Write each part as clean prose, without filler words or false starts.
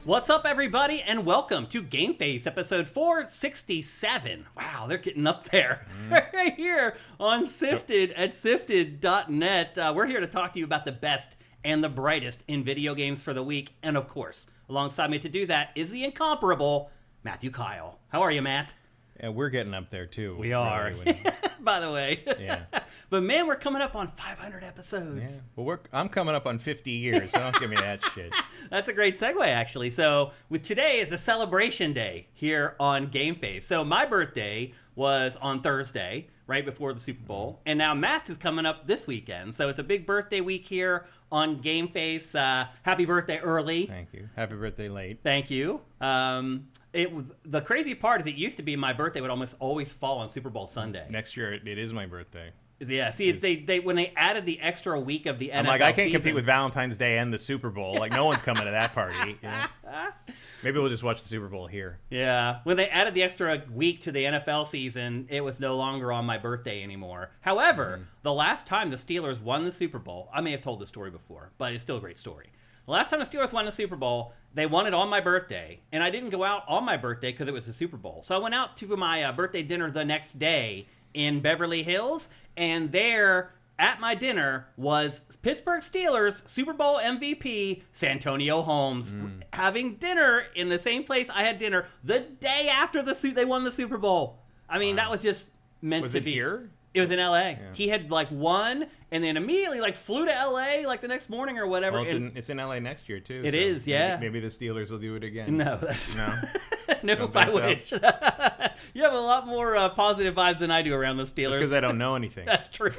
What's up, everybody, and welcome to GameFace episode 467. Wow, they're getting up there. Right here on SIFTD at SIFTD.net. We're here to talk to you about the best and the brightest in video games for the week. And of course, alongside me to do that is the incomparable Matthew Keil. How are you, Matt? Yeah, we're getting up there, too. We are. Really. By the way. Yeah. But man, we're coming up on 500 episodes. Yeah. Well, I'm coming up on 50 years, so don't give me that shit. That's a great segue, actually. So today is a celebration day here on GameFace. So my birthday was on Thursday, right before the Super Bowl. And now Matt's is coming up this weekend. So it's a big birthday week here on GameFace. Happy birthday early. Thank you. Happy birthday late. Thank you. The crazy part is it used to be my birthday would almost always fall on Super Bowl Sunday. Next year, it is my birthday. Yeah, see, they when they added the extra week of the NFL I'm like, I can't season, compete with Valentine's Day and the Super Bowl. Like, no one's coming to that party. You know? Maybe we'll just watch the Super Bowl here. Yeah, when they added the extra week to the NFL season, it was no longer on my birthday anymore. However, the last time the Steelers won the Super Bowl, I may have told this story before, but it's still a great story. The last time the Steelers won the Super Bowl, they won it on my birthday, and I didn't go out on my birthday because it was the Super Bowl. So I went out to my birthday dinner the next day in Beverly Hills, and there at my dinner was Pittsburgh Steelers Super Bowl MVP Santonio Holmes having dinner in the same place I had dinner the day after they won the Super Bowl. I mean, that was just meant to be. Was it here? It was in L.A. Yeah. He had won and then immediately flew to L.A. the next morning or whatever. Well, it's in L.A. next year too. It is, yeah. Maybe the Steelers will do it again. No, that's No. Nope, I wish. You have a lot more positive vibes than I do around the Steelers. Just because I don't know anything. That's true.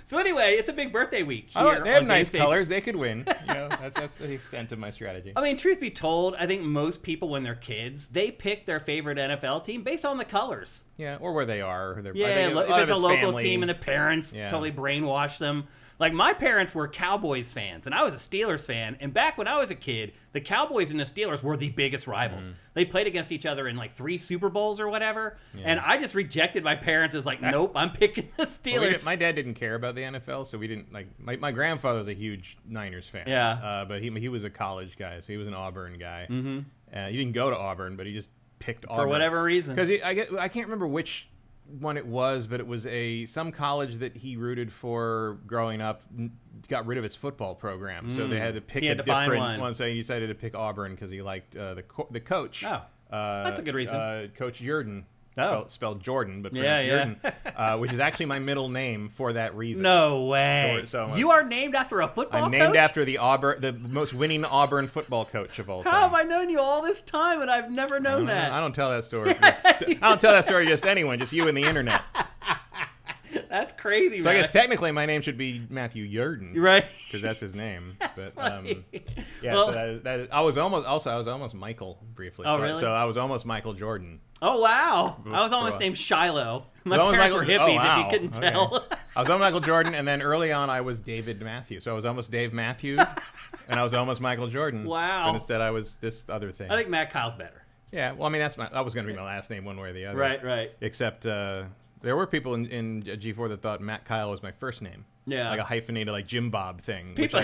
So anyway, it's a big birthday week here. They have on nice GameFace. colors. They could win. You know, that's the extent of my strategy. I mean, truth be told, I think most people when they're kids, they pick their favorite NFL team based on the colors. Yeah, or where they are. Or If it's a local team and the parents totally brainwash them. Like, my parents were Cowboys fans, and I was a Steelers fan. And back when I was a kid, the Cowboys and the Steelers were the biggest rivals. They played against each other in 3 Super Bowls or whatever. Yeah. And I just rejected my parents as nope, I'm picking the Steelers. Well, my dad didn't care about the NFL, so we didn't my grandfather was a huge Niners fan. Yeah. But he was a college guy, so he was an Auburn guy. Mm-hmm. He didn't go to Auburn, but he just picked Auburn for whatever reason. Because I can't remember which one it was, but it was some college that he rooted for growing up got rid of its football program, so they had to pick a different one. So he decided to pick Auburn because he liked the coach. Oh, that's a good reason. Coach Jordan. Oh. Spelled Jordan, but pronounced Jordan, which is actually my middle name for that reason. No way. You are named after a football coach? I'm named after the most winning Auburn football coach of all time. How have I known you all this time and I've never known that? I don't tell that story. I don't tell that story to just anyone, just you and the internet. That's crazy, So man. I guess technically my name should be Matthew Jordan, right? Because that's his name. But funny. yeah, well, so that is, I was almost Michael briefly. Oh, really? So I was almost Michael Jordan. Oh wow! I was almost named Shiloh. My parents were hippies, if you couldn't tell. I was almost Michael Jordan, and then early on I was David Matthew. So I was almost Dave Matthews, and I was almost Michael Jordan. Wow! But instead I was this other thing. I think Matt Keil's better. Yeah, well, I mean that was going to be my last name one way or the other. Right. Except there were people in G4 that thought Matt Keil was my first name. Yeah. Like a hyphenated Jim Bob thing. People.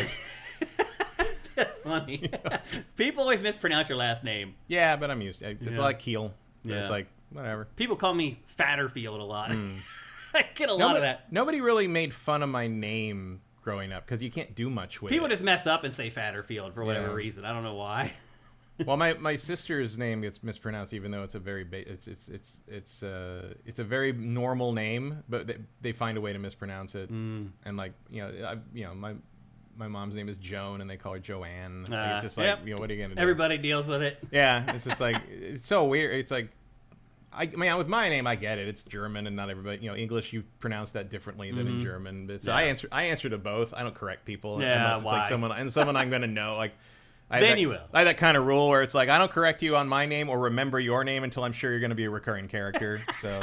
That's funny. Yeah. People always mispronounce your last name. Yeah, but I'm used to it. It's like Keil. Yeah. It's whatever. People call me Satterfield a lot. I get a lot of that. Nobody really made fun of my name growing up because you can't do much with it. People just mess up and say Satterfield for whatever reason. I don't know why. Well, my sister's name gets mispronounced, even though it's a very it's a very normal name, but they find a way to mispronounce it. And my mom's name is Joan, and they call her Joanne. It's just what are you gonna do? Everybody deals with it. Yeah, it's just it's so weird. It's I mean, with my name, I get it. It's German, and not everybody, English, you pronounce that differently than in German. But so I answer to both. I don't correct people unless it's someone I'm gonna know. You will. I have that kind of rule where it's I don't correct you on my name or remember your name until I'm sure you're going to be a recurring character. So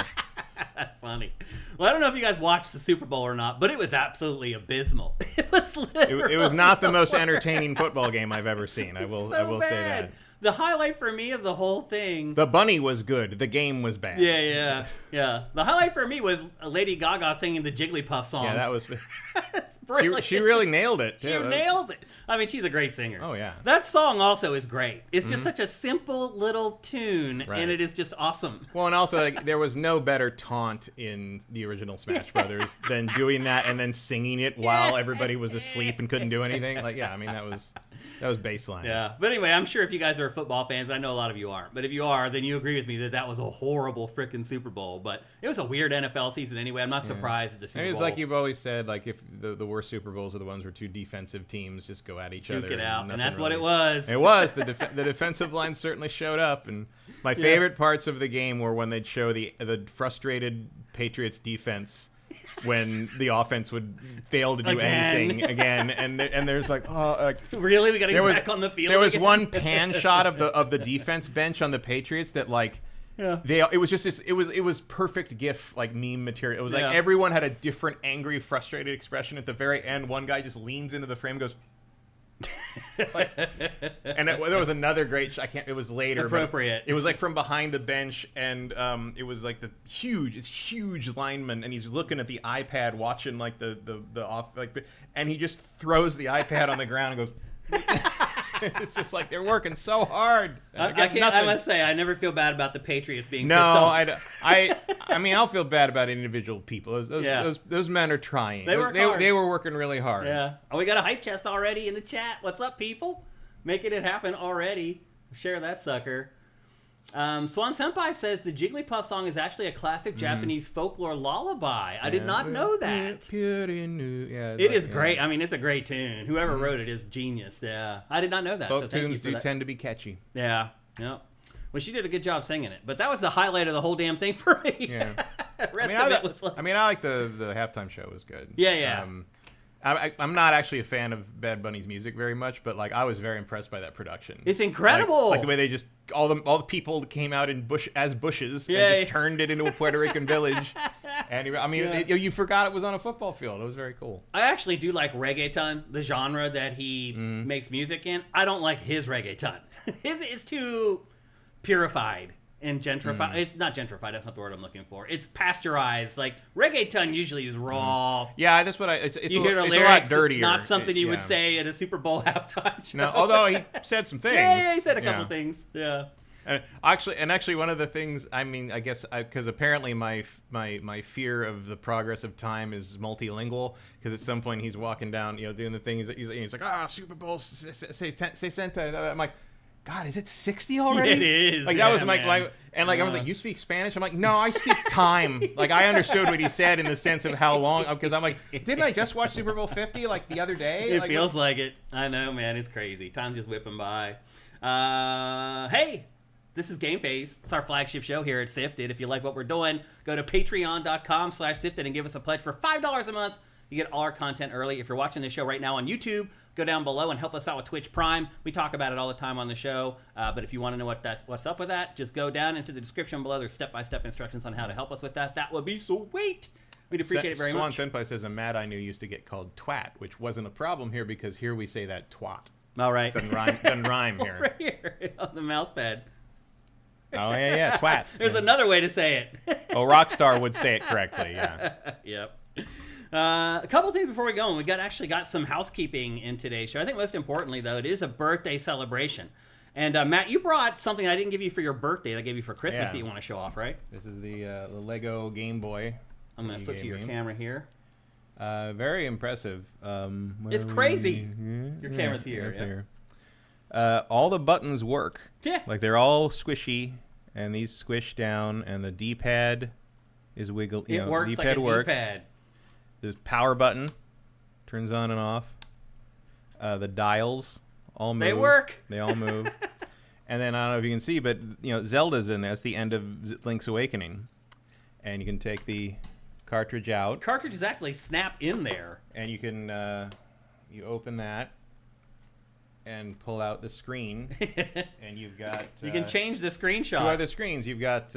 That's funny. Well, I don't know if you guys watched the Super Bowl or not, but it was absolutely abysmal. It was it was not the most entertaining football game I've ever seen. I will say that. The highlight for me of the whole thing... The bunny was good. The game was bad. Yeah. The highlight for me was Lady Gaga singing the Jigglypuff song. Yeah, that was... She really nailed it. She nails it. I mean, she's a great singer. Oh, yeah. That song also is great. It's just such a simple little tune, and it is just awesome. Well, and also, like, there was no better taunt in the original Smash Brothers than doing that and then singing it while everybody was asleep and couldn't do anything. Like, yeah, I mean, that was baseline. Yeah. But anyway, I'm sure if you guys are football fans, I know a lot of you aren't, but if you are, then you agree with me that was a horrible freaking Super Bowl. But it was a weird NFL season anyway. I'm not surprised at the Super Bowl. It's like you've always said, like, if the worst Super Bowls are the ones where two defensive teams just go at each other. Duke it out, and that's really, what it was. It was. The defensive line certainly showed up, and my favorite parts of the game were when they'd show the frustrated Patriots defense when the offense would fail to do anything again, and there's like, really, we got to get back on the field. There was one pan shot of the defense bench on the Patriots that like. Yeah. It was just this. It was perfect GIF like meme material. It was like everyone had a different angry, frustrated expression at the very end. One guy just leans into the frame and goes, like, and there was another great. It was later. Appropriate. It was like from behind the bench, and it was like huge lineman, and he's looking at the iPad, watching like the off and he just throws the iPad on the ground and goes. It's just like they're working so hard. I must say, I never feel bad about the Patriots being pissed off. I mean, I'll feel bad about individual people. Those men are trying. They were working really hard. Yeah. Oh, we got a hype chest already in the chat. What's up, people? Making it happen already. Share that sucker. Swan Senpai says the Jigglypuff song is actually a classic Japanese folklore lullaby. I did not know that. It is great. I mean, it's a great tune. Whoever wrote it is genius. Yeah, I did not know that. Folk tunes do tend to be catchy. Yeah. Yep. Well, she did a good job singing it, but that was the highlight of the whole damn thing for me. Yeah. The rest of it was like... I mean, I like the halftime show was good. Yeah. I'm not actually a fan of Bad Bunny's music very much, but like I was very impressed by that production. It's incredible. Like the way they just all the people came out in bushes and just turned it into a Puerto Rican village. And I mean, you forgot it was on a football field. It was very cool. I actually do like reggaeton, the genre that he makes music in. I don't like his reggaeton. His is too purified. And gentrified. It's not gentrified. That's not the word I'm looking for. It's pasteurized. Like reggaeton usually is raw. Yeah, that's what you hear the lyrics. It's a lot dirtier. It's not something you would say at a Super Bowl halftime show. No, although he said some things. Yeah, he said a couple things. Yeah. And actually, one of the things. I mean, I guess because apparently my fear of the progress of time is multilingual. Because at some point he's walking down, doing the thing. He's like, Super Bowl, say Santa. I'm like. God, is it 60 already? It is. Like that was my and like I was like, you speak Spanish? I'm like, no, I speak time. Like I understood what he said in the sense of how long, because I'm like, didn't I just watch Super Bowl 50 like the other day? It feels like it. I know, man. It's crazy. Time's just whipping by. Hey, this is GameFace. It's our flagship show here at SIFTD. If you like what we're doing, go to patreon.com/SIFTD and give us a pledge for $5 a month. You get all our content early. If you're watching this show right now on YouTube, go down below and help us out with Twitch Prime. We talk about it all the time on the show. But if you want to know what's up with that, just go down into the description below. There's step-by-step instructions on how to help us with that. That would be sweet. We'd appreciate it very much. Swan Senpai says a Matt I knew used to get called twat, which wasn't a problem here because here we say that twat. All right. Doesn't rhyme here. Right here on the mouse pad. Oh, yeah, twat. There's another way to say it. Oh, Rockstar would say it correctly, yeah. Yep. A couple things before we go, and we actually got some housekeeping in today's show. I think most importantly, though, it is a birthday celebration. And Matt, you brought something I didn't give you for your birthday that I gave you for Christmas that you want to show off, right? This is the Lego Game Boy. I'm going to flip to your camera here. Very impressive. It's crazy. Your camera's here. All the buttons work. Yeah. Like they're all squishy, and these squish down, and the D-pad is wiggle. It works like a D-pad. The power button turns on and off. The dials all move. They work. They all move. And then I don't know if you can see, but Zelda's in there. That's the end of Link's Awakening. And you can take the cartridge out. Cartridges actually snap in there. And you can you open that and pull out the screen. And you've got you can change the screenshot. Two other screens. You've got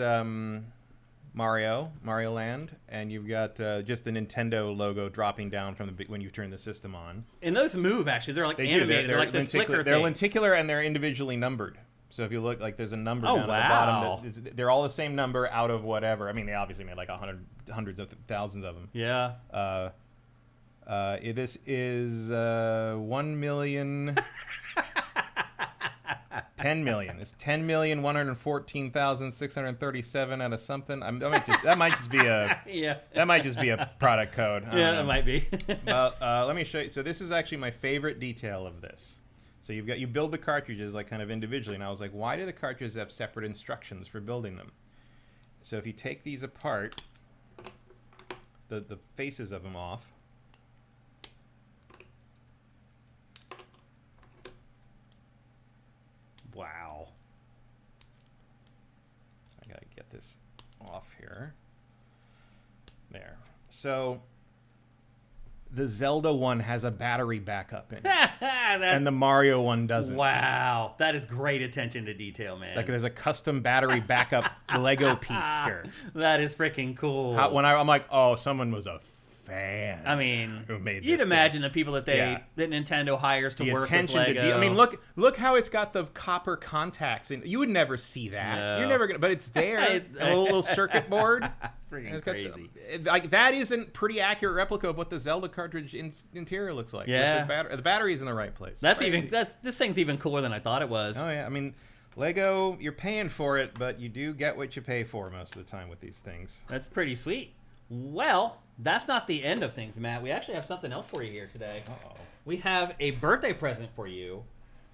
Mario Land, and you've got just the Nintendo logo dropping down from when you turn the system on. And those move, actually. They're like animated. They're like this flicker They're lenticular, and they're individually numbered. So if you look, like, there's a number Oh, down wow. at the bottom. They're all the same number out of whatever. I mean, they obviously made like hundreds of thousands of them. Yeah. This is 1 million. 10 million. It's 10,114,637 out of something. That might just be a That might just be a product code. Yeah, that might be. Let me show you. So this is actually my favorite detail of this. So you build the cartridges like kind of individually, and I was like, why do the cartridges have separate instructions for building them? So if you take these apart, the faces of them off. Wow. I gotta get this off here. There. So the Zelda one has a battery backup in it, and the Mario one doesn't. Wow, that is great attention to detail, man. Like there's a custom battery backup Lego piece here. That is freaking cool. I'm like, oh, someone was a fan. I mean, who made you'd this imagine the people that that Nintendo hires to work with Lego. I mean, look how it's got the copper contacts, and you would never see that. No. You're never gonna, but it's there. A little circuit board. It's freaking crazy. Like that isn't pretty accurate replica of what the Zelda cartridge interior looks like. Yeah, the battery's in the right place. This thing's even cooler than I thought it was. Oh yeah, I mean, Lego, you're paying for it, but you do get what you pay for most of the time with these things. That's pretty sweet. Well, that's not the end of things, Matt. We actually have something else for you here today. Uh-oh. We have a birthday present for you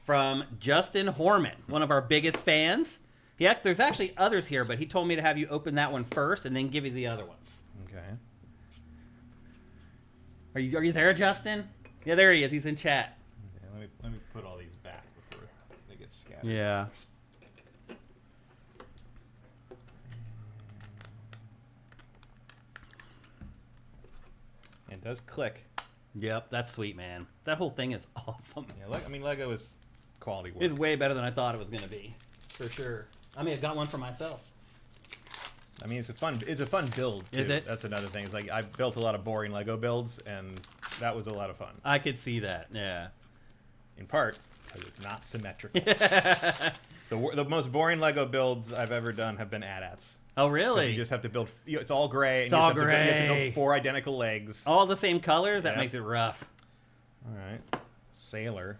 from Justin Horman, one of our biggest fans. There's actually others here, but he told me to have you open that one first and then give you the other ones. Okay. Are you there, Justin? Yeah, there he is. He's in chat. Okay, let me put all these back before they get scattered. Yeah. It does click. Yep, that's sweet, man. That whole thing is awesome. Yeah, I mean, Lego is quality work. It's way better than I thought it was going to be, for sure. I may have got one for myself. I mean, it's a fun build, too. Is it? That's another thing. It's like, I've built a lot of boring Lego builds, and that was a lot of fun. I could see that, yeah. In part, because it's not symmetrical. The most boring Lego builds I've ever done have been AT-ATs. Oh, really? You just have to build, it's all gray. It's all gray. You have to build 4 identical legs. All the same colors? That makes it rough. All right. Sailor.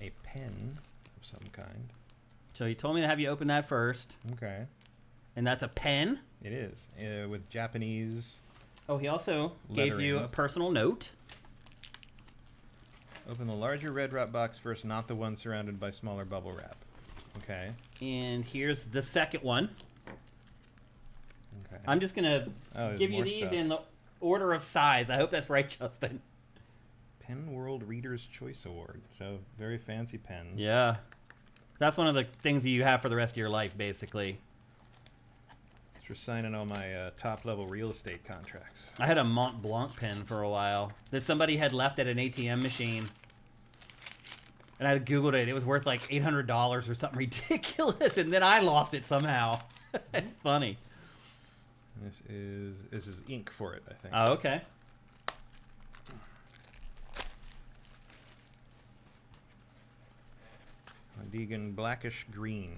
A pen of some kind. So he told me to have you open that first. Okay. And that's a pen? It is. With Japanese Oh, he also gave you a personal note. Open the larger red wrap box first, not the one surrounded by smaller bubble wrap. Okay. And here's the second one. Okay. I'm just going to give you these in the order of size. I hope that's right, Justin. Pen World Reader's Choice Award. So, very fancy pens. Yeah. That's one of the things that you have for the rest of your life, basically. Thanks for signing all my top-level real estate contracts. I had a Mont Blanc pen for a while that somebody had left at an ATM machine. And I Googled it. It was worth like $800 or something ridiculous. And then I lost it somehow. It's funny. This is ink for it, I think. Oh, okay. Deegan blackish green.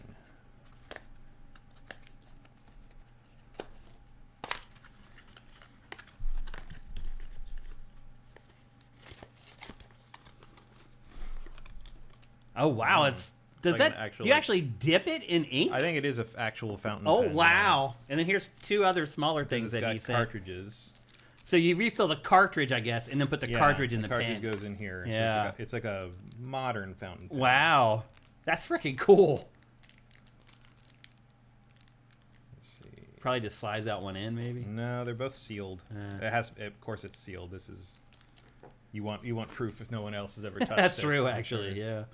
Oh wow! Do you actually dip it in ink? I think it is an actual fountain pen. Oh wow! Yeah. And then here's 2 other smaller things that he said. Cartridges. So you refill the cartridge, I guess, and then put the cartridge in the pen. The cartridge goes in here. Yeah. So it's like a modern fountain pen. Wow, that's freaking cool. Let's see. Probably just slides out one end, maybe. No, they're both sealed. It has, of course, it's sealed. This is you want proof if no one else has ever touched. That's true, actually. Sure. Yeah.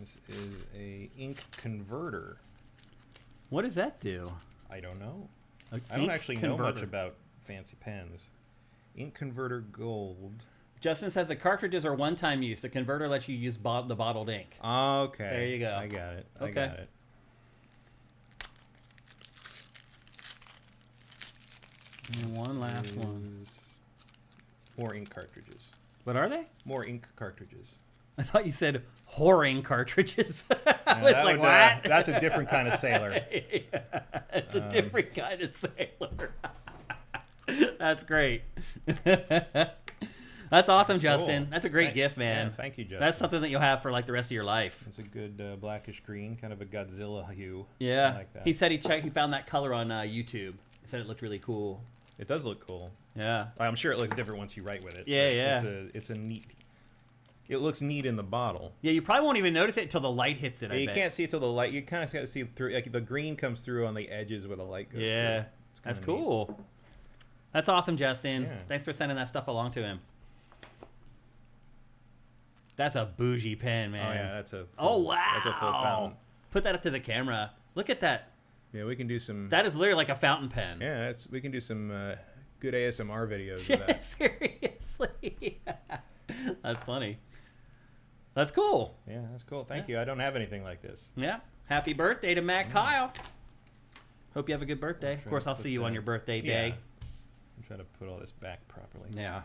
This is a ink converter. What does that do? I don't know. I don't actually know much about fancy pens. Ink converter gold. Justin says the cartridges are one-time use. The converter lets you use the bottled ink. Okay. There you go. I got it. Okay. I got it. And one last one. More ink cartridges. What are they? More ink cartridges. I thought you said whoring cartridges. I was like, what? That's a different kind of sailor. It's a different kind of sailor. That's great. That's awesome, Justin. Cool. That's a great gift, man. Yeah, thank you, Justin. That's something that you'll have for like the rest of your life. It's a good blackish green, kind of a Godzilla hue. Yeah. I like that. He said he found that color on YouTube. He said it looked really cool. It does look cool. Yeah. I'm sure it looks different once you write with it. Yeah. It's a neat. It looks neat in the bottle. Yeah, you probably won't even notice it until the light hits it. Yeah, you can't see it till the light. You kind of got to see through. Like the green comes through on the edges where the light goes. Yeah, that's cool. Neat. That's awesome, Justin. Yeah. Thanks for sending that stuff along to him. That's a bougie pen, man. Oh yeah, that's a. Wow. That's a full fountain. Put that up to the camera. Look at that. Yeah, we can do some. That is literally like a fountain pen. Yeah, we can do some good ASMR videos of that. Seriously. That's funny. That's cool. Yeah, that's cool. Thank you. I don't have anything like this. Yeah. Happy birthday to Matt Keil. Hope you have a good birthday. Of course, I'll see you on your birthday day. I'm trying to put all this back properly. Yeah.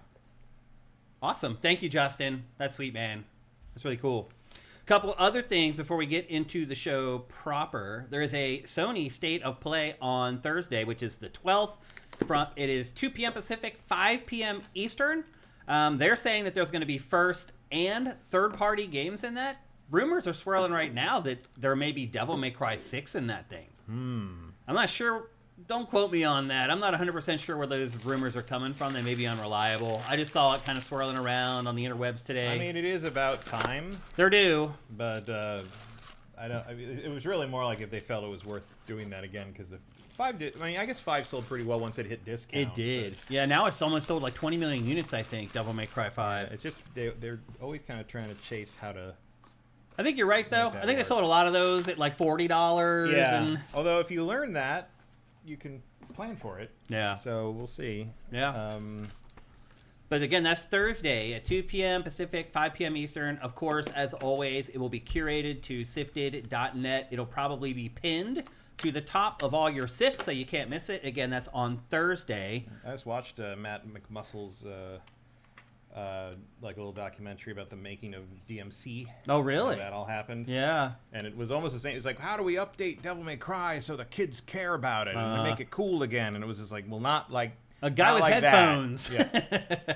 Awesome. Thank you, Justin. That's sweet, man. That's really cool. A couple other things before we get into the show proper. There is a Sony State of Play on Thursday, which is the 12th. It is 2 p.m. Pacific, 5 p.m. Eastern. They're saying that there's going to be first and third-party games in that. Rumors are swirling right now that there may be Devil May Cry 6 in that thing. I'm not sure. Don't quote me on that. I'm not 100% sure where those rumors are coming from. They may be unreliable. I just saw it kind of swirling around on the interwebs today. I mean, it is about time. They're due. But it was really more like if they felt it was worth doing that again, because the 5 did. I mean, I guess 5 sold pretty well once it hit discount. It did. Yeah, now it's almost sold like 20 million units, I think, Devil May Cry 5. Yeah, it's just they're always kind of trying to chase how to. I think you're right, though. I think they sold a lot of those at like $40. Yeah. And... Although if you learn that, you can plan for it. Yeah. So we'll see. Yeah. But again, that's Thursday at 2 p.m. Pacific, 5 p.m. Eastern. Of course, as always, it will be curated to SIFTD.net. It'll probably be pinned to the top of all your SIFs, so you can't miss it. Again, that's on Thursday. I just watched Matt McMuscle's like a little documentary about the making of DMC. Oh, really? That all happened. Yeah. And it was almost the same. It was like, how do we update Devil May Cry so the kids care about it and make it cool again? And it was just like, well, not like a guy with like headphones. Yeah.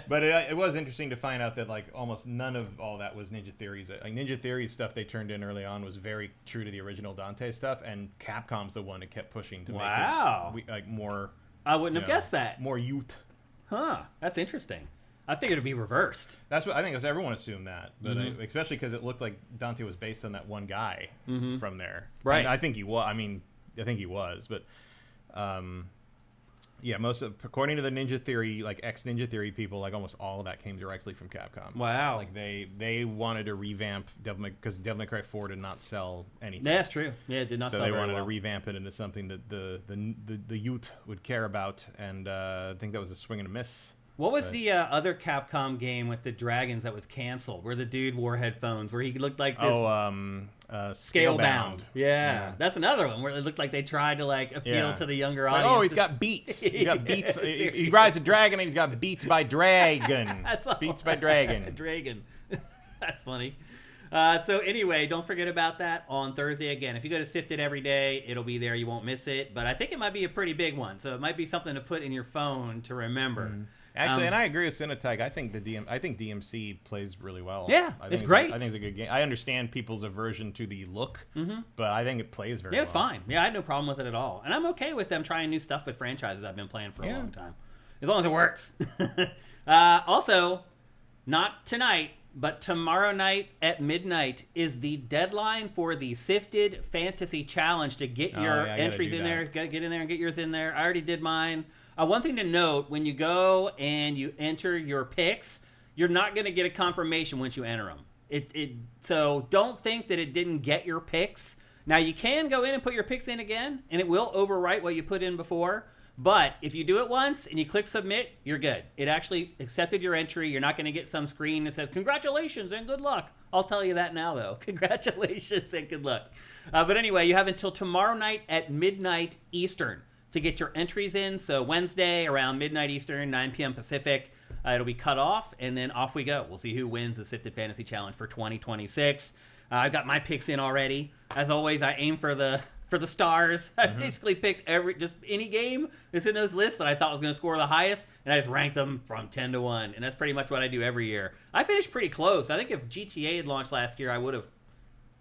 But it was interesting to find out that like almost none of all that was Ninja Theory's. Like Ninja Theory's stuff they turned in early on was very true to the original Dante stuff, and Capcom's the one that kept pushing to make it like more. I wouldn't have guessed that. More youth. Huh. That's interesting. I figured it'd be reversed. That's what I think. Everyone assumed that, but especially because it looked like Dante was based on that one guy from there. Right. And I think he was. I mean, I think he was, but yeah, according to the Ninja Theory, like ex-Ninja Theory people, like almost all of that came directly from Capcom. Wow. Like they wanted to revamp Devil May, because Devil May Cry 4 did not sell anything. Yeah, that's true. Yeah, it did not sell very well. So they wanted to revamp it into something that the youth would care about, and I think that was a swing and a miss. What was the other Capcom game with the dragons that was canceled, where the dude wore headphones, where he looked like this? Scalebound. Yeah, that's another one where it looked like they tried to like appeal to the younger audience. Oh, he's got beats. He's got beats. He rides a dragon and he's got beats by dragon. Beats by dragon. Dragon. That's funny. So anyway, don't forget about that on Thursday. Again, if you go to SIFTD every day, it'll be there. You won't miss it. But I think it might be a pretty big one, so it might be something to put in your phone to remember. Actually, and I agree with Cinetag. I think DMC plays really well. Yeah, it's great. I think it's a good game. I understand people's aversion to the look, but I think it plays very well. Yeah, it's fine. Yeah, I had no problem with it at all. And I'm okay with them trying new stuff with franchises I've been playing for a long time. As long as it works. Also, not tonight, but tomorrow night at midnight is the deadline for the SIFTD Fantasy Challenge to get your entries in there. Get in there and get yours in there. I already did mine. One thing to note, when you go and you enter your picks, you're not going to get a confirmation once you enter them. So don't think that it didn't get your picks. Now, you can go in and put your picks in again, and it will overwrite what you put in before. But if you do it once and you click submit, you're good. It actually accepted your entry. You're not going to get some screen that says, congratulations and good luck. I'll tell you that now, though. Congratulations and good luck. But anyway, you have until tomorrow night at midnight Eastern to get your entries in. So Wednesday around midnight Eastern, 9 p.m. Pacific, it'll be cut off, and then off we go. We'll see who wins the Sifted Fantasy Challenge for 2026. I've got my picks in already. As always, I aim for the stars. I basically picked just any game that's in those lists that I thought was going to score the highest, and I just ranked them from 10 to 1. And that's pretty much what I do every year. I finished pretty close. I think if GTA had launched last year, I would have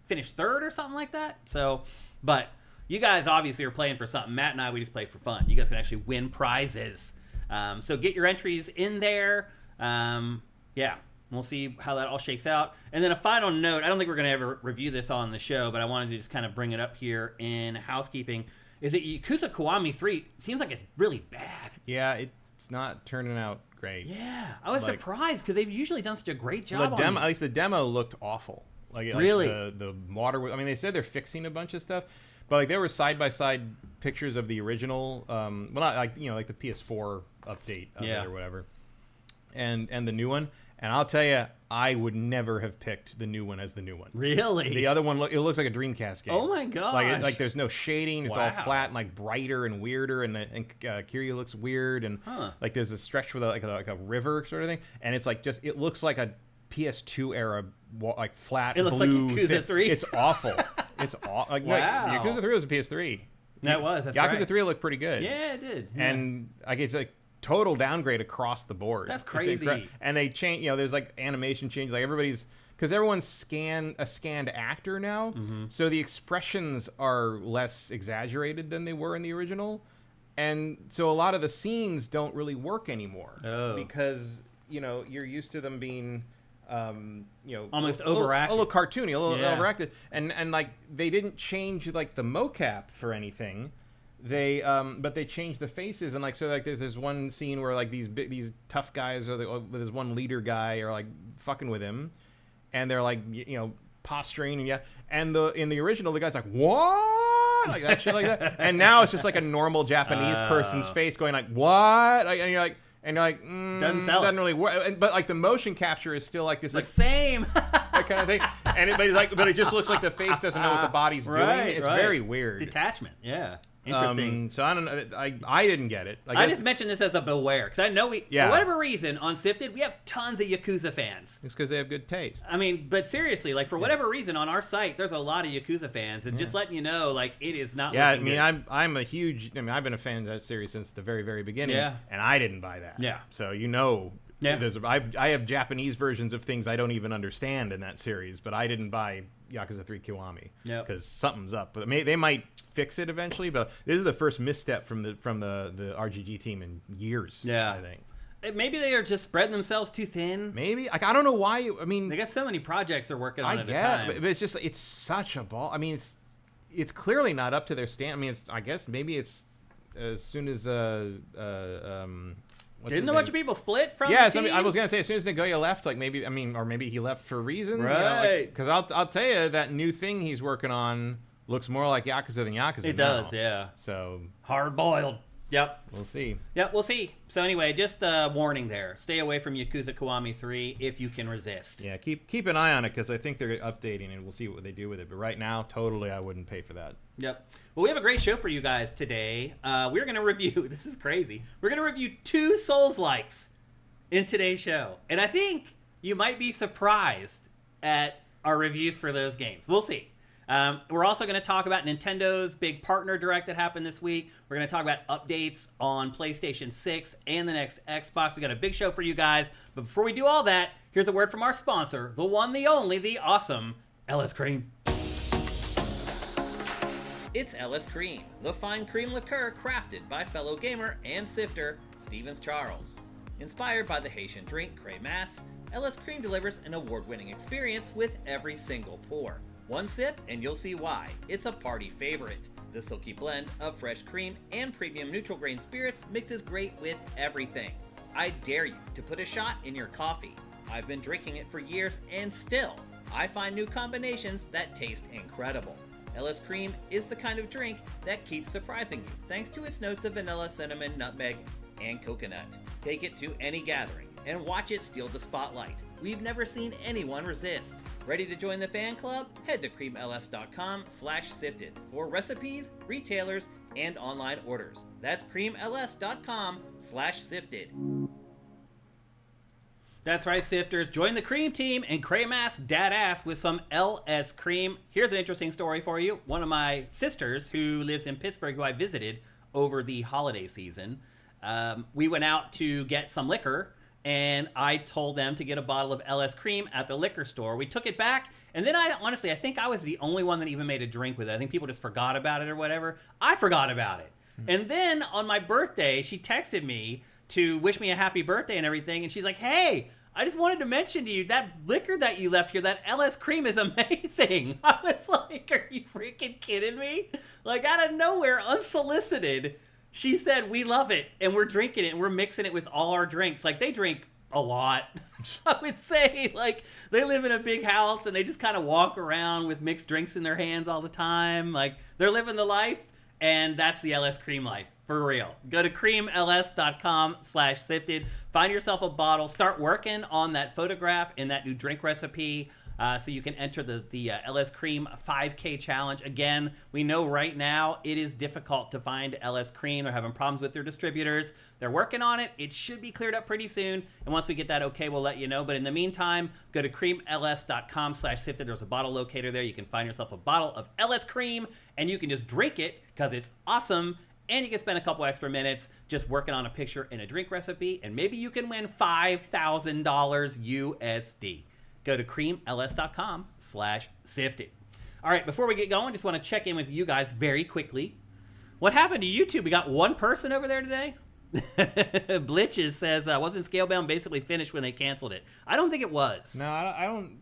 finished third or something like that. So, but you guys obviously are playing for something. Matt and I, we just play for fun. You guys can actually win prizes. So get your entries in there. Yeah. We'll see how that all shakes out. And then a final note, I don't think we're going to ever review this on the show, but I wanted to just kind of bring it up here in housekeeping, is that Yakuza Kiwami 3 seems like it's really bad. Yeah, it's not turning out great. Yeah, I was surprised because they've usually done such a great job on at least the demo looked awful. Really? The water, I mean, they said they're fixing a bunch of stuff, but like there were side-by-side pictures of the original, well, not like, like the PS4 update of it or whatever, and the new one. And I'll tell you, I would never have picked the new one as the new one. Really? The other one, it looks like a Dreamcast game. Oh my gosh! Like there's no shading. It's all flat and like brighter and weirder. And Kiryu looks weird. And like there's a stretch with like a river sort of thing. And it's like it looks like a PS2 era like flat. It looks blue, like Yakuza 3. It's awful. It's like wow. Yakuza 3 was a PS3. That was. That's Yakuza right. 3 looked pretty good. Yeah, it did. Yeah. And like it's like total downgrade across the board. That's crazy. And they change, there's like animation change, like because everyone's a scanned actor now, so the expressions are less exaggerated than they were in the original, and so a lot of the scenes don't really work anymore because you're used to them being almost overacted, a little cartoony, a little overacted, and like they didn't change like the mocap for anything. But they changed the faces, and like so like there's this one scene where like these tough guys with this one leader guy are like fucking with him, and they're like posturing and in the original the guy's like what, like that shit like that, and now it's just like a normal Japanese person's face going like what, and you're like doesn't really work, but like the motion capture is still like this the like same that kind of thing, and but it just looks like the face doesn't know what the body's doing. It's very weird. Detachment, yeah. Interesting. So I don't know. I didn't get it. I just mentioned this as a beware because I know for whatever reason on Sifted we have tons of Yakuza fans. It's because they have good taste. I mean, but seriously, like for whatever reason on our site, there's a lot of Yakuza fans, and just letting you know, like it is not. Yeah, I mean, good. I'm a huge. I mean, I've been a fan of that series since the very, very beginning. Yeah. And I didn't buy that. Yeah. So I have Japanese versions of things I don't even understand in that series, but I didn't buy Yakuza 3 Kiwami because something's up. But they might fix it eventually. But this is the first misstep from the RGG team in years. Yeah, I think. Maybe they are just spreading themselves too thin. Maybe I don't know why. I mean, they got so many projects they're working on at a time. But it's such a ball. I mean, it's clearly not up to their stand. I mean, I guess maybe it's as soon as didn't a bunch of people split from the team? I was gonna say as soon as Nagoya left, like maybe he left for reasons, right? Because I'll tell you that new thing he's working on looks more like Yakuza than Yakuza. It does, yeah. So hard boiled. Yep. We'll see. Yep, we'll see. So anyway, just a warning there. Stay away from Yakuza Kiwami 3 if you can resist. Yeah, keep an eye on it because I think they're updating and we'll see what they do with it. But right now, totally, I wouldn't pay for that. Yep. Well, we have a great show for you guys today. We're going to review, this is crazy, we're going to review 2 Souls-likes in today's show. And I think you might be surprised at our reviews for those games. We'll see. We're also going to talk about Nintendo's big partner direct that happened this week. We're going to talk about updates on PlayStation 6 and the next Xbox. We got a big show for you guys. But before we do all that, here's a word from our sponsor, the one, the only, the awesome LS Cream. It's LS Cream, the fine cream liqueur crafted by fellow gamer and sifter Stevens Charles. Inspired by the Haitian drink Crémasse, LS Cream delivers an award-winning experience with every single pour. One sip and you'll see why. It's a party favorite. The silky blend of fresh cream and premium neutral grain spirits mixes great with everything. I dare you to put a shot in your coffee. I've been drinking it for years and still, I find new combinations that taste incredible. LS Cream is the kind of drink that keeps surprising you thanks to its notes of vanilla, cinnamon, nutmeg, and coconut. Take it to any gathering and watch it steal the spotlight. We've never seen anyone resist. Ready to join the fan club? Head to creamls.com/sifted for recipes, retailers, and online orders. That's creamls.com/sifted. That's right, Sifters. Join the Cream Team and Cremass Dad Ass with some LS Cream. Here's an interesting story for you. One of my sisters who lives in Pittsburgh, who I visited over the holiday season, we went out to get some liquor, and I told them to get a bottle of LS Cream at the liquor store. We took it back, and then I think I was the only one that even made a drink with it. I think people just forgot about it or whatever. I forgot about it. And then on my birthday, she texted me to wish me a happy birthday and everything, and she's like, hey, I just wanted to mention to you, that liquor that you left here, that LS Cream is amazing. I was like, are you freaking kidding me? Like, out of nowhere, unsolicited, she said, we love it, and we're drinking it, and we're mixing it with all our drinks. Like, they drink a lot. I would say, like, they live in a big house, and they just kind of walk around with mixed drinks in their hands all the time. Like, they're living the life, and that's the LS Cream life. For real. Go to creamls.com/sifted. Find yourself a bottle. Start working on that photograph and that new drink recipe so you can enter the LS Cream 5K challenge. Again, we know right now it is difficult to find LS Cream. They're having problems with their distributors. They're working on it. It should be cleared up pretty soon. And once we get that okay, we'll let you know. But in the meantime, go to creamls.com/sifted. There's a bottle locator there. You can find yourself a bottle of LS Cream, and you can just drink it because it's awesome. And you can spend a couple extra minutes just working on a picture and a drink recipe, and maybe you can win $5,000 USD. Go to creamls.com/sifted. All right, before we get going, just want to check in with you guys very quickly. What happened to YouTube? We got one person over there today? Blitches says, wasn't Scalebound basically finished when they canceled it? I don't think it was. No, I don't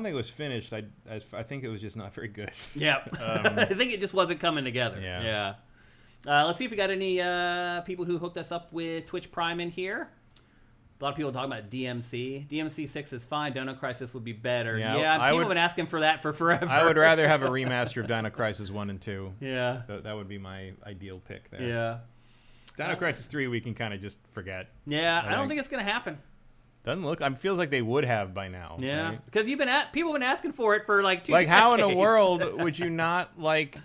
think it was finished. I think it was just not very good. Yeah. I think it just wasn't coming together. Yeah. Let's see if we got any people who hooked us up with Twitch Prime in here. A lot of people talking about DMC. DMC 6 is fine. Dino Crisis would be better. Yeah, people have been asking for that for forever. I would rather have a remaster of Dino Crisis 1 and 2. Yeah. That would be my ideal pick there. Yeah. Dino Crisis 3 we can kind of just forget. Yeah, I don't think it's going to happen. Doesn't look. It feels like they would have by now. Yeah, right? because people have been asking for it for like 2 decades. How in the world would you not like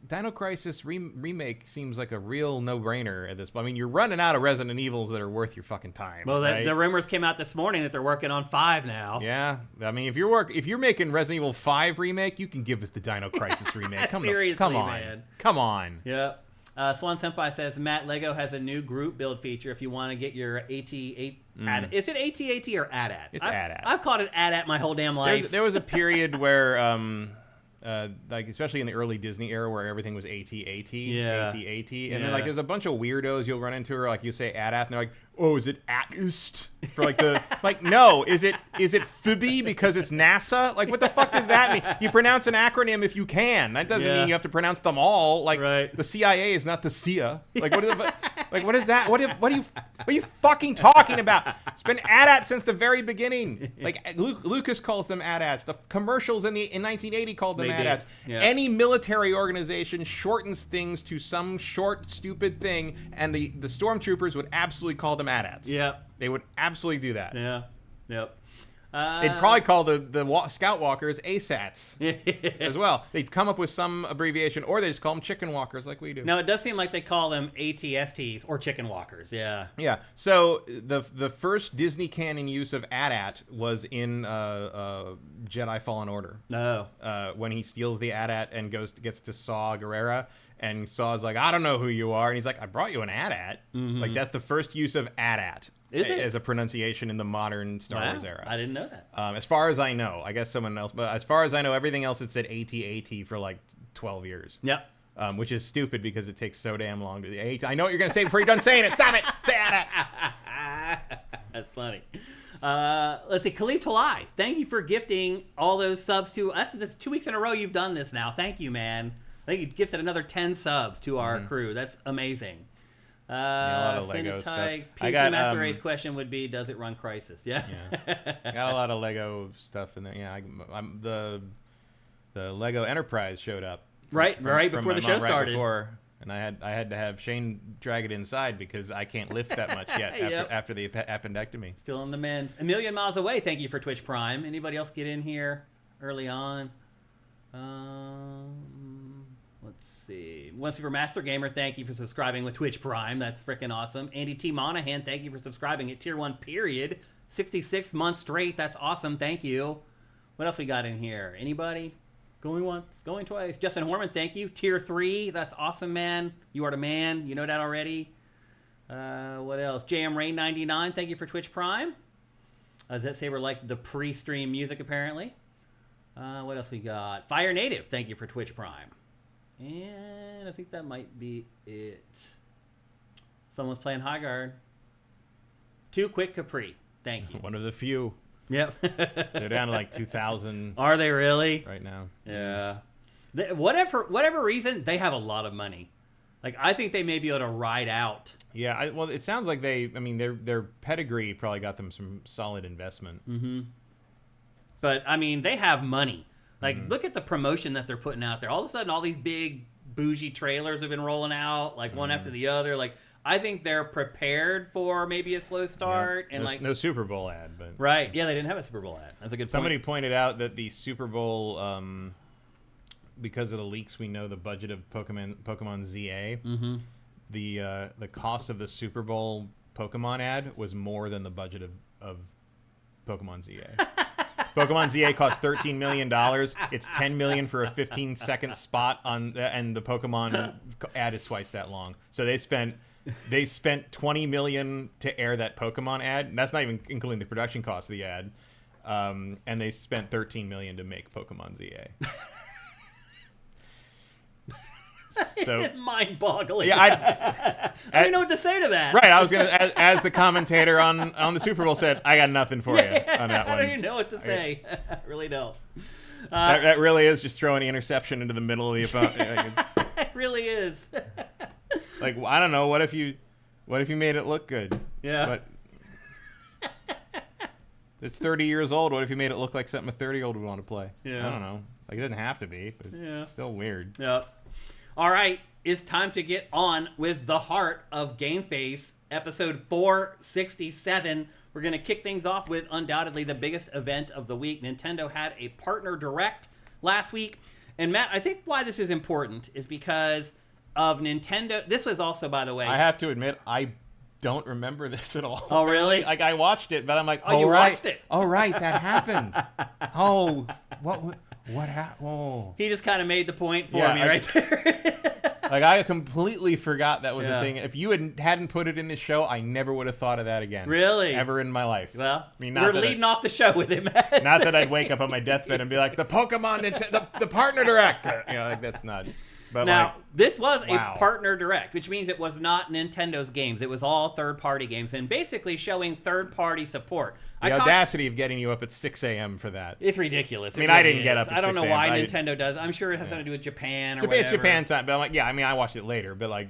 Dino Crisis remake seems like a real no-brainer at this point. I mean, you're running out of Resident Evils that are worth your fucking time. Well, right? The rumors came out this morning that they're working on 5 now. Yeah, I mean, if you're making Resident Evil 5 remake, you can give us the Dino Crisis remake. Seriously, come on, man. Come on. Yeah. Swan Senpai says, Matt, Lego has a new group build feature if you want to get your AT-AT. Is it AT-AT or AT-AT? It's AT-AT. I've called it AT-AT my whole damn life. There was a period where, especially in the early Disney era, where everything was AT-AT, AT-AT, and then there's a bunch of weirdos you'll run into, or you say AT-AT, and they're like, oh, is it ATIST? For no, is it FUBI because it's NASA? What the fuck does that mean? You pronounce an acronym if you can. That doesn't mean you have to pronounce them all. Right. The CIA is not the CIA. What is that? What are you fucking talking about? It's been AT-AT since the very beginning. Lucas calls them AT-ATs. The commercials in 1980 called them AT-ATs. Yeah. Any military organization shortens things to some short, stupid thing, and the stormtroopers would absolutely call them AT-ATs. Yeah. They would absolutely do that. Yeah. Yep. They'd probably call the Scout Walkers ASATs as well. They'd come up with some abbreviation, or they just call them Chicken Walkers like we do. No, it does seem like they call them ATSTs or Chicken Walkers. Yeah. Yeah. So the first Disney canon use of AT-AT was in Jedi Fallen Order. No. When he steals the AT-AT and gets to Saw Gerrera, and Saw's like, I don't know who you are, and he's like, I brought you an AT-AT. Mm-hmm. That's the first use of AT-AT. Is it? As a pronunciation in the modern Star Wars era. I didn't know that. As far as I know. I guess someone else. But as far as I know, everything else had said AT-AT for 12 years. Yep. Which is stupid because it takes so damn long to... I know what you're going to say before you're done saying it. Stop it. Say AT-AT. That's funny. Let's see. Khalif Talai, thank you for gifting all those subs to us. It's 2 weeks in a row you've done this now. Thank you, man. I think you gifted another 10 subs to our crew. That's amazing. A lot of Lego stuff. PC Master Race question would be, does it run Crisis? Yeah. Got a lot of Lego stuff in there. Yeah, the Lego Enterprise showed up. Right before the show started. And I had to have Shane drag it inside because I can't lift that much yet after the appendectomy. Still on the mend. A million miles away. Thank you for Twitch Prime. Anybody else get in here early on? Let's see. One Super Master Gamer, thank you for subscribing with Twitch Prime. That's freaking awesome. Andy T. Monahan, thank you for subscribing at Tier 1 period. 66 months straight. That's awesome. Thank you. What else we got in here? Anybody? Going once, going twice. Justin Horman, thank you. Tier 3. That's awesome, man. You are the man. You know that already. What else? JM Rain 99, thank you for Twitch Prime. Zet Saber like the pre-stream music, apparently. What else we got? Fire Native, thank you for Twitch Prime. And I think that might be it. Someone's playing High Guard. Too Quick Capri, thank you. One of the few. Yep. They're down to like 2,000. Are they really? Right now. Yeah. Whatever reason, they have a lot of money. Like, I think they may be able to ride out. Yeah, well, it sounds like their pedigree probably got them some solid investment. Mm-hmm. But, I mean, they have money. Like, look at the promotion that they're putting out there. All of a sudden, all these big, bougie trailers have been rolling out, like, one after the other. Like, I think they're prepared for maybe a slow start. Yeah. And no Super Bowl ad. But right. Yeah, they didn't have a Super Bowl ad. That's a good point. Somebody pointed out that the Super Bowl, because of the leaks, we know the budget of Pokemon ZA. Mm-hmm. The cost of the Super Bowl Pokemon ad was more than the budget of Pokemon ZA. Pokemon ZA cost $13 million. It's $10 million for a 15-second spot and the Pokemon ad is twice that long. So they spent $20 million to air that Pokemon ad. And that's not even including the production cost of the ad. And they spent $13 million to make Pokemon ZA. So it's mind-boggling. Yeah, I don't know what to say to that. Right, I was gonna, as the commentator on the Super Bowl said, I got nothing for you on that one. I don't even know what to say. I really don't. That really is just throwing the interception into the middle of the opponent. It really is. Like, I don't know. What if you made it look good? Yeah. But it's 30 years old. What if you made it look like something a 30-year-old would want to play? Yeah. I don't know. Like, it doesn't have to be, but it's still weird. Yeah. All right, it's time to get on with the heart of GameFace, episode 467. We're going to kick things off with undoubtedly the biggest event of the week. Nintendo had a partner direct last week. And Matt, I think why this is important is because of Nintendo. This was also, by the way... I have to admit, I don't remember this at all. Oh, really? Like, I watched it, but I'm like, oh, you watched it. Oh, right, that happened. Oh, what happened? Oh. He just kind of made the point for me right there. Like, I completely forgot that was a thing. If you hadn't put it in this show, I never would have thought of that again. Really? Ever in my life. Well, I mean, we're leading off the show with it, Matt. Not that I'd wake up on my deathbed and be like, the Pokemon, the partner direct. You know, like, that's not... But now, this was a partner direct, which means it was not Nintendo's games. It was all third-party games and basically showing third-party support. The audacity of getting you up at 6 a.m. for that. It's ridiculous. I mean, I didn't get up at 6 a.m. I don't know why Nintendo does. I'm sure it has something to do with Japan or whatever. It's Japan time, but I'm like, I watched it later, but like...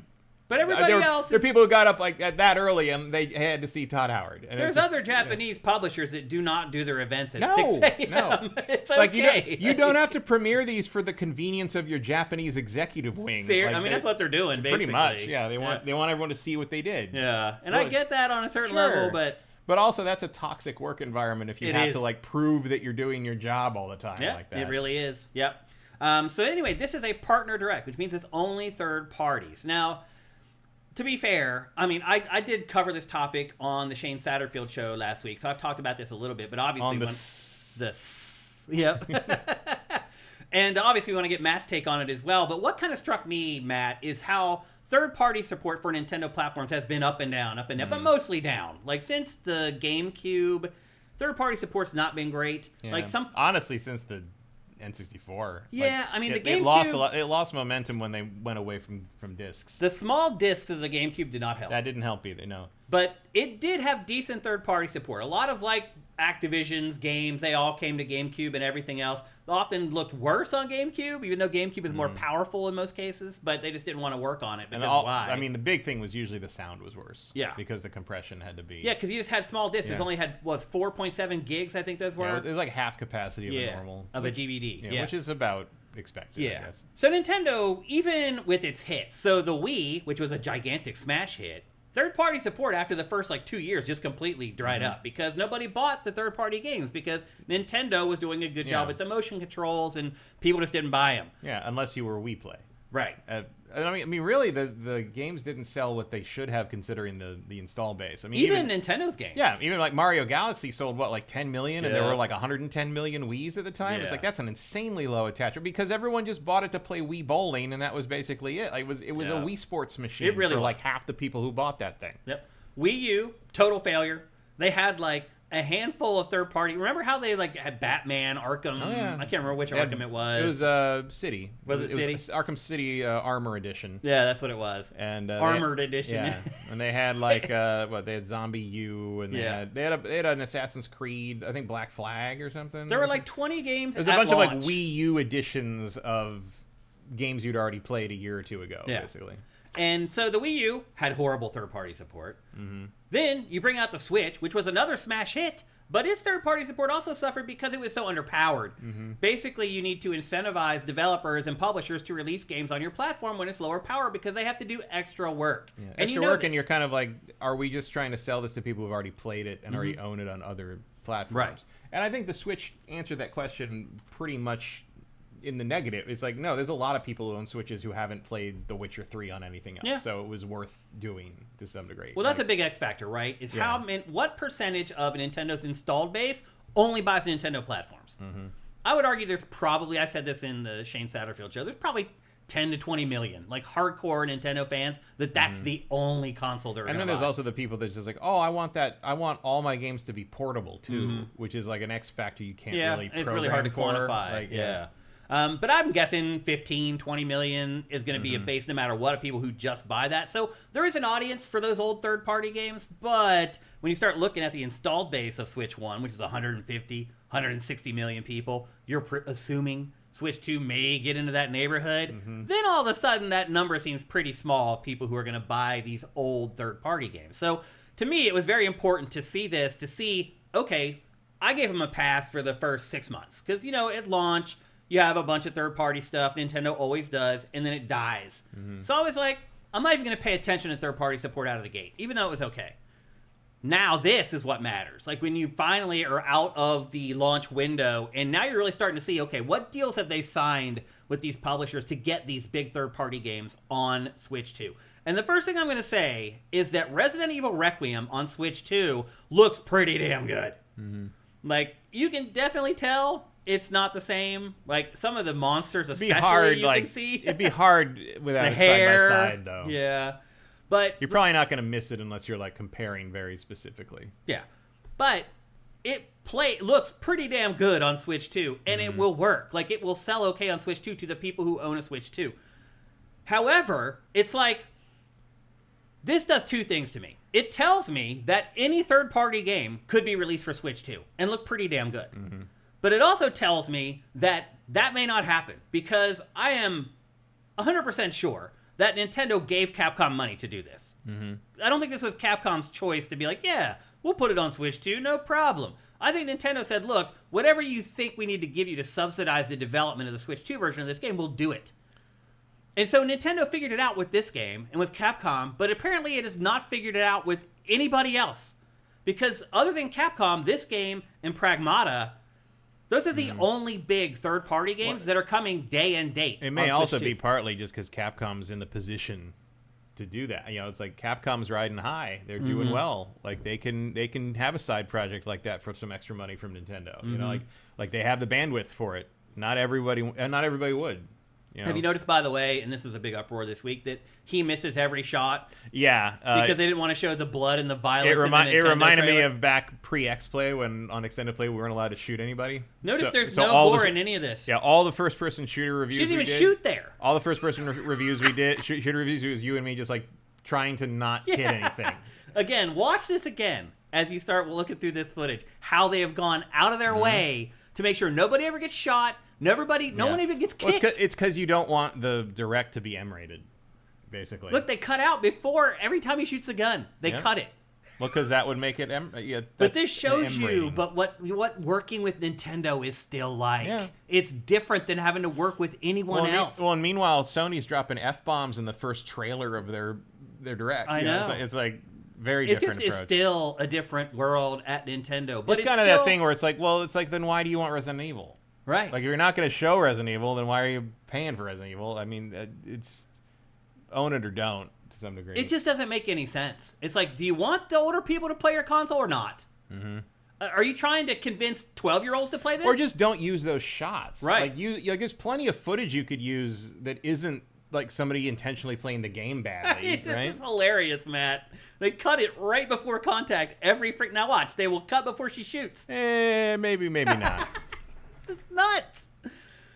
But everybody else there are people who got up like that early and they had to see Todd Howard. And there's other Japanese publishers that do not do their events at 6 a.m. No. It's okay. Like, you don't have to premiere these for the convenience of your Japanese executive wing. I mean, that's what they're doing, basically. Pretty much, yeah. They want everyone to see what they did. Yeah, and I get that on a certain level, but... But also, that's a toxic work environment if you have to like prove that you're doing your job all the time like that. It really is. Yep. So anyway, this is a partner direct, which means it's only third parties. Now... To be fair, I mean, I did cover this topic on the Shane Satterfield show last week, so I've talked about this a little bit, but obviously... Yep. And obviously we want to get Matt's take on it as well, but what kind of struck me, Matt, is how third-party support for Nintendo platforms has been up and down, but mostly down. Like, since the GameCube, third-party support's not been great. Yeah. Like honestly, since the N64. Yeah, I mean, the GameCube... It lost momentum when they went away from discs. The small discs of the GameCube did not help. That didn't help either, no. But it did have decent third-party support. A lot of, like, Activision's games, they all came to GameCube and everything else. They often looked worse on GameCube, even though GameCube is more powerful in most cases, but they just didn't want to work on it. Why? I mean, the big thing was usually the sound was worse. Yeah. Because the compression had to be... Yeah, because you just had small discs. It only had, 4.7 gigs, I think those were? Yeah, it was like half capacity of a normal... Of a DVD. Yeah, which is about expected, I guess. So Nintendo, even with its hits, so the Wii, which was a gigantic smash hit, third-party support after the first 2 years just completely dried up because nobody bought the third-party games because Nintendo was doing a good job with the motion controls and people just didn't buy them. Yeah, unless you were Wii Play. Right. I mean, really, the games didn't sell what they should have considering the install base. I mean, even Nintendo's games. Yeah, even like Mario Galaxy sold what, like 10 million, and there were like 110 million Wiis at the time. Yeah. It's like that's an insanely low attach rate because everyone just bought it to play Wii Bowling, and that was basically it. Like, it was a Wii Sports machine. It really for was. like half the people who bought that thing. Yep. Wii U, total failure. They had like a handful of third party. Remember how they like had Batman, Arkham? Oh, yeah. I can't remember which Arkham it was. It was City. Was it City? Was Arkham City Armor Edition. Yeah, that's what it was. And Armored Edition. Yeah, and they had like they had Zombie U, and they had an Assassin's Creed, I think Black Flag or something. There were like 20 games. There's a bunch of like Wii U editions of games you'd already played a year or two ago, basically. And so the Wii U had horrible third-party support. Mm-hmm. Then you bring out the Switch, which was another smash hit, but its third-party support also suffered because it was so underpowered. Mm-hmm. Basically, you need to incentivize developers and publishers to release games on your platform when it's lower power because they have to do extra work. Yeah, and extra work, and you're kind of like, are we just trying to sell this to people who've already played it and already own it on other platforms? Right. And I think the Switch answered that question pretty much in the negative. It's like, no, there's a lot of people who own Switches who haven't played The Witcher 3 on anything else, so it was worth doing to some degree. Well, that's a big X factor, right? Is what percentage of Nintendo's installed base only buys Nintendo platforms? Mm-hmm. I would argue there's probably, I said this in the Shane Satterfield show, there's probably 10 to 20 million, like hardcore Nintendo fans, that's the only console they're going to buy. And then there's also the people that's just like, oh, I want all my games to be portable too, which is like an X factor you can't really program. It's really hard to quantify. Like, but I'm guessing 15, 20 million is going to be a base no matter what of people who just buy that. So there is an audience for those old third-party games, but when you start looking at the installed base of Switch 1, which is 150, 160 million people, you're assuming Switch 2 may get into that neighborhood. Then all of a sudden that number seems pretty small of people who are going to buy these old third-party games. So to me, it was very important to see this, okay, I gave them a pass for the first 6 months because, at launch, you have a bunch of third-party stuff. Nintendo always does, and then it dies. So I was like, I'm not even going to pay attention to third-party support out of the gate, even though it was okay. Now this is what matters. Like when you finally are out of the launch window, and now you're really starting to see, okay, what deals have they signed with these publishers to get these big third-party games on Switch 2? And the first thing I'm going to say is that Resident Evil Requiem on Switch 2 looks pretty damn good. Like, you can definitely tell it's not the same. Like, some of the monsters especially can see. It'd be hard without it hair, side by side, though. Yeah. But you're probably not going to miss it unless you're, like, comparing very specifically. Yeah. But it looks pretty damn good on Switch 2, and it will work. Like, it will sell okay on Switch 2 to the people who own a Switch 2. However, it's like, this does two things to me. It tells me that any third-party game could be released for Switch 2 and look pretty damn good. But it also tells me that that may not happen because I am 100% sure that Nintendo gave Capcom money to do this. I don't think this was Capcom's choice to be like, yeah, we'll put it on Switch 2, no problem. I think Nintendo said, look, whatever you think we need to give you to subsidize the development of the Switch 2 version of this game, we'll do it. And so Nintendo figured it out with this game and with Capcom, but apparently it has not figured it out with anybody else. Because other than Capcom, this game and Pragmata, those are the only big third-party games that are coming day and date. It may also be partly just because Capcom's in the position to do that. It's like Capcom's riding high; they're doing well. Like they can have a side project like that for some extra money from Nintendo. Like they have the bandwidth for it. Not everybody would. Have you noticed, by the way, and this was a big uproar this week, that he misses every shot? Yeah. Because they didn't want to show the blood and the violence in the Nintendo It reminded trailer. me of back pre-X-Play when on Extended Play we weren't allowed to shoot anybody. Notice there's no gore in any of this. Yeah, all the first-person shooter reviews we did. She didn't even shoot there. All the first-person reviews we did, shooter reviews, it was you and me just like trying to not hit anything. Again, watch this again as you start looking through this footage. How they have gone out of their way to make sure nobody ever gets shot. No one even gets kicked. Well, it's because you don't want the direct to be M-rated, basically. Look, they cut out before every time he shoots a gun. They cut it. Well, because that would make it but this shows you, but what working with Nintendo is still like. Yeah. It's different than having to work with anyone else. And meanwhile, Sony's dropping F-bombs in the first trailer of their direct. I know. It's like very different approach. It's still a different world at Nintendo. But it's kind of that thing where it's like, then why do you want Resident Evil? Right. Like, if you're not going to show Resident Evil, then why are you paying for Resident Evil? I mean, it's own it or don't to some degree. It just doesn't make any sense. It's like, do you want the older people to play your console or not? Mm-hmm. Are you trying to convince 12-year-olds to play this? Or just don't use those shots. Right. Like, there's plenty of footage you could use that isn't like somebody intentionally playing the game badly. This is hilarious, Matt. They cut it right before contact every freak. Now watch, they will cut before she shoots. Maybe not. It's nuts.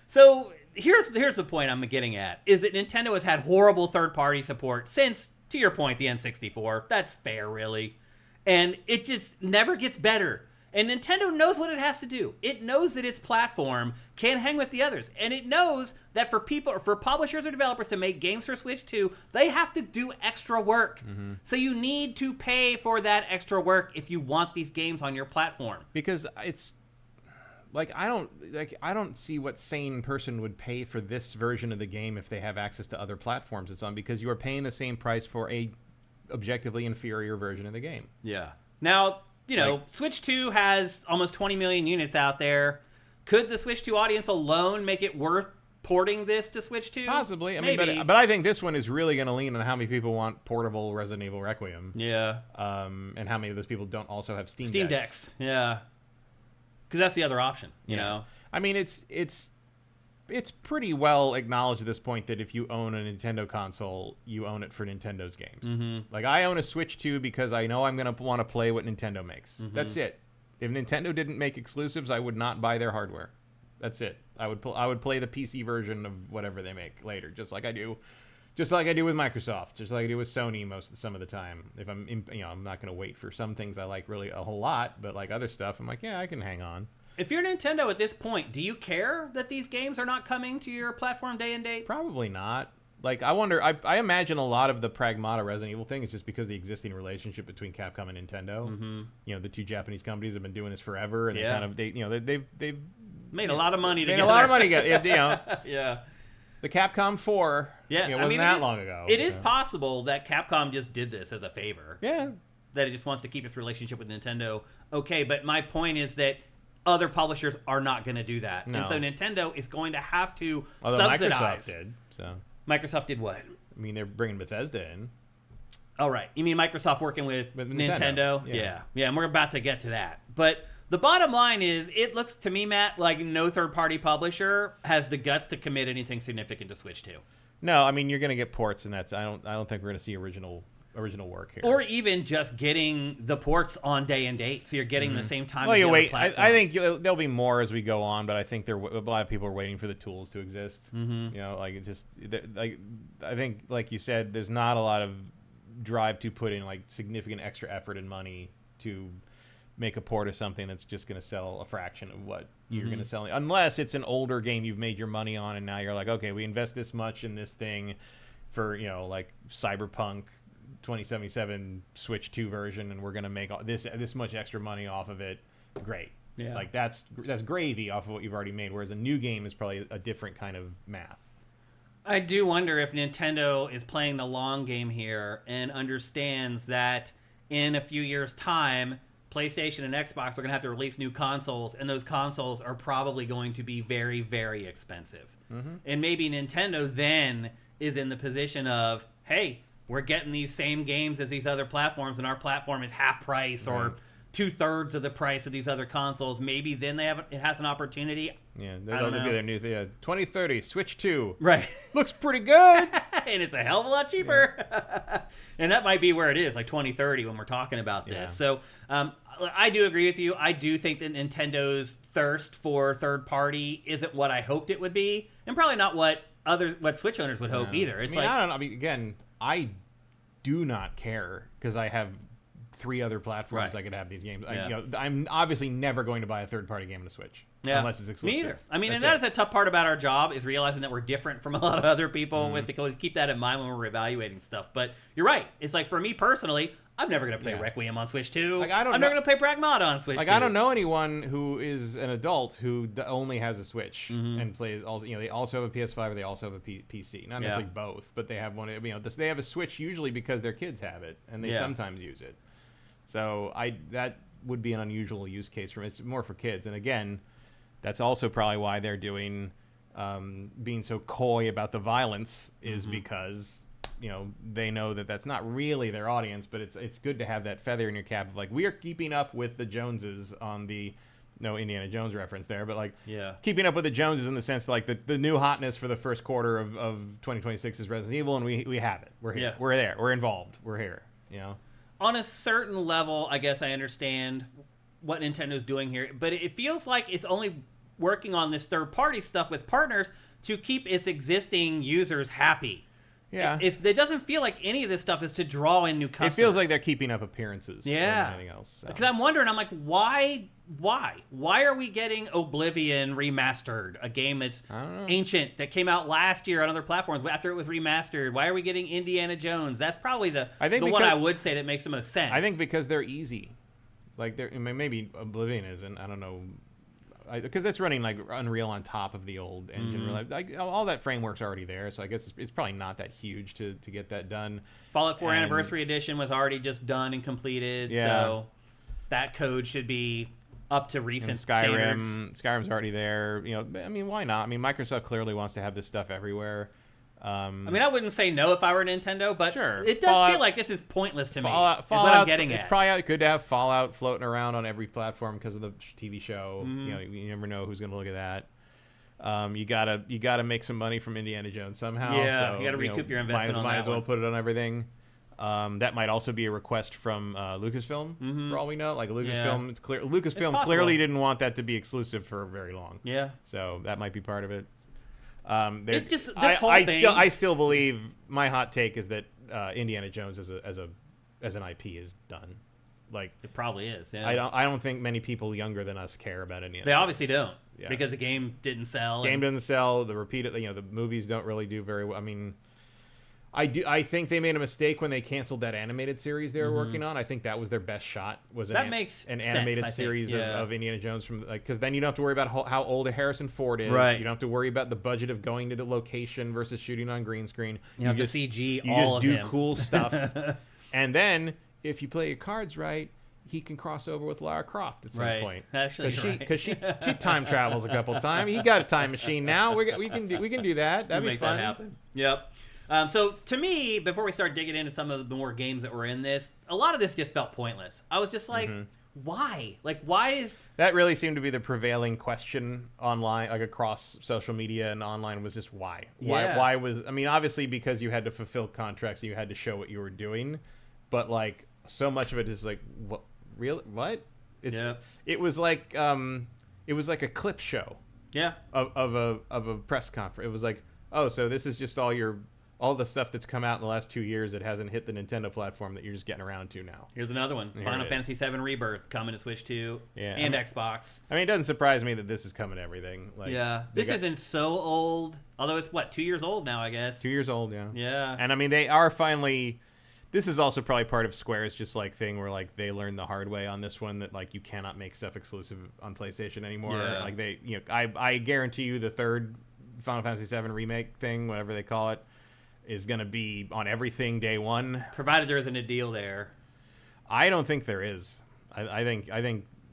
So here's the point I'm getting at, is that Nintendo has had horrible third-party support since, to your point, the N64. That's fair, really. And it just never gets better. And Nintendo knows what it has to do. It knows that its platform can't hang with the others. And it knows that for publishers or developers to make games for Switch 2, they have to do extra work. Mm-hmm. So you need to pay for that extra work if you want these games on your platform. Because it's like, I don't see what sane person would pay for this version of the game if they have access to other platforms it's on, because you are paying the same price for a objectively inferior version of the game. Yeah. Now, Switch 2 has almost 20 million units out there. Could the Switch 2 audience alone make it worth porting this to Switch 2? Possibly. Maybe. But I think this one is really going to lean on how many people want portable Resident Evil Requiem. Yeah. And how many of those people don't also have Steam Decks. Yeah. Because that's the other option, you know? I mean, it's pretty well acknowledged at this point that if you own a Nintendo console, you own it for Nintendo's games. Mm-hmm. Like, I own a Switch 2 because I know I'm going to want to play what Nintendo makes. Mm-hmm. That's it. If Nintendo didn't make exclusives, I would not buy their hardware. That's it. I would play the PC version of whatever they make later, just like I do with Microsoft, just like I do with Sony some of the time. If I'm not going to wait for some things I like really a whole lot, but like other stuff, I'm like, yeah, I can hang on. If you're Nintendo at this point, do you care that these games are not coming to your platform day and date? Probably not. Like, I wonder, I imagine a lot of the Pragmata Resident Evil thing is just because of the existing relationship between Capcom and Nintendo. Mm-hmm. The two Japanese companies have been doing this forever, and they've made a lot of money together. Made a lot of money together. Yeah. The Capcom 4, wasn't that long ago. It is possible that Capcom just did this as a favor. Yeah. That it just wants to keep its relationship with Nintendo. Okay, but my point is that other publishers are not going to do that. No. And so Nintendo is going to have to subsidize. Microsoft did. So Microsoft did what? I mean, they're bringing Bethesda in. Oh, right. You mean Microsoft working with Nintendo? Yeah, and we're about to get to that. But the bottom line is, it looks to me, Matt, like no third-party publisher has the guts to commit anything significant to Switch 2. No, I mean, you're going to get ports, and I don't think we're going to see original work here. Or even just getting the ports on day and date, so you're getting the same time. Well, you wait. I think there'll be more as we go on, but I think a lot of people are waiting for the tools to exist. Mm-hmm. Like, it's just like, I think, like you said, there's not a lot of drive to put in like significant extra effort and money to make a port of something that's just going to sell a fraction of what you're going to sell, unless it's an older game you've made your money on, and now you're like, okay, we invest this much in this thing for like Cyberpunk 2077 Switch 2 version, and we're going to make this much extra money off of it. Great. Yeah. Like, that's gravy off of what you've already made, whereas a new game is probably a different kind of math. I do wonder if Nintendo is playing the long game here and understands that in a few years' time, PlayStation and Xbox are going to have to release new consoles, and those consoles are probably going to be very, very expensive. Mm-hmm. And maybe Nintendo then is in the position of, hey, we're getting these same games as these other platforms, and our platform is half price or 2/3 of the price of these other consoles. Maybe then it has an opportunity. Yeah, they'll be their new 2030 Switch 2. Right, looks pretty good, and it's a hell of a lot cheaper. Yeah. And that might be where it is, like 2030, when we're talking about this. Yeah. So I do agree with you. I do think that Nintendo's thirst for third party isn't what I hoped it would be, and probably not what Switch owners would hope either. It's I don't know. I mean, again, I do not care because I have 3 other platforms I could have these games. Yeah. I'm obviously never going to buy a third-party game on a Switch unless it's exclusive. Me either. I mean, that is a tough part about our job, is realizing that we're different from a lot of other people. We have to keep that in mind when we're evaluating stuff. But you're right. It's like, for me personally, I'm never going to play Requiem on Switch 2. Like, I'm never going to play Pragmata on Switch 2. I don't know anyone who is an adult who only has a Switch and plays. Also, they also have a PS5 or they also have a PC. Not necessarily both, but they have one. They have a Switch usually because their kids have it and they sometimes use it. So that would be an unusual use case for me. It's more for kids. And again, That's also probably why they're doing being so coy about the violence is because they know that that's not really their audience, but it's good to have that feather in your cap of like, we are keeping up with the Joneses on the no Indiana Jones reference there, but like keeping up with the Joneses in the sense that like the new hotness for the first quarter of 2026 is Resident Evil, and we have it. We're here. We're there. We're involved. We're here. On a certain level, I guess I understand what Nintendo's doing here, but it feels like it's only working on this third-party stuff with partners to keep its existing users happy. Yeah. It doesn't feel like any of this stuff is to draw in new customers. It feels like they're keeping up appearances more than anything else. Because I'm wondering, I'm like, why? Why are we getting Oblivion remastered? A game that's ancient, that came out last year on other platforms after it was remastered. Why are we getting Indiana Jones? That's probably the one I would say that makes the most sense. I think because they're easy. Like, maybe Oblivion isn't. I don't know. Because that's running like Unreal on top of the old engine. Like, all that framework's already there, so I guess it's probably not that huge to get that done. Fallout 4 Anniversary Edition was already just done and completed, so that code should be up to recent standards. Skyrim's already there. I mean, why not? I mean, Microsoft clearly wants to have this stuff everywhere. I mean, I wouldn't say no if I were Nintendo, but it does feel like this is pointless to me. Fallout, is what I'm getting at. It's probably good to have Fallout floating around on every platform because of the TV show. You never know who's going to look at that. You gotta make some money from Indiana Jones somehow. Yeah, so, you gotta recoup your investment. Might as well put it on everything. That might also be a request from Lucasfilm, for all we know. Like Lucasfilm, it's clear. Lucasfilm clearly didn't want that to be exclusive for very long. Yeah, so that might be part of it. I still believe my hot take is that Indiana Jones as an IP is done. Like, it probably is. Yeah. I don't think many people younger than us care about Indiana. They obviously don't, because the game didn't sell. Doesn't sell. The movies don't really do very well. I mean, I think they made a mistake when they canceled that animated series they were working on. I think that was their best shot. Was an animated series of Indiana Jones because then you don't have to worry about how old Harrison Ford is. Right. You don't have to worry about the budget of going to the location versus shooting on green screen. You have to CG all of him. You just do cool stuff, and then if you play your cards right, he can cross over with Lara Croft at some point. Actually, because she time travels a couple of times. He got a time machine now. We can do that. That'd be fun. That happen. Yep. So to me, before we start digging into some of the more games that were in this, a lot of this just felt pointless. I was just like, why? Like, why is... That really seemed to be the prevailing question online, like across social media and online, was just why? Why was... I mean, obviously because you had to fulfill contracts and you had to show what you were doing, but like, so much of it is like, what? Really? What? It was like a clip show. Yeah. Of a press conference. It was like, oh, so this is just all the stuff that's come out in the last 2 years that hasn't hit the Nintendo platform that you're just getting around to now. Here's another one. Final Fantasy VII Rebirth coming to Switch 2 and Xbox. I mean, it doesn't surprise me that this is coming to everything. Like, this isn't so old. Although it's, 2 years old now, I guess. 2 years old, yeah. Yeah. And I mean, they are finally... This is also probably part of Square's just like thing where like they learned the hard way on this one that like you cannot make stuff exclusive on PlayStation anymore. Yeah. Like they, I guarantee you the third Final Fantasy VII remake thing, whatever they call it, is going to be on everything day one. Provided there isn't a deal there. I don't think there is. I think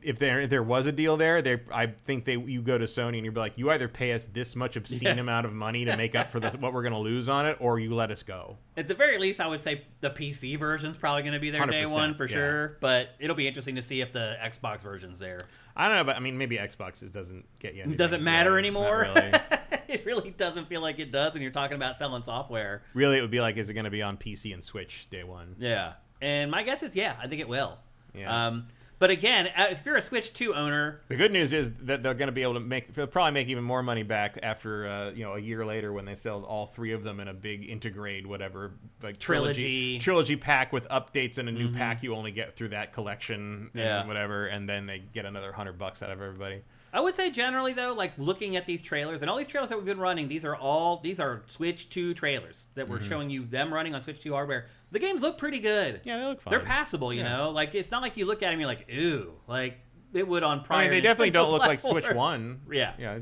if there was a deal there, I think you go to Sony and you'd be like, you either pay us this much obscene amount of money to make up for what we're going to lose on it, or you let us go. At the very least, I would say the PC version's probably going to be there day one for sure, but it'll be interesting to see if the Xbox version's there. I don't know, but I mean, maybe Xbox doesn't get you anything. It doesn't matter anymore? Not really. It really doesn't feel like it does when you're talking about selling software. Really, it would be like, is it going to be on PC and Switch day one? Yeah. And my guess is, I think it will. Yeah. But again, if you're a Switch 2 owner... The good news is that they're going to be able to they'll probably make even more money back after, a year later when they sell all three of them in a big integrate, whatever, like trilogy pack with updates and a new pack you only get through that collection and whatever, and then they get another $100 out of everybody. I would say generally, though, like looking at these trailers, and all these trailers that we've been running, these are Switch 2 trailers that we're showing you them running on Switch 2 hardware. The games look pretty good. Yeah, they look fine. They're passable, you know? Like, it's not like you look at them and you're like, ooh, like it would on prior they definitely don't look like platforms. Switch 1. Yeah. Yeah,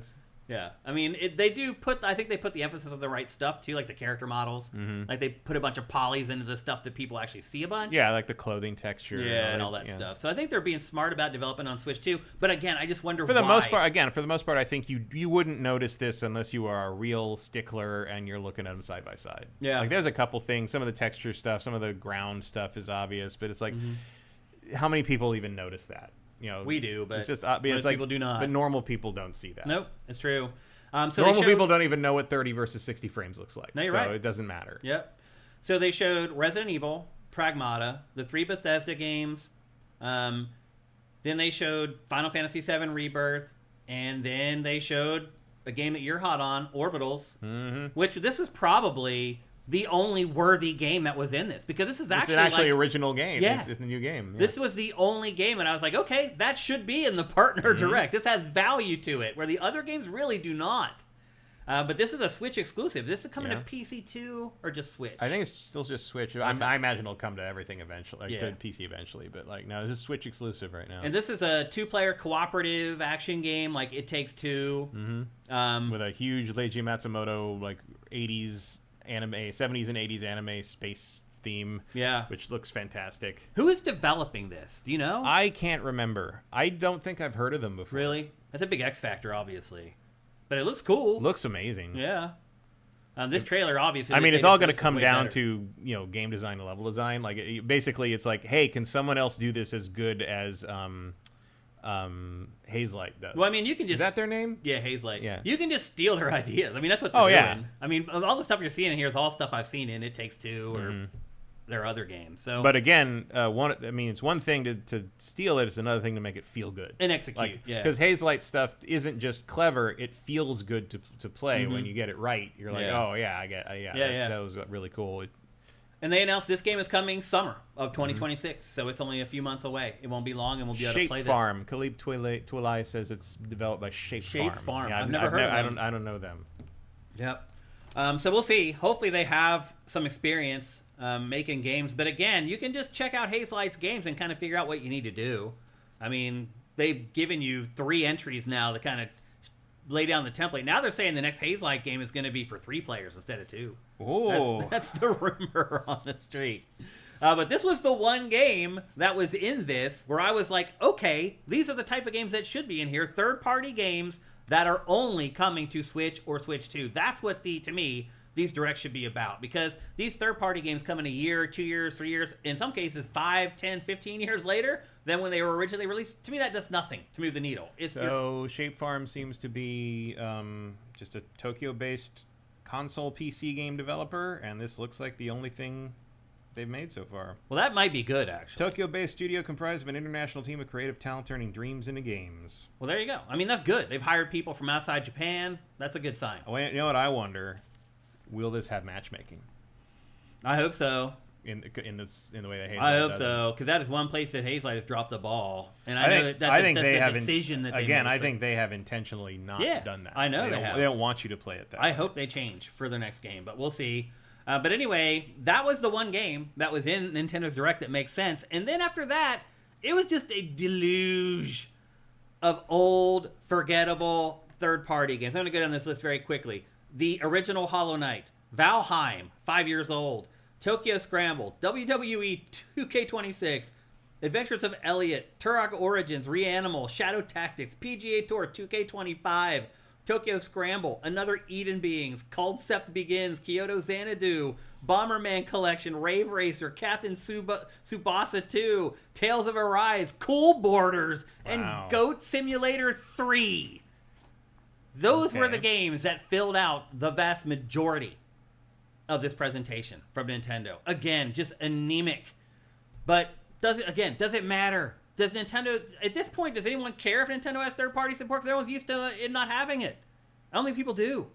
Yeah, I mean, they do put. I think they put the emphasis on the right stuff too, like the character models. Mm-hmm. Like they put a bunch of polys into the stuff that people actually see a bunch. Yeah, like the clothing texture. Yeah, and all that stuff. So I think they're being smart about developing on Switch too. But again, I just wonder for the most part, I think you wouldn't notice this unless you are a real stickler and you're looking at them side by side. Yeah, like there's a couple things. Some of the texture stuff, some of the ground stuff is obvious, but it's like, how many people even notice that? We do, but it's just most people do not. But normal people don't see that. Nope, it's true. So normal people don't even know what 30 versus 60 frames looks like. No, you're right. So it doesn't matter. Yep. So they showed Resident Evil, Pragmata, the 3 Bethesda games. Then they showed Final Fantasy VII Rebirth, and then they showed a game that you're hot on, Orbitals, which this is probably the only worthy game that was in this, because this is actually an original game. Yeah. It's a new game. Yeah. This was the only game, and I was like, okay, that should be in the Partner Direct. This has value to it, where the other games really do not. But this is a Switch exclusive. This is coming to PC too, or just Switch? I think it's still just Switch. Okay. I imagine it'll come to everything eventually, to PC eventually. But no, this is Switch exclusive right now. And this is a 2-player cooperative action game, like It Takes Two, with a huge Leiji Matsumoto 80s anime, 70s and 80s anime space theme, which looks fantastic. Who is developing this? Do you know? I can't remember. I don't think I've heard of them before. Really? That's a big X factor, obviously. But it looks cool. Looks amazing. Yeah. This trailer, obviously. I mean, it's all going to come down to game design and level design. Basically, it's like, hey, can someone else do this as good as Hazelight does? Well, I mean, you can just... Is that their name? Yeah, Hazelight. Yeah. You can just steal their ideas. I mean, that's what they're doing. Yeah. I mean, all the stuff you're seeing in here is all stuff I've seen in It Takes Two or their other games. So, but again, it's one thing to steal it; it's another thing to make it feel good and execute. Because Hazelight stuff isn't just clever; it feels good to play when you get it right. You're like, oh yeah, that was really cool. And they announced this game is coming summer of 2026, so it's only a few months away. It won't be long, and we'll be able to play this. Shape Farm. Khalib Twilai says it's developed by Shape Farm. Yeah, I've never heard of them. I don't know them. Yep. So we'll see. Hopefully they have some experience making games. But again, you can just check out Hazelight's games and kind of figure out what you need to do. I mean, they've given you 3 entries now to kind of lay down the template. Now they're saying the next Hazelight game is going to be for 3 players instead of 2. Oh, that's the rumor on the street. But this was the one game that was in this where I was like, okay, these are the type of games that should be in here. Third-party games that are only coming to Switch or Switch 2. That's what to me, these directs should be about. Because these third-party games come in a year, 2 years, 3 years, in some cases 5, 10, 15 years later than when they were originally released. To me, that does nothing to move the needle. So Shape Farm seems to be just a Tokyo-based console PC game developer, and this looks like the only thing they've made so far. Well, that might be good, actually. Tokyo-based studio comprised of an international team of creative talent turning dreams into games. Well, there you go. I mean, that's good. They've hired people from outside Japan. That's a good sign. Oh, you know what I wonder? Will this have matchmaking? I hope so. In the way that Hazelight I hope so, because that is one place that Hazelight has dropped the ball, and I know that's a decision that they made. I think they have intentionally not done that. I know they have. They don't want you to play it that way. I hope they change for their next game, but we'll see. But anyway, that was the one game that was in Nintendo's Direct that makes sense, and then after that, it was just a deluge of old, forgettable third-party games. I'm going to go down this list very quickly. The original Hollow Knight, Valheim, 5 years old, Tokyo Scramble, WWE 2K26, Adventures of Elliot, Turok Origins, Reanimal, Shadow Tactics, PGA Tour 2K25, Tokyo Scramble, Another Eden Beings, Concept Begins, Kyoto Xanadu, Bomberman Collection, Rave Racer, Captain Tsubasa 2, Tales of Arise, Cool Borders, and Goat Simulator 3. Those were the games that filled out the vast majority of this presentation from Nintendo. Again, just anemic. But does it matter? Does Nintendo, at this point, does anyone care if Nintendo has third-party support? Because everyone's used to it not having it. I don't think people do.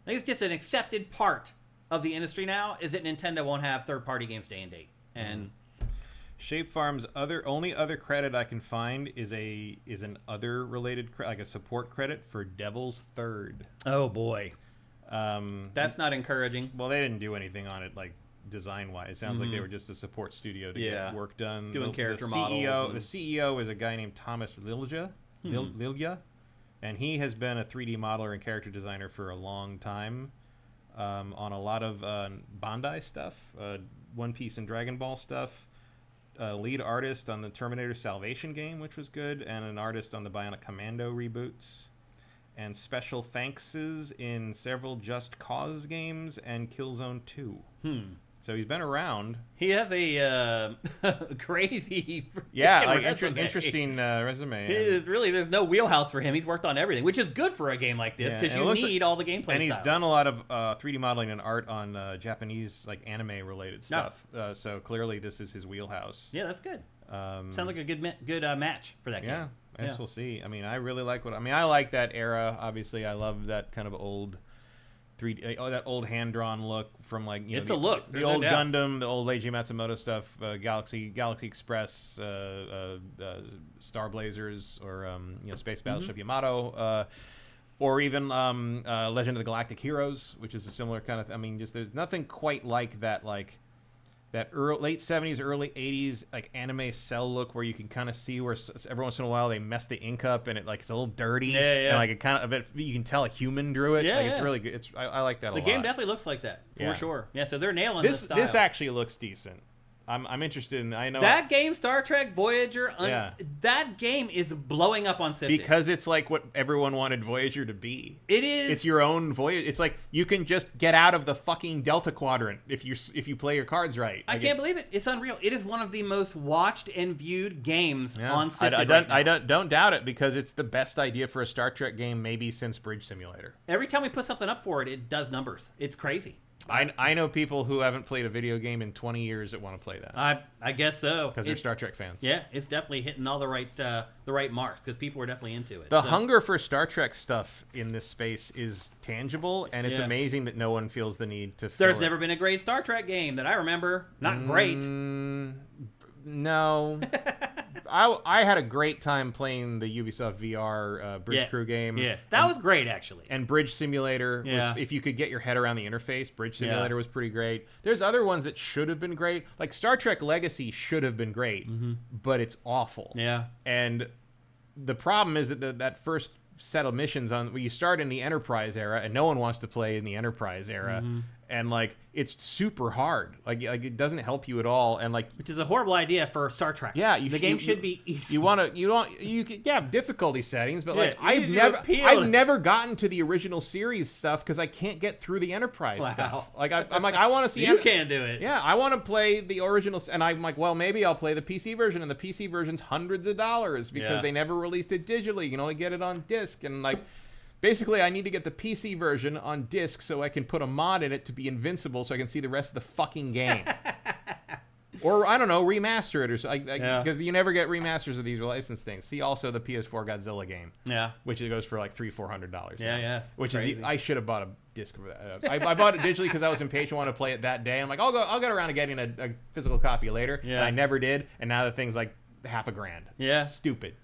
I think it's just an accepted part of the industry now, is that Nintendo won't have third-party games day and date. And Shape Farm's only other credit I can find is an other related like a support credit for Devil's Third. Oh boy, that's not encouraging. Well, they didn't do anything on it like design-wise. It sounds like they were just a support studio to get work done. Doing character models. The CEO is a guy named Thomas Lilja. And he has been a 3D modeler and character designer for a long time, on a lot of Bandai stuff, One Piece and Dragon Ball stuff. Lead artist on the Terminator Salvation game, which was good, and an artist on the Bionic Commando reboots. And special thankses in several Just Cause games and Killzone 2. So he's been around. He has a crazy interesting resume. It is really, there's no wheelhouse for him. He's worked on everything, which is good for a game like this, because you need all the gameplay And he's styles. done a lot of 3D modeling and art on Japanese anime-related stuff. So clearly this is his wheelhouse. Yeah, that's good. Sounds like a good match for that game. Yeah, I guess we'll see. I mean, I really like I like that era. Obviously, I love that kind of old 3D, that old hand-drawn look from it's a look. The old Gundam, the old Eiji Matsumoto stuff, Galaxy Express, Star Blazers, or Space Battleship Yamato, or even Legend of the Galactic Heroes, which is a similar kind of. Just there's nothing quite like that, that late 70s, early 80s anime cell look where you can kind of see where every once in a while they mess the ink up and it's a little dirty. And it kind of you can tell a human drew it. It's really good. I like that a lot. The game definitely looks like that for sure. Yeah, so they're nailing this style. This actually looks decent. I'm interested in. I know that game, Star Trek Voyager. That game is blowing up on SIFTD because it's like what everyone wanted Voyager to be. It is. It's your own Voyager. It's like you can just get out of the fucking Delta Quadrant if you play your cards right. I can't believe it. It's unreal. It is one of the most watched and viewed games on SIFTD. I don't doubt it, because it's the best idea for a Star Trek game maybe since Bridge Simulator. Every time we put something up for it, it does numbers. It's crazy. I know people who haven't played a video game in 20 years that want to play that. I guess so, because they're Star Trek fans. Yeah, it's definitely hitting all the right marks, because people are definitely into it. The hunger for Star Trek stuff in this space is tangible, and it's amazing that no one feels the need to. There's never been a great Star Trek game that I remember. Not great. No. I had a great time playing the Ubisoft VR Bridge Crew game. Yeah, that was great, actually. And Bridge Simulator, was, if you could get your head around the interface, Bridge Simulator was pretty great. There's other ones that should have been great. Like Star Trek Legacy should have been great, but it's awful. Yeah. And the problem is that that first set of missions where you start in the Enterprise era, and no one wants to play in the Enterprise era. And it's super hard. It doesn't help you at all. And which is a horrible idea for Star Trek. Yeah, the game should be easy. You could have difficulty settings, but I've never gotten to the original series stuff because I can't get through the Enterprise stuff. I want to see. You can do it. Yeah, I want to play the original, and I'm like, well, maybe I'll play the PC version, and the PC version's hundreds of dollars because they never released it digitally. You can only get it on disc, and basically, I need to get the PC version on disc so I can put a mod in it to be invincible so I can see the rest of the fucking game. Or, I don't know, remaster it or something. Because you never get remasters of these licensed things. See also the PS4 Godzilla game. Yeah. Which it goes for $300-$400. Yeah. Which is I should have bought a disc for that. I bought it digitally because I was impatient, wanted to play it that day. I'm like, I'll get around to getting a physical copy later. Yeah. And I never did. And now the thing's like $1,000. Yeah. Stupid.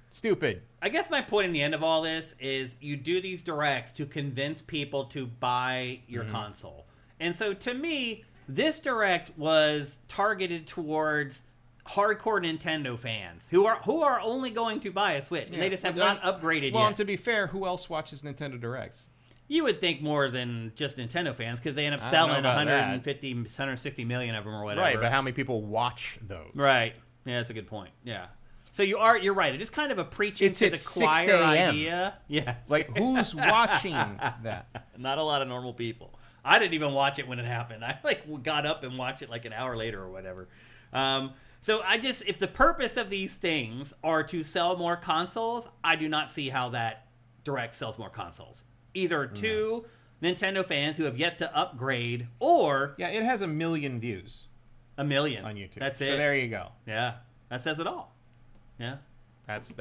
I guess my point in the end of all this is you do these directs to convince people to buy your console. And so to me, this direct was targeted towards hardcore Nintendo fans who are only going to buy a Switch. And they just have not upgraded yet. Well, and to be fair, who else watches Nintendo Directs? You would think more than just Nintendo fans, because they end up selling 150, 160 million of them or whatever. Right, but how many people watch those? Right. Yeah, that's a good point. Yeah. So you're right. It is kind of a preaching to the choir idea. Yeah. Who's watching that? Not a lot of normal people. I didn't even watch it when it happened. I got up and watched it an hour later or whatever. So if the purpose of these things are to sell more consoles, I do not see how that direct sells more consoles. Either to Nintendo fans who have yet to upgrade, or it has 1 million views. 1 million on YouTube. That's it. So there you go. Yeah, that says it all. Yeah, that's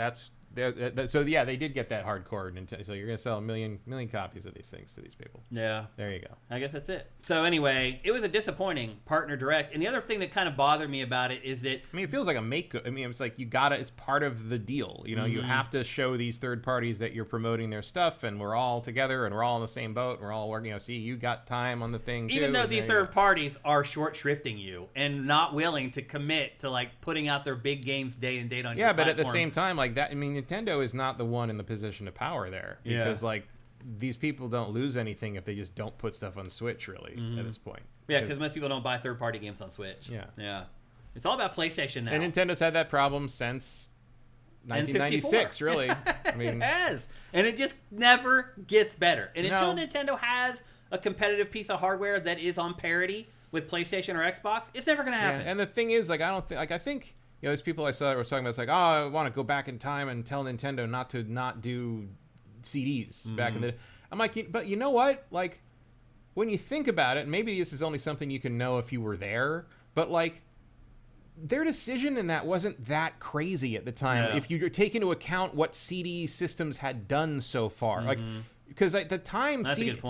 so they did get that hardcore Nintendo. So you're gonna sell 1 million copies of these things to these people. Yeah, there you go. I guess that's it. So anyway, it was a disappointing partner direct, and the other thing that kind of bothered me about it is that it feels like it's like it's part of the deal. You have to show these third parties that you're promoting their stuff, and we're all together, and we're all in the same boat, and we're all working. See, you got time on the thing. Even though these third parties are short shrifting you and not willing to commit to putting out their big games day and date on your platform. But at the same time, Nintendo is not the one in the position of power there, because like these people don't lose anything if they just don't put stuff on Switch really at this point. Yeah, because most people don't buy third-party games on Switch. Yeah. It's all about PlayStation now. And Nintendo's had that problem since 1996, really. I mean, it has. And it just never gets better. And until Nintendo has a competitive piece of hardware that is on parity with PlayStation or Xbox, it's never going to happen. Yeah. And the thing is, like, I think, you know, there's people I saw that were talking about, it's like, oh, I want to go back in time and tell Nintendo not to not do CDs back in the... I'm like, but you know what? Like, when you think about it, maybe this is only something you can know if you were there, but like, their decision in that wasn't that crazy at the time. If you take into account what CD systems had done so far, like, because at the time,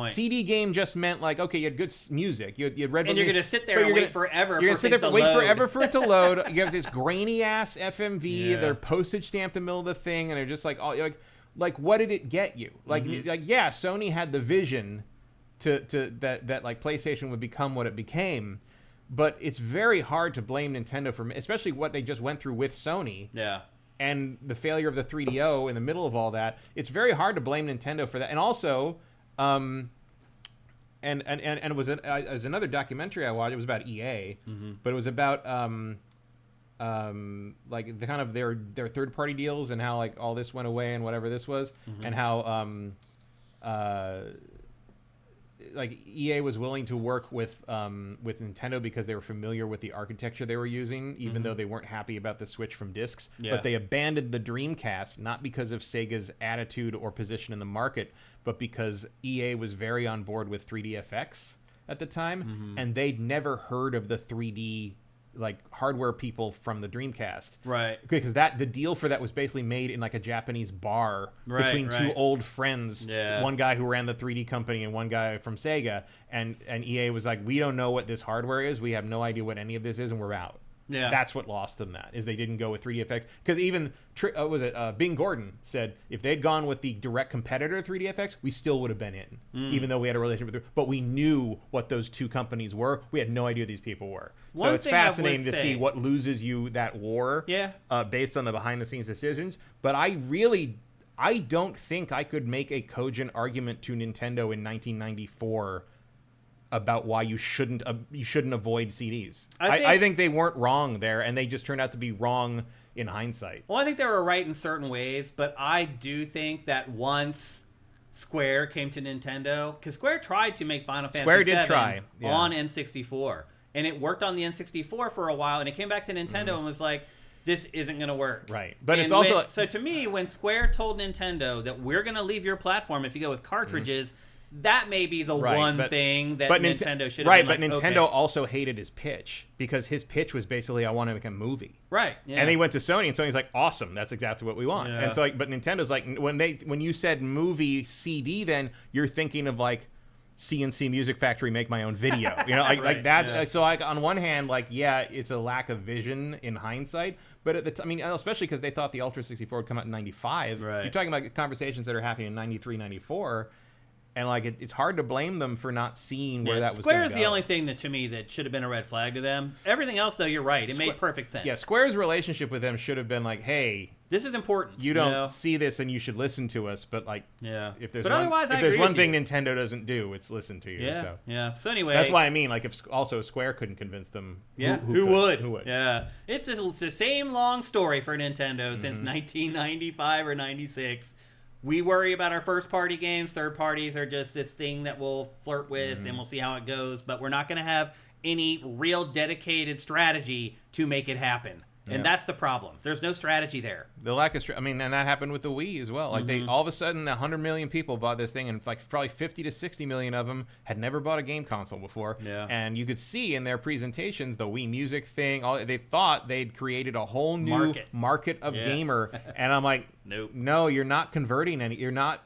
CD game just meant like, okay, you had good music, you had Red, and you're gonna sit there and wait forever. You're gonna sit there and wait forever for it to load. You have this grainy ass FMV. They're postage stamped in the middle of the thing, and they're just like, oh, like what did it get you? Like, yeah, Sony had the vision to that like PlayStation would become what it became, but it's very hard to blame Nintendo for, especially what they just went through with Sony. Yeah. And the failure of the 3DO in the middle of all that, it's very hard to blame Nintendo for that. And also, and it was another documentary I watched. It was about EA, but it was about like the kind of their third party deals and how like all this went away and whatever this was, and how like EA was willing to work with Nintendo because they were familiar with the architecture they were using, even though they weren't happy about the switch from discs. But they abandoned the Dreamcast, not because of Sega's attitude or position in the market, but because EA was very on board with 3DFX at the time, and they'd never heard of the 3D like hardware people from the Dreamcast, right? Because the deal for that was basically made in like a Japanese bar between two old friends, one guy who ran the 3D company and one guy from Sega, and EA was like, we don't know what this hardware is, we have no idea what any of this is, and we're out. Yeah, that's what lost them. That is, they didn't go with 3DFX, because even Bing Gordon said if they'd gone with the direct competitor 3DFX, we still would have been in, even though we had a relationship with them. But we knew what those two companies were. We had no idea who these people were. So it's fascinating to see what loses you that war, based on the behind the scenes decisions. But I don't think I could make a cogent argument to Nintendo in 1994 about why you shouldn't avoid CDs. I think they weren't wrong there, and they just turned out to be wrong in hindsight. Well, I think they were right in certain ways, but I do think that once Square came to Nintendo, because Square tried to make Final Fantasy VII on N64, and it worked on the N64 for a while, and it came back to Nintendo and was like, this isn't going to work. Right. But it's also... So to me, when Square told Nintendo that we're going to leave your platform if you go with cartridges... That may be the thing that Nintendo should have been Right, but Nintendo also hated his pitch, because his pitch was basically, I want to make a movie. Right. Yeah. And they went to Sony, and Sony's like, awesome, that's exactly what we want. Yeah. And so, but Nintendo's like, when you said movie CD, then you're thinking of like CNC Music Factory, make my own video. You know, like that. Yeah. So like on one hand, like, yeah, it's a lack of vision in hindsight. But at the time, I mean, especially because they thought the Ultra 64 would come out in 95. Right. You're talking about conversations that are happening in 93, 94. And like it's hard to blame them for not seeing where that was going to go. Square is the only thing that to me that should have been a red flag to them. Everything else, though, you're right. It made perfect sense. Yeah, Square's relationship with them should have been like, hey, this is important. You don't see this, and you should listen to us. But like, if there's one thing Nintendo doesn't do, it's listen to you. Yeah. So anyway, that's why I mean, like, if also Square couldn't convince them, who would? Yeah, it's the same long story for Nintendo since 1995 or 96. We worry about our first-party games. Third parties are just this thing that we'll flirt with, and we'll see how it goes. But we're not going to have any real dedicated strategy to make it happen. And that's the problem. There's no strategy there. The lack of I mean, and that happened with the Wii as well. Like they all of a sudden, 100 million people bought this thing, and like probably 50 to 60 million of them had never bought a game console before. Yeah. And you could see in their presentations the Wii Music thing. They thought they'd created a whole new market of gamer. And I'm like, no, you're not converting any. You're not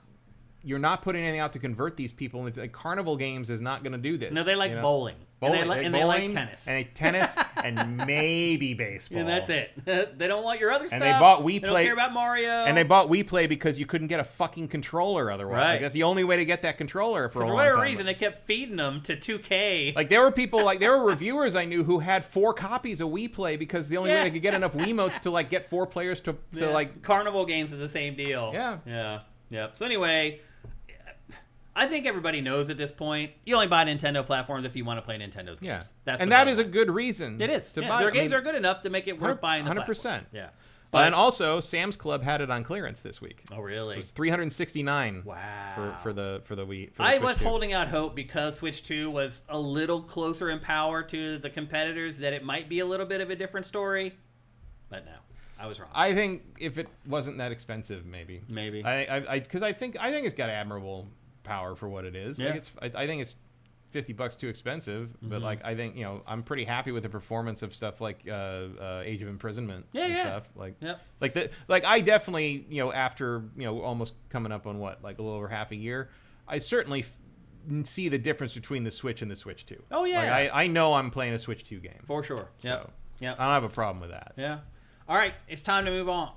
you're not putting anything out to convert these people. And like, Carnival Games is not going to do this. No, they like bowling. Bowling. And they like tennis. And tennis and maybe baseball. And that's it. They don't want your other stuff. And they bought WePlay. They don't care about Mario. And they bought WePlay because you couldn't get a fucking controller otherwise. Right. Like, that's the only way to get that controller for a long time. For whatever reason, they kept feeding them to 2K. Like, there were people, like, there were reviewers I knew who had 4 copies of WePlay because the only way they could get enough Wiimotes to, like, get 4 players to like... Carnival Games is the same deal. Yeah. So anyway, I think everybody knows at this point, you only buy Nintendo platforms if you want to play Nintendo's games. Yeah. That is a good reason. It is. To buy. Their games are good enough to make it worth buying the 100%. platform. Yeah. And also, Sam's Club had it on clearance this week. Oh, really? It was $369. Wow. For the Wii. I was holding out hope because Switch 2 was a little closer in power to the competitors that it might be a little bit of a different story. But no, I was wrong. I think if it wasn't that expensive, maybe. Maybe. Because I think it's got admirable power for what it is. Yeah. Like I think it's $50 too expensive, but like I think I'm pretty happy with the performance of stuff like Age of Imprisonment and stuff like I definitely after almost coming up on what, like a little over half a year, I certainly see the difference between the Switch and the Switch 2. Oh yeah, like, I know I'm playing a Switch 2 game for sure. Yeah, so I don't have a problem with that. Yeah. All right, it's time to move on.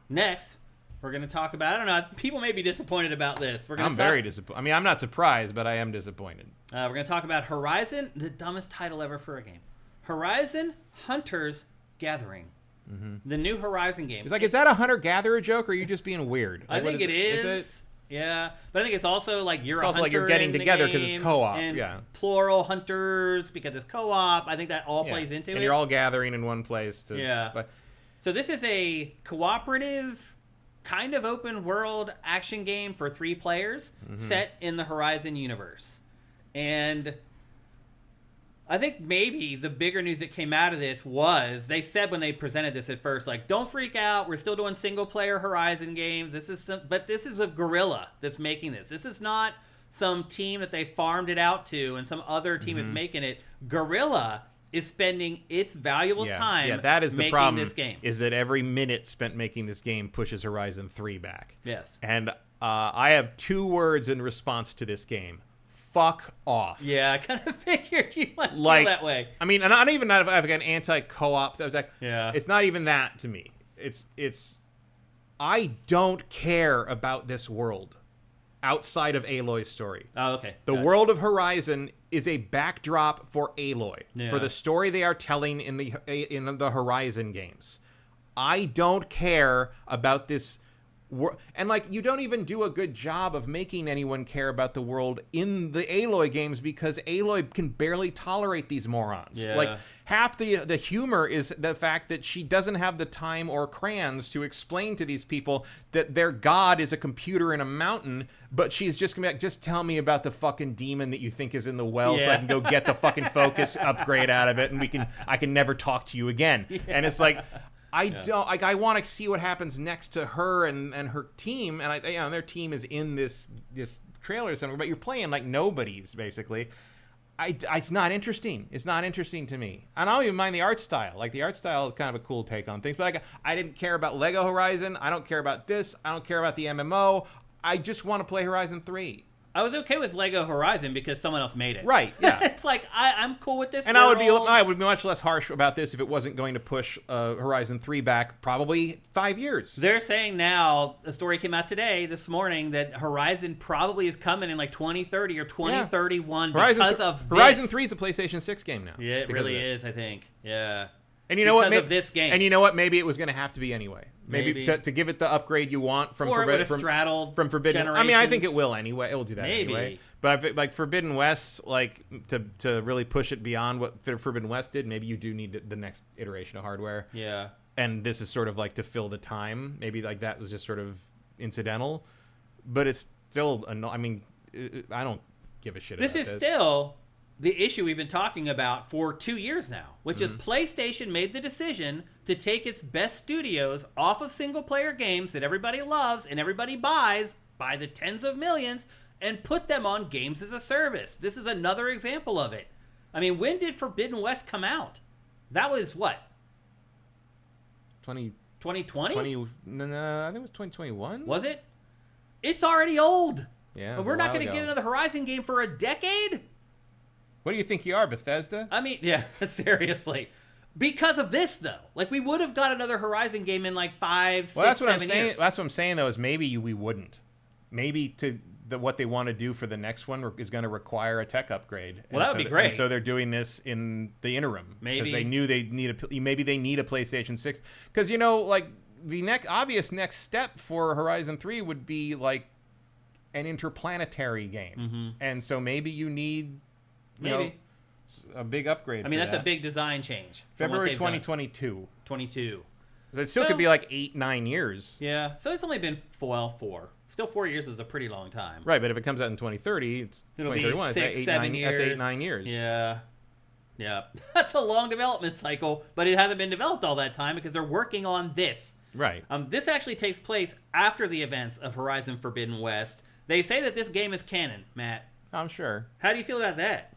Next, we're going to talk about, I don't know, people may be disappointed about this. I'm very disappointed. I mean, I'm not surprised, but I am disappointed. We're going to talk about Horizon, the dumbest title ever for a game. Horizon Hunter's Gathering. Mm-hmm. The new Horizon game. It's like, is that a hunter-gatherer joke, or are you just being weird? Like, I think it is. Is it? Yeah, but I think it's also like you're a hunter. Like you're getting together because it's co-op. And yeah, plural hunters because it's co-op. I think that all plays into it. And you're all gathering in one place. So this is a cooperative, kind of open world action game for 3 players set in the Horizon universe. And I think maybe the bigger news that came out of this was they said when they presented this at first, like, don't freak out. We're still doing single player Horizon games. But this is a guerrilla that's making this. This is not some team that they farmed it out to and some other team is making it. Guerrilla is spending its valuable time that is the making problem, this game. Is that every minute spent making this game pushes Horizon 3 back. Yes. And I have 2 words in response to this game. Fuck off. Yeah, I kind of figured you might feel that way. I mean, and I don't even know if I've got an anti-co-op. That was like, it's not even that to me. It's I don't care about this world outside of Aloy's story. Oh, okay. The world of Horizon is a backdrop for Aloy, for the story they are telling in the Horizon games. I don't care about this. And like, you don't even do a good job of making anyone care about the world in the Aloy games because Aloy can barely tolerate these morons. Yeah. Like, half the humor is the fact that she doesn't have the time or crayons to explain to these people that their god is a computer in a mountain, but she's just gonna be like, just tell me about the fucking demon that you think is in the well so I can go get the fucking focus upgrade out of it and I can never talk to you again. Yeah. And it's like, I don't like. I want to see what happens next to her and her team, and their team is in this trailer or something. But you're playing like nobodies basically. It's not interesting. It's not interesting to me. And I don't even mind the art style. Like, the art style is kind of a cool take on things. But like, I didn't care about Lego Horizon. I don't care about this. I don't care about the MMO. I just want to play Horizon 3. I was okay with Lego Horizon because someone else made it. Right, yeah. It's like, I'm cool with this and world. I would be much less harsh about this if it wasn't going to push Horizon 3 back probably 5 years. They're saying now, a story came out this morning, that Horizon probably is coming in like 2030 or 2031 because of this. Horizon 3 is a PlayStation 6 game now. Yeah, it really is, I think. Yeah. And you know what? Because of this game. And you know what? Maybe it was going to have to be anyway. Maybe. To give it the upgrade you want from Forbidden. From Forbidden. I mean, I think it will anyway. It will do that anyway. But like Forbidden West, like to really push it beyond what Forbidden West did, maybe you do need the next iteration of hardware. Yeah. And this is sort of like to fill the time. Maybe like that was just sort of incidental, but it's still. I mean, I don't give a shit. This is still the issue we've been talking about for 2 years now, which is PlayStation made the decision to take its best studios off of single-player games that everybody loves and everybody buys by the tens of millions and put them on games as a service. This is another example of it. I mean, when did Forbidden West come out? That was what? 2020? No, I think it was 2021. Was it? It's already old. Yeah. But we're not going to get another Horizon game for a decade? What do you think you are, Bethesda? I mean, yeah, seriously. Because of this, though. Like, we would have got another Horizon game in like 5, 6, 7 years. That's what I'm saying, though, is maybe we wouldn't. Maybe what they want to do for the next one is going to require a tech upgrade. Well, that would be great. And so they're doing this in the interim. Maybe. Because they knew maybe they need a PlayStation 6. Because, like, the obvious next step for Horizon 3 would be, like, an interplanetary game. Mm-hmm. And so maybe you need, you know, a big upgrade. I mean, that's a big design change. February 2022. 22. It still could be like 8-9 years. Yeah, so it's only been 4. Still 4 years is a pretty long time. Right, but if it comes out in 2030, it'll 2031. Be 6, 7 years. That's 8-9 years. Yeah. That's a long development cycle, but it hasn't been developed all that time because they're working on this. Right. This actually takes place after the events of Horizon Forbidden West. They say that this game is canon, Matt. I'm sure. How do you feel about that?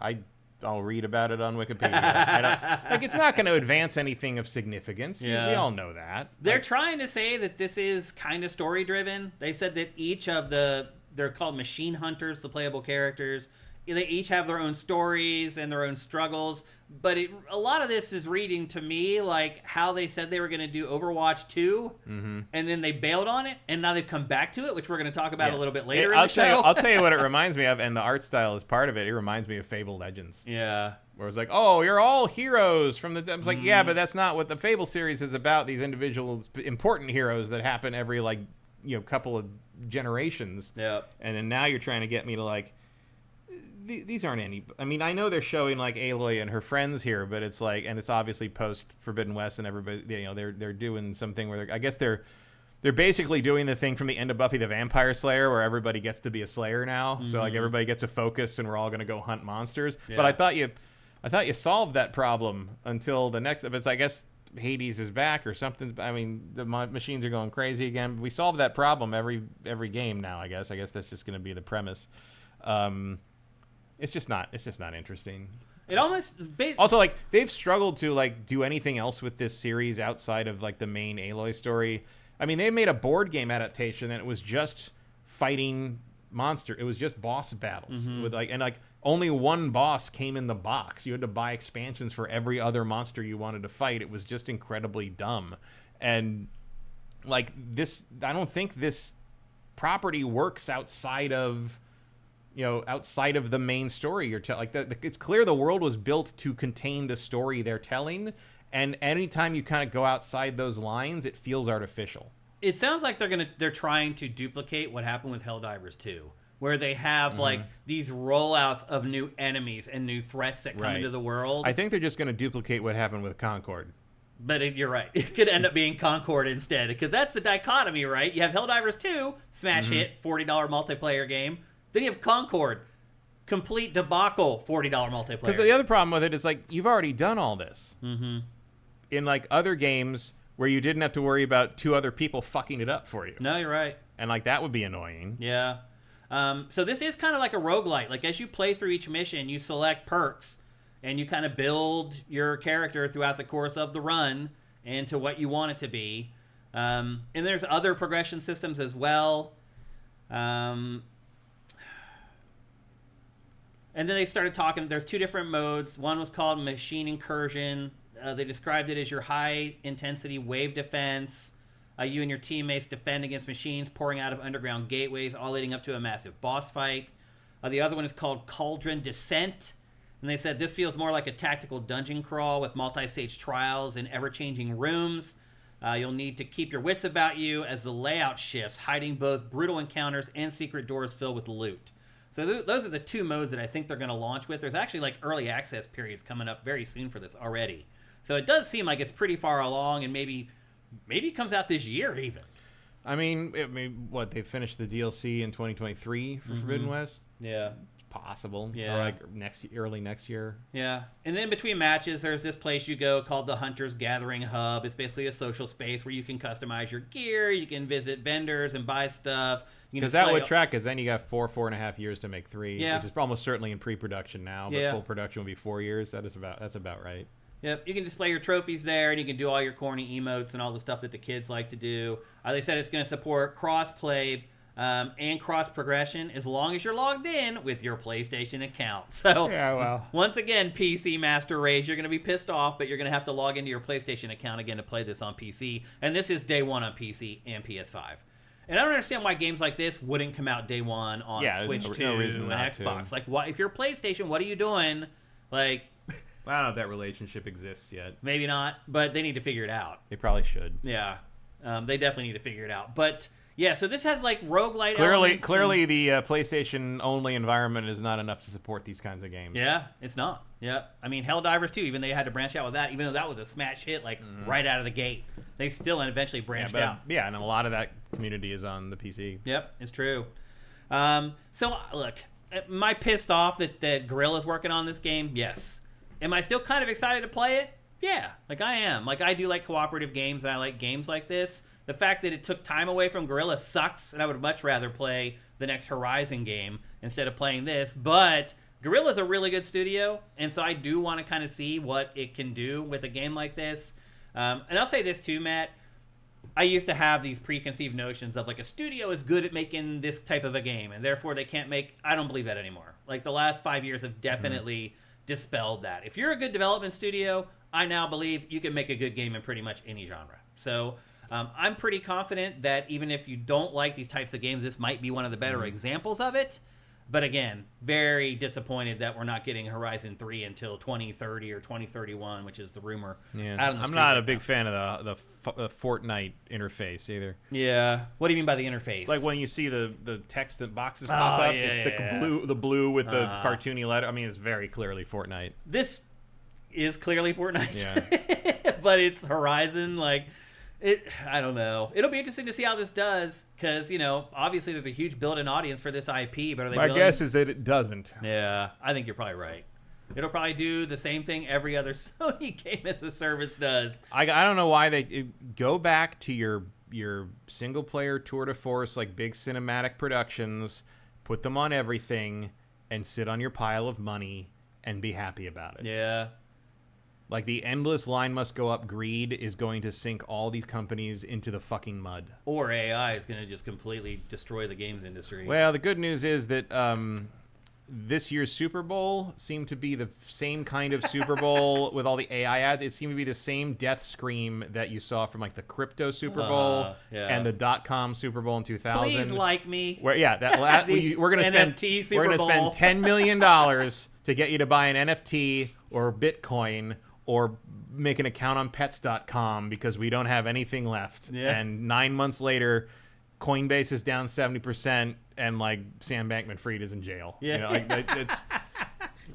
I'll read about it on Wikipedia. It's not going to advance anything of significance. Yeah. We all know that. They're trying to say that this is kind of story-driven. They said that each of they're called machine hunters, the playable characters. They each have their own stories and their own struggles. But a lot of this is reading to me like how they said they were going to do Overwatch 2, and then they bailed on it, and now they've come back to it, which we're going to talk about a little bit later in the show. I'll tell you what it reminds me of, and the art style is part of it. It reminds me of Fable Legends. Yeah. Where it's like, oh, you're all heroes from the... I was like, yeah, but that's not what the Fable series is about, these individual important heroes that happen every, like, couple of generations. Yeah. And then now you're trying to get me to, like... These aren't any... I mean, I know they're showing, like, Aloy and her friends here, but it's like... And it's obviously post Forbidden West, and everybody... They're doing something where... I guess they're basically doing the thing from the end of Buffy the Vampire Slayer, where everybody gets to be a Slayer now. So, like, everybody gets a focus, and we're all going to go hunt monsters. Yeah. But I thought you solved that problem until the next... But I guess Hades is back or something. I mean, the machines are going crazy again. We solved that problem every game now, I guess. I guess that's just going to be the premise. It's just not interesting. It almost also, like, they've struggled to, like, do anything else with this series outside of, like, the main Aloy story. I mean, they made a board game adaptation and it was just fighting it was just boss battles with only one boss came in the box. You had to buy expansions for every other monster you wanted to fight. It was just incredibly dumb. And like this, I don't think this property works outside of the main story you're telling. Like, it's clear the world was built to contain the story they're telling, and anytime you kind of go outside those lines, it feels artificial. It sounds like they're trying to duplicate what happened with Helldivers 2, where they have like these rollouts of new enemies and new threats that come into the world. I think they're just going to duplicate what happened with Concord. But you're right. It could end up being Concord instead, because that's the dichotomy, right? You have Helldivers 2, smash hit, $40 multiplayer game. Then you have Concord, complete debacle, $40 multiplayer. Because the other problem with it is, like, you've already done all this. In, like, other games where you didn't have to worry about 2 other people fucking it up for you. No, you're right. And, like, that would be annoying. Yeah. So this is kind of like a roguelite. Like, as you play through each mission, you select perks, and you kind of build your character throughout the course of the run into what you want it to be. And there's other progression systems as well. And then they started talking. There's 2 different modes. One was called Machine Incursion. They described it as your high-intensity wave defense. You and your teammates defend against machines pouring out of underground gateways, all leading up to a massive boss fight. The other one is called Cauldron Descent. And they said this feels more like a tactical dungeon crawl with multi-stage trials and ever-changing rooms. You'll need to keep your wits about you as the layout shifts, hiding both brutal encounters and secret doors filled with loot. So those are the 2 modes that I think they're going to launch with. There's actually like early access periods coming up very soon for this already. So it does seem like it's pretty far along, and maybe it comes out this year even. I mean, they finished the DLC in 2023 for Forbidden West? Yeah. It's possible. Yeah. Or like early next year. Yeah. And then between matches, there's this place you go called the Hunter's Gathering Hub. It's basically a social space where you can customize your gear, you can visit vendors and buy stuff. Because that would track, because then you got 4.5 years to make 3, which is almost certainly in pre-production now, but full production will be 4 years. That's about right. Yep, you can display your trophies there, and you can do all your corny emotes and all the stuff that the kids like to do. They said it's going to support cross-play and cross progression as long as you're logged in with your PlayStation account. So yeah, well, once again, PC Master Race, you're going to be pissed off, but you're going to have to log into your PlayStation account again to play this on PC. And this is day one on PC and PS5. And I don't understand why games like this wouldn't come out day one on Switch 2 and Xbox. Like, why, if you're PlayStation, what are you doing? Like, I don't know if that relationship exists yet. Maybe not, but they need to figure it out. They probably should. Yeah, they definitely need to figure it out. But yeah, so this has like roguelite elements. Clearly, the PlayStation-only environment is not enough to support these kinds of games. Yeah, it's not. Yeah, I mean, Helldivers 2, even they had to branch out with that, even though that was a smash hit, like right out of the gate. They still eventually branched out. Yeah, and a lot of that community is on the PC. Yep, it's true. So look, am I pissed off that Guerrilla's working on this game? Yes. Am I still kind of excited to play it? Yeah, like I am. Like I do like cooperative games, and I like games like this. The fact that it took time away from Guerrilla sucks, and I would much rather play the next Horizon game instead of playing this. But Guerrilla's a really good studio, and so I do want to kind of see what it can do with a game like this. And I'll say this too, Matt. I used to have these preconceived notions of like a studio is good at making this type of a game, and therefore they can't make... I don't believe that anymore. Like the last 5 years have definitely dispelled that. If you're a good development studio, I now believe you can make a good game in pretty much any genre. So I'm pretty confident that even if you don't like these types of games, this might be one of the better examples of it. But again, very disappointed that we're not getting Horizon 3 until 2030 or 2031, which is the rumor. Yeah, I'm not a big fan of the Fortnite interface either. Yeah, what do you mean by the interface? Like when you see the text and boxes pop up, it's the blue with the cartoony letter. I mean, it's very clearly Fortnite. This is clearly Fortnite, yeah. But it's Horizon, like. I don't know. It'll be interesting to see how this does, because obviously there's a huge built-in audience for this IP. But are they? My guess is that it doesn't. Yeah, I think you're probably right. It'll probably do the same thing every other Sony game as a service does. I don't know why they go back to your single-player tour de force, like big cinematic productions, put them on everything, and sit on your pile of money and be happy about it. Yeah. Like, the endless line must go up greed is going to sink all these companies into the fucking mud. Or AI is going to just completely destroy the games industry. Well, the good news is that this year's Super Bowl seemed to be the same kind of Super Bowl with all the AI ads. It seemed to be the same death scream that you saw from, like, the crypto Super Bowl and the .com Super Bowl in 2000. Please like me. We're going to spend $10 million to get you to buy an NFT or Bitcoin or make an account on pets.com because we don't have anything left. Yeah. And 9 months later, Coinbase is down 70% and like Sam Bankman-Fried is in jail. Yeah.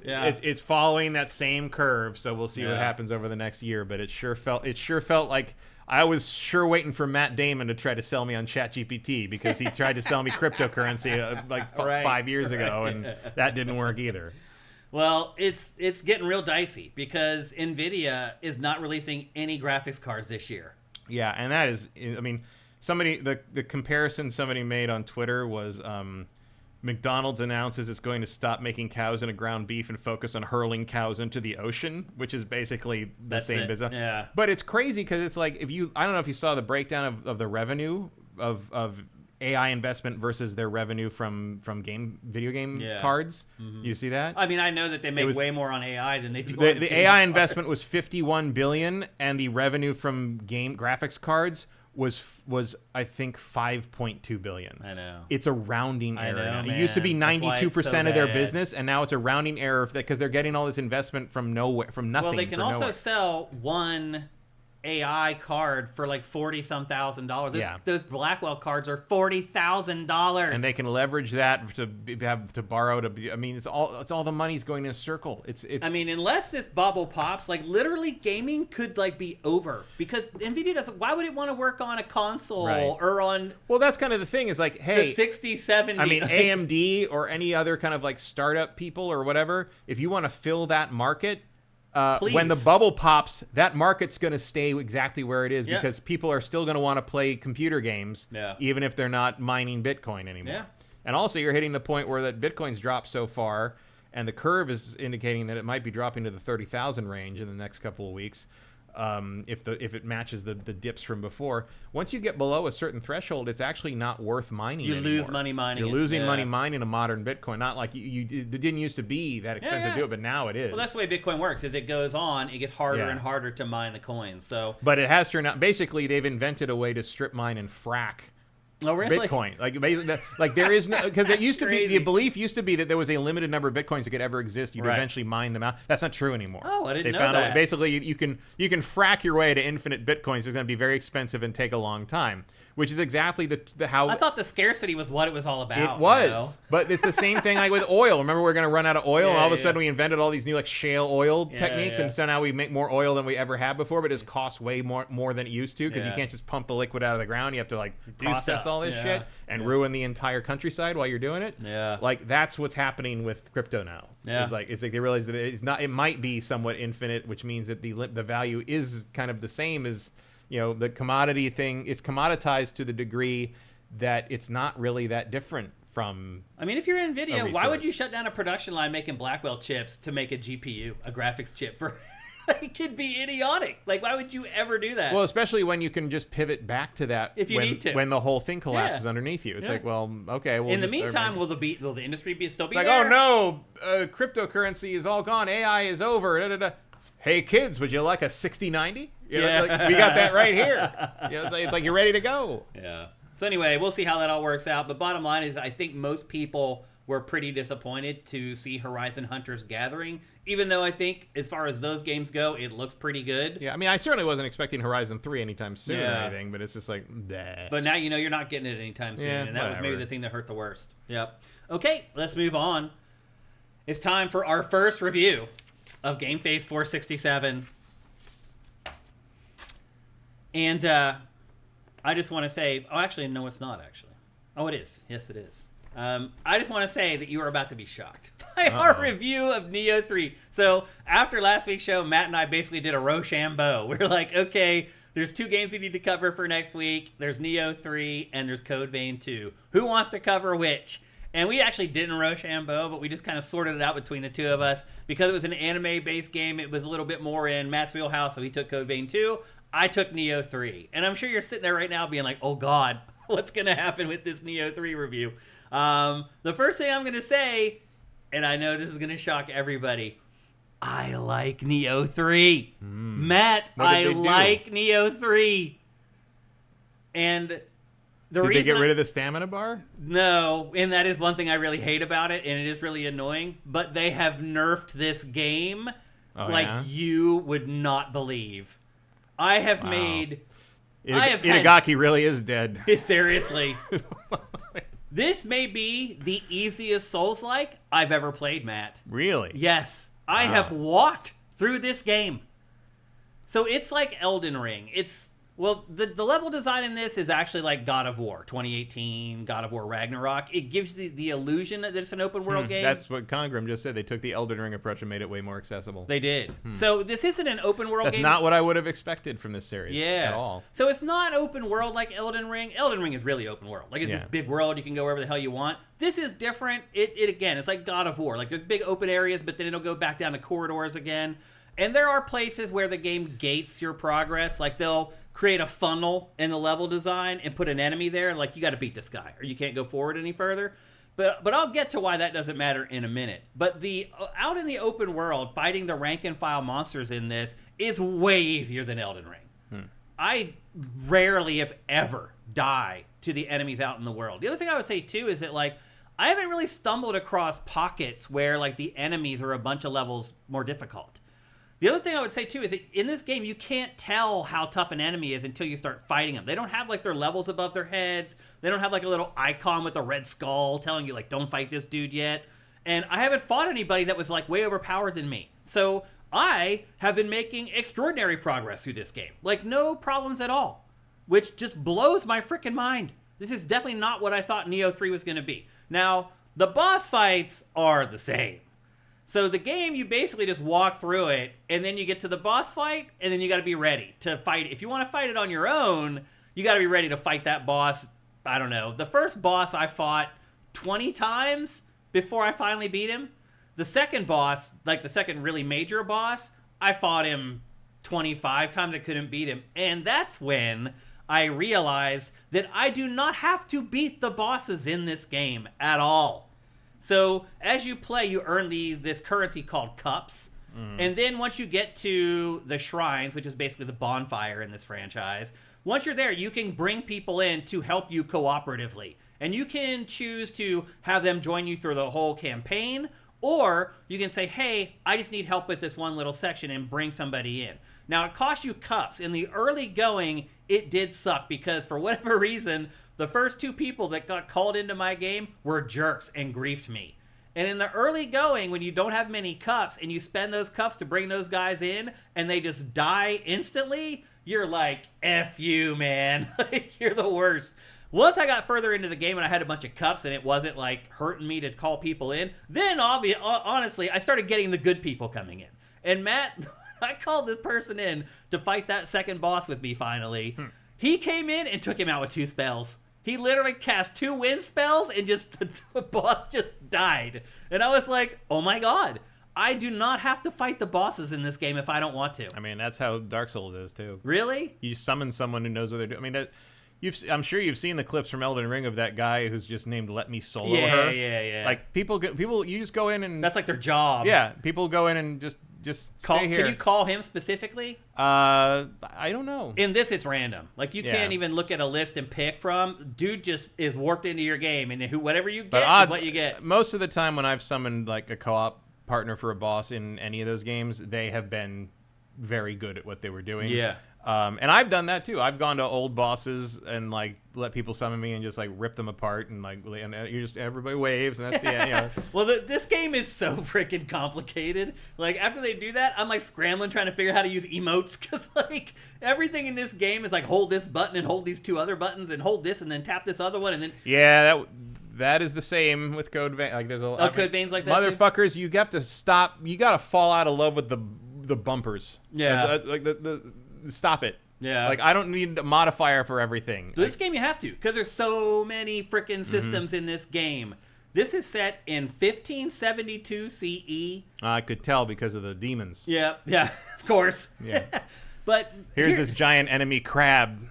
It's following that same curve, so we'll see what happens over the next year, but it sure felt like I was sure waiting for Matt Damon to try to sell me on ChatGPT because he tried to sell me cryptocurrency 5 years ago, and that didn't work either. Well, it's getting real dicey because NVIDIA is not releasing any graphics cards this year. Yeah, and that is, I mean, the comparison somebody made on Twitter was McDonald's announces it's going to stop making cows in a ground beef and focus on hurling cows into the ocean, which is basically the same business. Yeah. But it's crazy because it's like, I don't know if you saw the breakdown of the revenue of AI investment versus their revenue from video game cards. Mm-hmm. You see that? I mean, I know that they make way more on AI than they do on the AI investment was $51 billion, and the revenue from game graphics cards was I think $5.2 billion. I know. It's a rounding error. Man. It used to be 92% of their business, and now it's a rounding error because they're getting all this investment from nowhere, from nothing. Well, they can also sell one AI card for like $40,000. Those Blackwell cards are $40,000, and they can leverage that to borrow. I mean, it's all the money's going in a circle. It's. I mean, unless this bubble pops, like literally, gaming could like be over because Nvidia doesn't. Why would it want to work on a console or on? Well, that's kind of the thing. Is like, hey, the 60, 70. I mean, AMD or any other kind of like startup people or whatever. If you want to fill that market. When the bubble pops, that market's going to stay exactly where it is because people are still going to want to play computer games, even if they're not mining Bitcoin anymore. Yeah. And also, you're hitting the point where that Bitcoin's dropped so far, and the curve is indicating that it might be dropping to the 30,000 range in the next couple of weeks. if it matches the dips from before. Once you get below a certain threshold, it's actually not worth mining anymore. You lose money mining. You're losing money mining a modern Bitcoin. Not like it didn't used to be that expensive to do it, but now it is. Well, that's the way Bitcoin works. As it goes on, it gets harder and harder to mine the coins. So, but it has turned out. Basically, they've invented a way to strip mine and frack. Oh, really? Bitcoin, like there is no, because it used to be, the belief used to be that there was a limited number of Bitcoins that could ever exist. You'd eventually mine them out. That's not true anymore. Oh, I didn't know found that. Out, basically, you can frack your way to infinite Bitcoins. It's going to be very expensive and take a long time, which is exactly the how. I thought the scarcity was what it was all about. It was, but it's the same thing like with oil. Remember, we're going to run out of oil, and all of a sudden we invented all these new like shale oil techniques, and so now we make more oil than we ever had before, but it costs way more than it used to because you can't just pump the liquid out of the ground. You have to like process all this shit and ruin the entire countryside while you're doing it. Yeah, like that's what's happening with crypto now. Yeah, it's like they realize that it's not. It might be somewhat infinite, which means that the value is kind of the same as the commodity thing. It's commoditized to the degree that it's not really that different from. I mean, if you're NVIDIA, why would you shut down a production line making Blackwell chips to make a GPU, a graphics chip for? It could be idiotic. Like, why would you ever do that? Well, especially when you can just pivot back to that if you need to. When the whole thing collapses underneath you. It's like, well, okay. In the meantime, will the industry still be there? Like, oh no, cryptocurrency is all gone. AI is over. Da, da, da. Hey kids, would you like a 6090? We got that right here. It's like you're ready to go. Yeah. So anyway, we'll see how that all works out. But bottom line is, I think most people were pretty disappointed to see Horizon Hunters Gathering, even though I think as far as those games go, it looks pretty good. Yeah, I mean, I certainly wasn't expecting Horizon 3 anytime soon or anything, but it's just like, bleh. But now you're not getting it anytime soon, and that was maybe the thing that hurt the worst. Yep. Okay, let's move on. It's time for our first review of GameFace 467. And I just want to say, actually, no, it's not, actually. Oh, it is. Yes, it is. I just want to say that you are about to be shocked by our review of Nioh 3. So after last week's show, Matt and I basically did a Rochambeau. We were like, okay, there's 2 games we need to cover for next week. There's Nioh 3 and there's Code Vein 2. Who wants to cover which? And we actually didn't Rochambeau, but we just kind of sorted it out between the two of us. Because it was an anime-based game, it was a little bit more in Matt's wheelhouse, so he took Code Vein 2. I took Nioh 3. And I'm sure you're sitting there right now being like, oh God, what's going to happen with this Nioh 3 review? The first thing I'm going to say, and I know this is going to shock everybody, I like Nioh 3. Matt, I like Nioh 3. And did they get rid of the stamina bar? No, and that is one thing I really hate about it, and it is really annoying, but they have nerfed this game you would not believe. I have made... Itagaki really is dead. Seriously. This may be the easiest Souls-like I've ever played, Matt. Really? Yes. I have walked through this game. So it's like Elden Ring. The level design in this is actually like God of War 2018, God of War Ragnarok. It gives the illusion that it's an open world game. That's what Congram just said. They took the Elden Ring approach and made it way more accessible. They did. So this isn't an open world game. That's not what I would have expected from this series at all. So it's not open world like Elden Ring. Elden Ring is really open world. Like it's this big world. You can go wherever the hell you want. This is different. It again, it's like God of War. Like there's big open areas, but then it'll go back down to corridors again. And there are places where the game gates your progress. Like they'll create a funnel in the level design and put an enemy there, and like you got to beat this guy or you can't go forward any further. But I'll get to why that doesn't matter in a minute. But the out in the open world, fighting the rank and file monsters in this is way easier than Elden Ring. I rarely, if ever, die to the enemies out in the world. The other thing I would say too is that like I haven't really stumbled across pockets where like the enemies are a bunch of levels more difficult. The other thing I would say, too, is that in this game, you can't tell how tough an enemy is until you start fighting them. They don't have, like, their levels above their heads. They don't have, like, a little icon with a red skull telling you, like, don't fight this dude yet. And I haven't fought anybody that was, like, way overpowered than me. So I have been making extraordinary progress through this game. Like, no problems at all, which just blows my freaking mind. This is definitely not what I thought Nioh 3 was going to be. Now, the boss fights are the same. So the game, you basically just walk through it, and then you get to the boss fight, and then you got to be ready to fight. If you want to fight it on your own, you got to be ready to fight that boss. I don't know. The first boss I fought 20 times before I finally beat him. The second boss, like the second really major boss, I fought him 25 times I couldn't beat him. And that's when I realized that I do not have to beat the bosses in this game at all. So as you play, you earn this currency called cups. And then once you get to the shrines, which is basically the bonfire in this franchise, once you're there, you can bring people in to help you cooperatively. And you can choose to have them join you through the whole campaign, or you can say, hey, I just need help with this one little section, and bring somebody in. Now, it costs you cups. In the early going, it did suck because for whatever reason, the first 2 people that got called into my game were jerks and griefed me. And in the early going, when you don't have many cups and you spend those cups to bring those guys in and they just die instantly, you're like, F you, man. Like, you're the worst. Once I got further into the game and I had a bunch of cups and it wasn't like hurting me to call people in, then honestly, I started getting the good people coming in. And Matt, I called this person in to fight that second boss with me finally. He came in and took him out with 2 spells. He literally cast 2 wind spells and the boss just died. And I was like, oh my god, I do not have to fight the bosses in this game if I don't want to. I mean, that's how Dark Souls is too. Really? You summon someone who knows what they're doing. I mean, I'm sure you've seen the clips from Elden Ring of that guy who's just named Let Me Solo Her. Yeah. Like, people, you just go in and... That's like their job. Yeah, people go in and just stay here. Can you call him specifically? I don't know. In this, it's random. Like, you can't even look at a list and pick from. Dude just is warped into your game, and whatever you get is what you get. Most of the time when I've summoned, like, a co-op partner for a boss in any of those games, they have been very good at what they were doing. Yeah. And I've done that too. I've gone to old bosses and like let people summon me and just like rip them apart and like everybody waves and that's the end. You know. Well, this game is so freaking complicated. Like after they do that, I'm like scrambling trying to figure out how to use emotes because like everything in this game is like hold this button and hold these 2 other buttons and hold this and then tap this other one and then that is the same with Code Vein. Like there's Code Vein's like that motherfuckers. Too? You have to stop. You got to fall out of love with the bumpers. Yeah, like stop it. Yeah. Like, I don't need a modifier for everything. So this game you have to, because there's so many freaking systems in this game. This is set in 1572 CE. I could tell because of the demons. Yeah, of course. Yeah. But here's this giant enemy crab.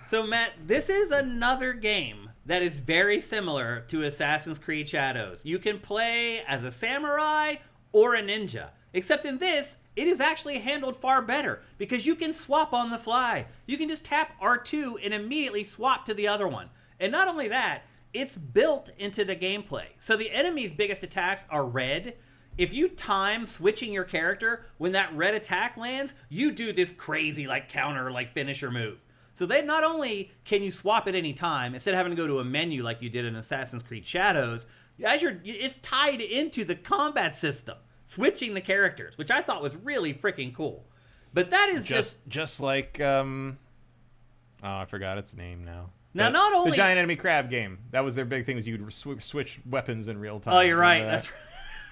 So, Matt, this is another game that is very similar to Assassin's Creed Shadows. You can play as a samurai or a ninja. Except in this, it is actually handled far better because you can swap on the fly. You can just tap R2 and immediately swap to the other one. And not only that, it's built into the gameplay. So the enemy's biggest attacks are red. If you time switching your character, when that red attack lands, you do this crazy like counter like finisher move. So they not only can you swap at any time, instead of having to go to a menu like you did in Assassin's Creed Shadows, it's tied into the combat system. Switching the characters, which I thought was really freaking cool. But that is just like I forgot its name now. Now, not only the giant enemy crab game, that was their big thing, was you could switch weapons in real time. Oh, you're right. That's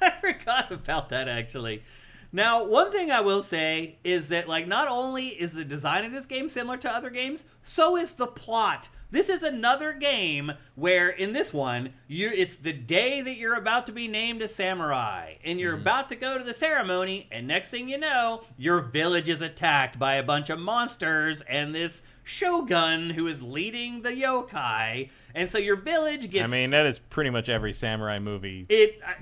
I forgot about that actually. Now, one thing I will say is that like not only is the design of this game similar to other games, so is the plot. This is another game where, in this one, it's the day that you're about to be named a samurai, and you're about to go to the ceremony, and next thing you know, your village is attacked by a bunch of monsters, and this shogun who is leading the yokai, and so your village gets... I mean, that is pretty much every samurai movie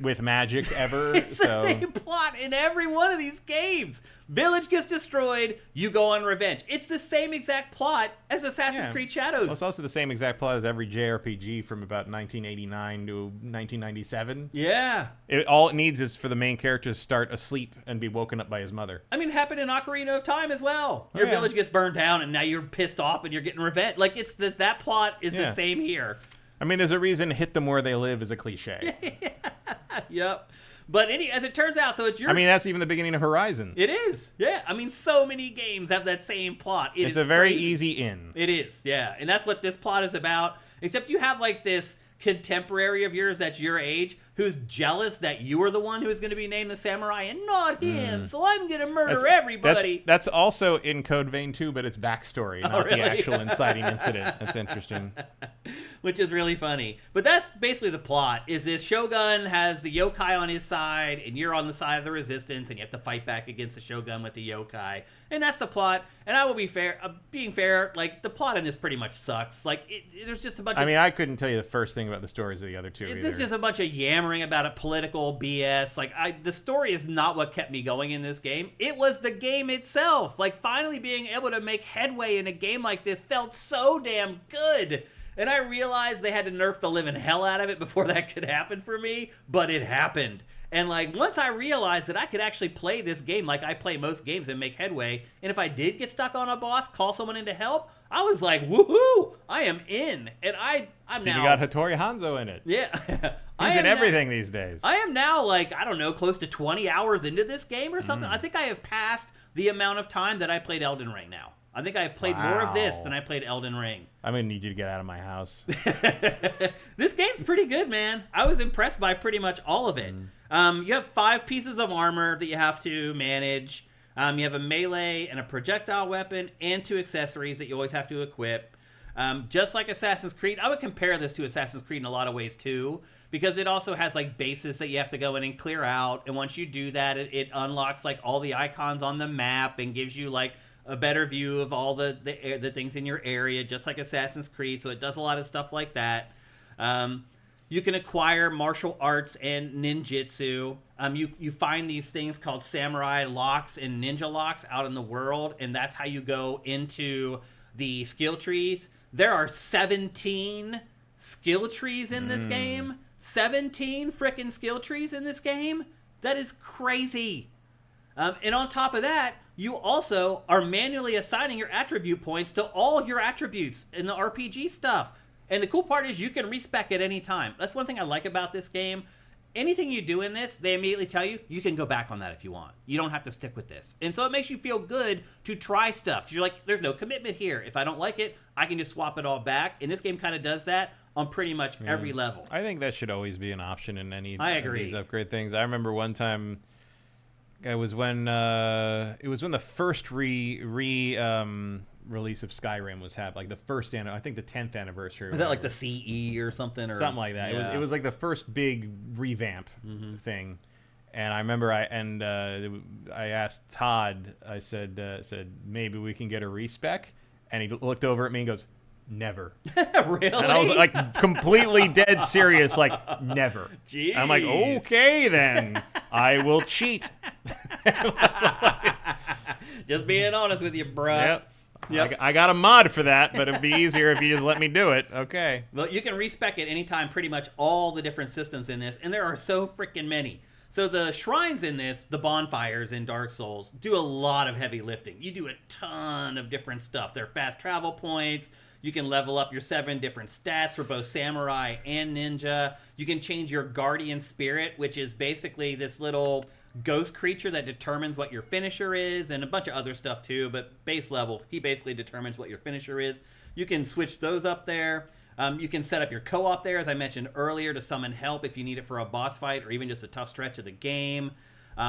with magic ever. It's the same plot in every one of these games. Village gets destroyed, you go on revenge. It's the same exact plot as Assassin's Creed Shadows. Well, it's also the same exact plot as every JRPG from about 1989 to 1997. Yeah. All it needs is for the main character to start asleep and be woken up by his mother. I mean, it happened in Ocarina of Time as well. Your village gets burned down, and now you're pissed off, and you're getting revenge. Like, it's that plot is the same here. I mean, there's a reason hit them where they live is a cliche. Yep. But as it turns out, so it's your... I mean, that's even the beginning of Horizon. It is, yeah. I mean, so many games have that same plot. It's a very easy in. It is, yeah. And that's what this plot is about. Except you have, like, this contemporary of yours that's your age who's jealous that you are the one who's going to be named the samurai and not him, so I'm going to murder everybody. That's also in Code Vein too, but it's backstory, not really? The actual inciting incident. That's interesting. Which is really funny. But that's basically the plot, is this Shogun has the yokai on his side, and you're on the side of the resistance, and you have to fight back against the Shogun with the yokai. And that's the plot. And I will be fair, being fair, like, the plot in this pretty much sucks. Like, there's just a bunch of... I mean, I couldn't tell you the first thing about the stories of the other two either. There's just a bunch of yammering about a political BS. Like, the story is not what kept me going in this game. It was the game itself. Like, finally being able to make headway in a game like this felt so damn good. And I realized they had to nerf the living hell out of it before that could happen for me, but it happened. And, like, once I realized that I could actually play this game like I play most games and make headway, and if I did get stuck on a boss, call someone in to help, I was like, woohoo! I am in. And I'm now... You got Hattori Hanzo in it. Yeah. He's in everything these days. I am now, like, I don't know, close to 20 hours into this game or something. I think I have passed the amount of time that I played Elden Ring now. I think I have played more of this than I played Elden Ring. I'm going to need you to get out of my house. This game's pretty good, man. I was impressed by pretty much all of it. You have 5 pieces of armor that you have to manage. You have a melee and a projectile weapon and 2 accessories that you always have to equip. Just like Assassin's Creed, I would compare this to Assassin's Creed in a lot of ways too, because it also has like bases that you have to go in and clear out. And once you do that, it unlocks like all the icons on the map and gives you like a better view of all the things in your area, just like Assassin's Creed. So it does a lot of stuff like that. You can acquire martial arts and ninjutsu. You find these things called samurai locks and ninja locks out in the world, and that's how you go into the skill trees. There are 17 skill trees in this game. 17 frickin' skill trees in this game? That is crazy. And on top of that, you also are manually assigning your attribute points to all your attributes in the RPG stuff. And the cool part is you can respec at any time. That's one thing I like about this game. Anything you do in this, they immediately tell you, you can go back on that if you want. You don't have to stick with this. And so it makes you feel good to try stuff. Because you're like, there's no commitment here. If I don't like it, I can just swap it all back. And this game kind of does that on pretty much every level. I think that should always be an option in any of these upgrade things. I remember one time... It was when the first release of Skyrim was happening, like the first I think the 10th anniversary. Was that like the CE or something, or something like that? Yeah. It was like the first big revamp thing. And I remember I asked Todd. I said maybe we can get a respec, and he looked over at me and goes, never. Really? And I was like completely dead serious, like never. Jeez. I'm like, okay then, I will cheat. Just being honest with you, bro. Yep. I got a mod for that, but it'd be easier if you just let me do it. Okay. Well, you can respec at any time pretty much all the different systems in this, and there are so freaking many. So the shrines in this, the bonfires in Dark Souls, do a lot of heavy lifting. You do a ton of different stuff. They're fast travel points. You can level up your 7 different stats for both samurai and ninja. You can change your guardian spirit, which is basically this little ghost creature that determines what your finisher is, and a bunch of other stuff too, but base level, he basically determines what your finisher is. You can switch those up there. You can set up your co-op there, as I mentioned earlier, to summon help if you need it for a boss fight or even just a tough stretch of the game.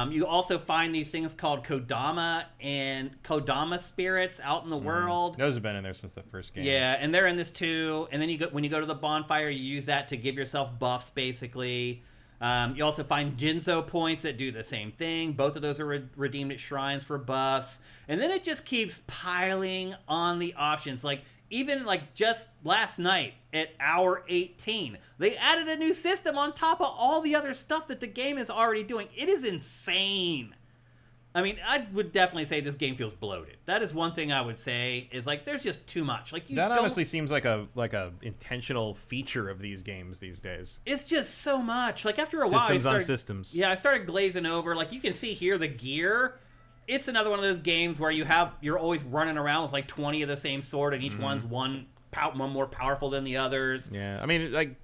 You also find these things called Kodama and Kodama spirits out in the world. Those have been in there since the first game. Yeah, and they're in this too. And then when you go to the bonfire, you use that to give yourself buffs, basically. You also find Jinzo points that do the same thing. Both of those are redeemed at shrines for buffs. And then it just keeps piling on the options. Like, even like just last night at hour 18, they added a new system on top of all the other stuff that the game is already doing. It is insane. I mean, I would definitely say this game feels bloated. That is one thing I would say, is like there's just too much. Like that honestly seems like a intentional feature of these games these days. It's just so much. Like after a while, systems on systems. Yeah, I started glazing over. Like you can see here the gear. It's another one of those games where you're always running around with like 20 of the same sword, and each one's one more powerful than the others. Yeah, I mean, like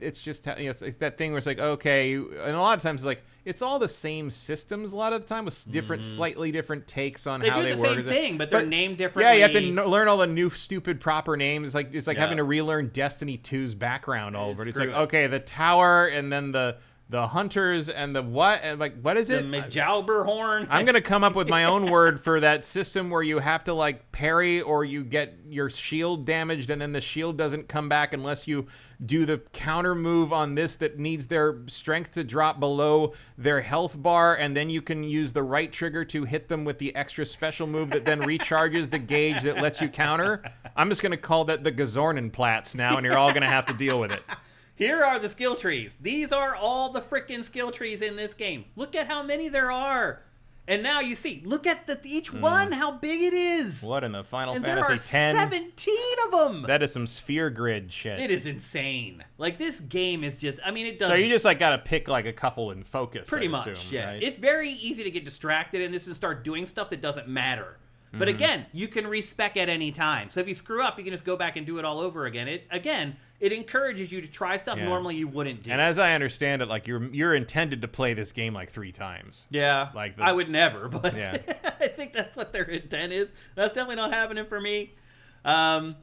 it's just it's that thing where it's like, okay, and a lot of times it's like it's all the same systems a lot of the time with different, slightly different takes on they how they work. They do the same thing, but they're named differently. Yeah, you have to learn all the new stupid proper names. It's like having to relearn Destiny 2's background all over. It's like, okay, the tower and then the hunters and the what? And like, what is it? The Majauberhorn. I'm going to come up with my own word for that system where you have to like parry or you get your shield damaged and then the shield doesn't come back unless you do the counter move on this that needs their strength to drop below their health bar, and then you can use the right trigger to hit them with the extra special move that then recharges the gauge that lets you counter. I'm just going to call that the Gazornenplatz now, and you're all going to have to deal with it. Here are the skill trees. These are all the frickin' skill trees in this game. Look at how many there are. And now you see, look at each one, how big it is. What in the Final and Fantasy X? There are 17 of them. That is some sphere grid shit. It is insane. Like, this game is just, I mean, it doesn't. So you just, like, got to pick, like, a couple and focus. Pretty much, yeah. Right? It's very easy to get distracted in this and start doing stuff that doesn't matter. But again, you can respec at any time. So if you screw up, you can just go back and do it all over again. It encourages you to try stuff normally you wouldn't do. And as I understand it, like you're intended to play this game like 3 times. Yeah. I would never, but I think that's what their intent is. That's definitely not happening for me. So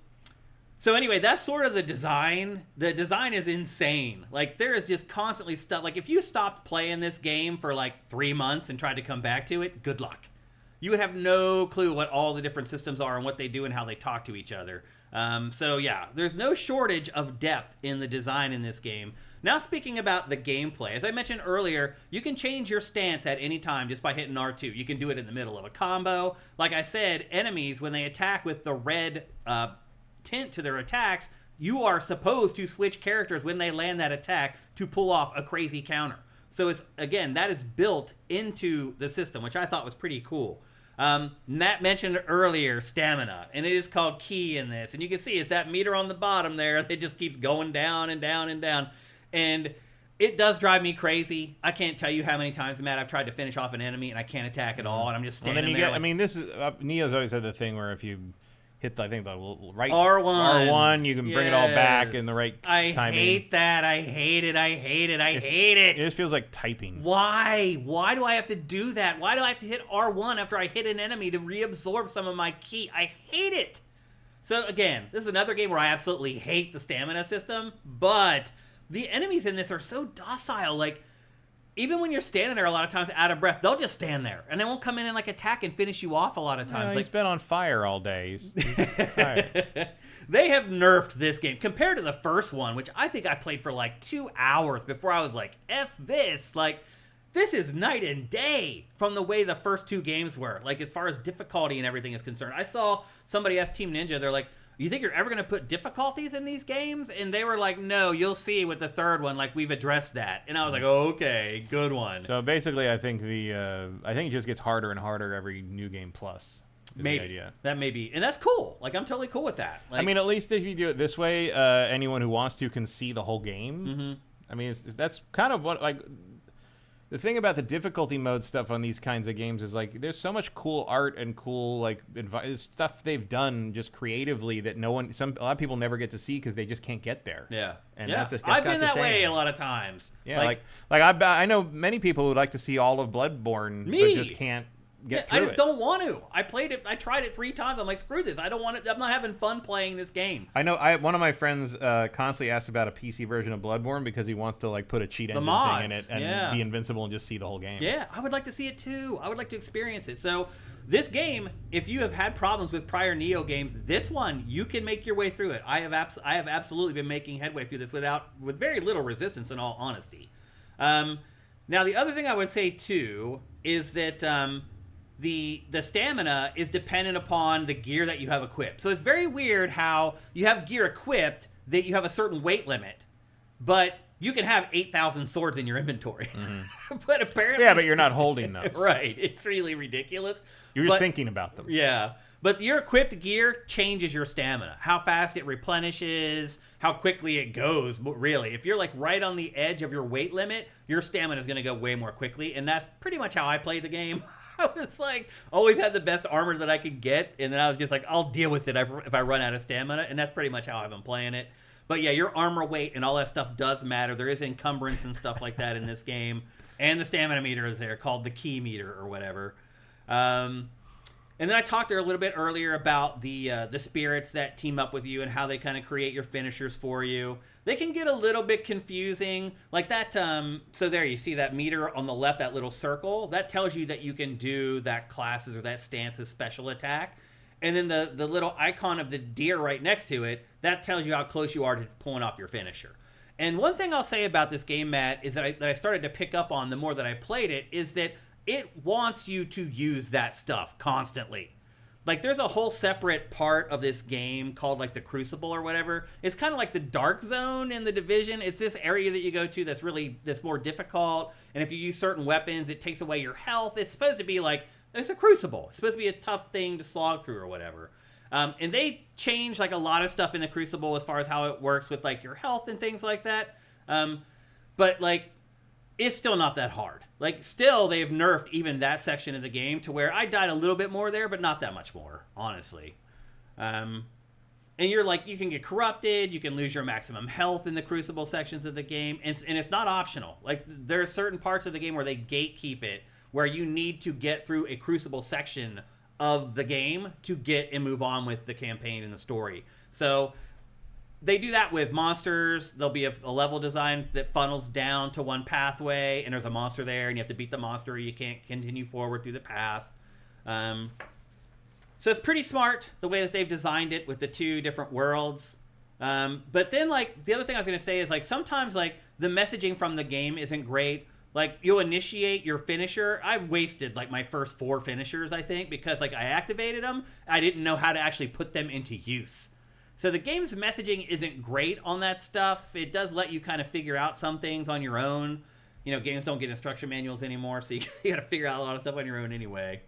anyway, that's sort of the design. The design is insane. Like, there is just constantly stuff. Like, if you stopped playing this game for like 3 months and tried to come back to it, good luck. You would have no clue what all the different systems are and what they do and how they talk to each other. So yeah, there's no shortage of depth in the design in this game. Now, speaking about the gameplay, as I mentioned earlier, you can change your stance at any time just by hitting R2. You can do it in the middle of a combo. Like I said, enemies, when they attack with the red tint to their attacks, you are supposed to switch characters when they land that attack to pull off a crazy counter. So it's, again, that is built into the system, which I thought was pretty cool. Matt mentioned earlier stamina, and it is called ki in this. And you can see it's that meter on the bottom there. It just keeps going down and down and down. And it does drive me crazy. I can't tell you how many times, Matt, I've tried to finish off an enemy, and I can't attack at all. And I'm just standing there. I mean, this is Nioh's always had the thing where if you hit, I think, the right R1, you can bring it all back in the right timing. I hate that. I hate it. It just feels like typing. Why? Why do I have to do that? Why do I have to hit R1 after I hit an enemy to reabsorb some of my ki? I hate it. So again, this is another game where I absolutely hate the stamina system, but the enemies in this are so docile. Like, even when you're standing there a lot of times out of breath, they'll just stand there, and they won't come in and like attack and finish you off a lot of times. He's been on fire all day. He's tired. They have nerfed this game compared to the first one, which I think I played for like 2 hours before I was like, F this. Like, this is night and day from the way the first 2 games were. Like, as far as difficulty and everything is concerned. I saw somebody ask Team Ninja, they're like, you think you're ever going to put difficulties in these games? And they were like, no, you'll see with the third one, like, we've addressed that. And I was like, okay, good one. So basically, I think it just gets harder and harder every new game plus. Maybe. The idea. That may be. And that's cool. Like, I'm totally cool with that. Like, I mean, at least if you do it this way, anyone who wants to can see the whole game. Mm-hmm. I mean, that's kind of what, like, the thing about the difficulty mode stuff on these kinds of games is, like, there's so much cool art and cool, like, stuff they've done just creatively that a lot of people never get to see because they just can't get there. Yeah. And I've been that way a lot of times. Yeah, like I know many people would like to see all of Bloodborne, but just can't get through it. I just don't want to. I played it. I tried it 3 times. I'm like, screw this. I don't want it. I'm not having fun playing this game. I know. One of my friends constantly asks about a PC version of Bloodborne because he wants to like put a cheat engine thing in it and be invincible and just see the whole game. Yeah, I would like to see it too. I would like to experience it. So this game, if you have had problems with prior Nioh games, this one you can make your way through it. I have absolutely been making headway through this with very little resistance, in all honesty. Now the other thing I would say too is that the stamina is dependent upon the gear that you have equipped. So it's very weird how you have gear equipped that you have a certain weight limit, but you can have 8,000 swords in your inventory. Mm-hmm. But apparently... Yeah, but you're not holding those. Right. It's really ridiculous. You're just thinking about them. Yeah. But your equipped gear changes your stamina. How fast it replenishes, how quickly it goes, really. If you're like right on the edge of your weight limit, your stamina is going to go way more quickly, and that's pretty much how I played the game. I was like, always had the best armor that I could get, and then I was just like, I'll deal with it if I run out of stamina, and that's pretty much how I've been playing it. But yeah, your armor weight and all that stuff does matter. There is encumbrance and stuff like that in this game. And the stamina meter is there, called the key meter or whatever. And then I talked there a little bit earlier about the spirits that team up with you and how they kind of create your finishers for you. They can get a little bit confusing. Like that, so there you see that meter on the left, that little circle. That tells you that you can do that classes or that stance's special attack. And then the little icon of the deer right next to it, that tells you how close you are to pulling off your finisher. And one thing I'll say about this game, Matt, is that I started to pick up on the more that I played it, is that it wants you to use that stuff constantly. Like, there's a whole separate part of this game called, like, the Crucible or whatever. It's kind of like the Dark Zone in the Division. It's this area that you go to that's more difficult. And if you use certain weapons, it takes away your health. It's supposed to be like, it's a Crucible. It's supposed to be a tough thing to slog through or whatever. And they change, like, a lot of stuff in the Crucible as far as how it works with, like, your health and things like that. But, like, it's still not that hard. Like, still, they've nerfed even that section of the game to where I died a little bit more there, but not that much more, honestly. And you're like, you can get corrupted, you can lose your maximum health in the Crucible sections of the game, and it's not optional. Like, there are certain parts of the game where they gatekeep it, where you need to get through a Crucible section of the game to get and move on with the campaign and the story. So they do that with monsters. There'll be a level design that funnels down to one pathway, and there's a monster there, and you have to beat the monster, or you can't continue forward through the path. So it's pretty smart, the way that they've designed it with the two different worlds. But then, like, the other thing I was going to say is, like, sometimes, like, the messaging from the game isn't great. Like, you'll initiate your finisher. I've wasted, like, my first 4 finishers, I think, because, like, I activated them. I didn't know how to actually put them into use. So the game's messaging isn't great on that stuff. It does let you kind of figure out some things on your own. You know, games don't get instruction manuals anymore, so you got to figure out a lot of stuff on your own anyway.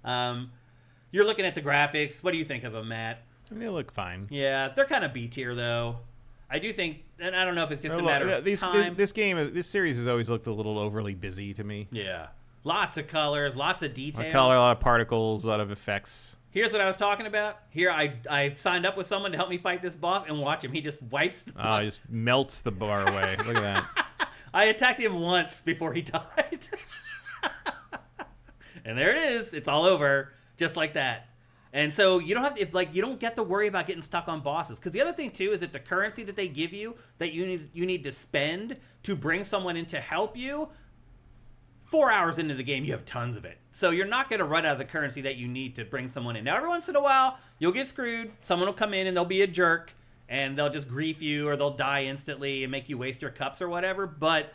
You're looking at the graphics. What do you think of them, Matt? They look fine. Yeah, they're kind of B tier, though. I do think, and I don't know if it's just a matter of time. This series has always looked a little overly busy to me. Yeah. Lots of colors, lots of detail. A lot of particles, a lot of effects. Here's what I was talking about. Here, I signed up with someone to help me fight this boss, and watch him. He just wipes the boss. He just melts the bar away. Look at that. I attacked him once before he died. And there it is. It's all over. Just like that. And so you don't have to, you don't get to worry about getting stuck on bosses. Because the other thing, too, is that the currency that they give you that you need to spend to bring someone in to help you, 4 hours into the game, you have tons of it. So you're not going to run out of the currency that you need to bring someone in. Now, every once in a while, you'll get screwed. Someone will come in and they'll be a jerk, and they'll just grief you, or they'll die instantly and make you waste your cups or whatever. But,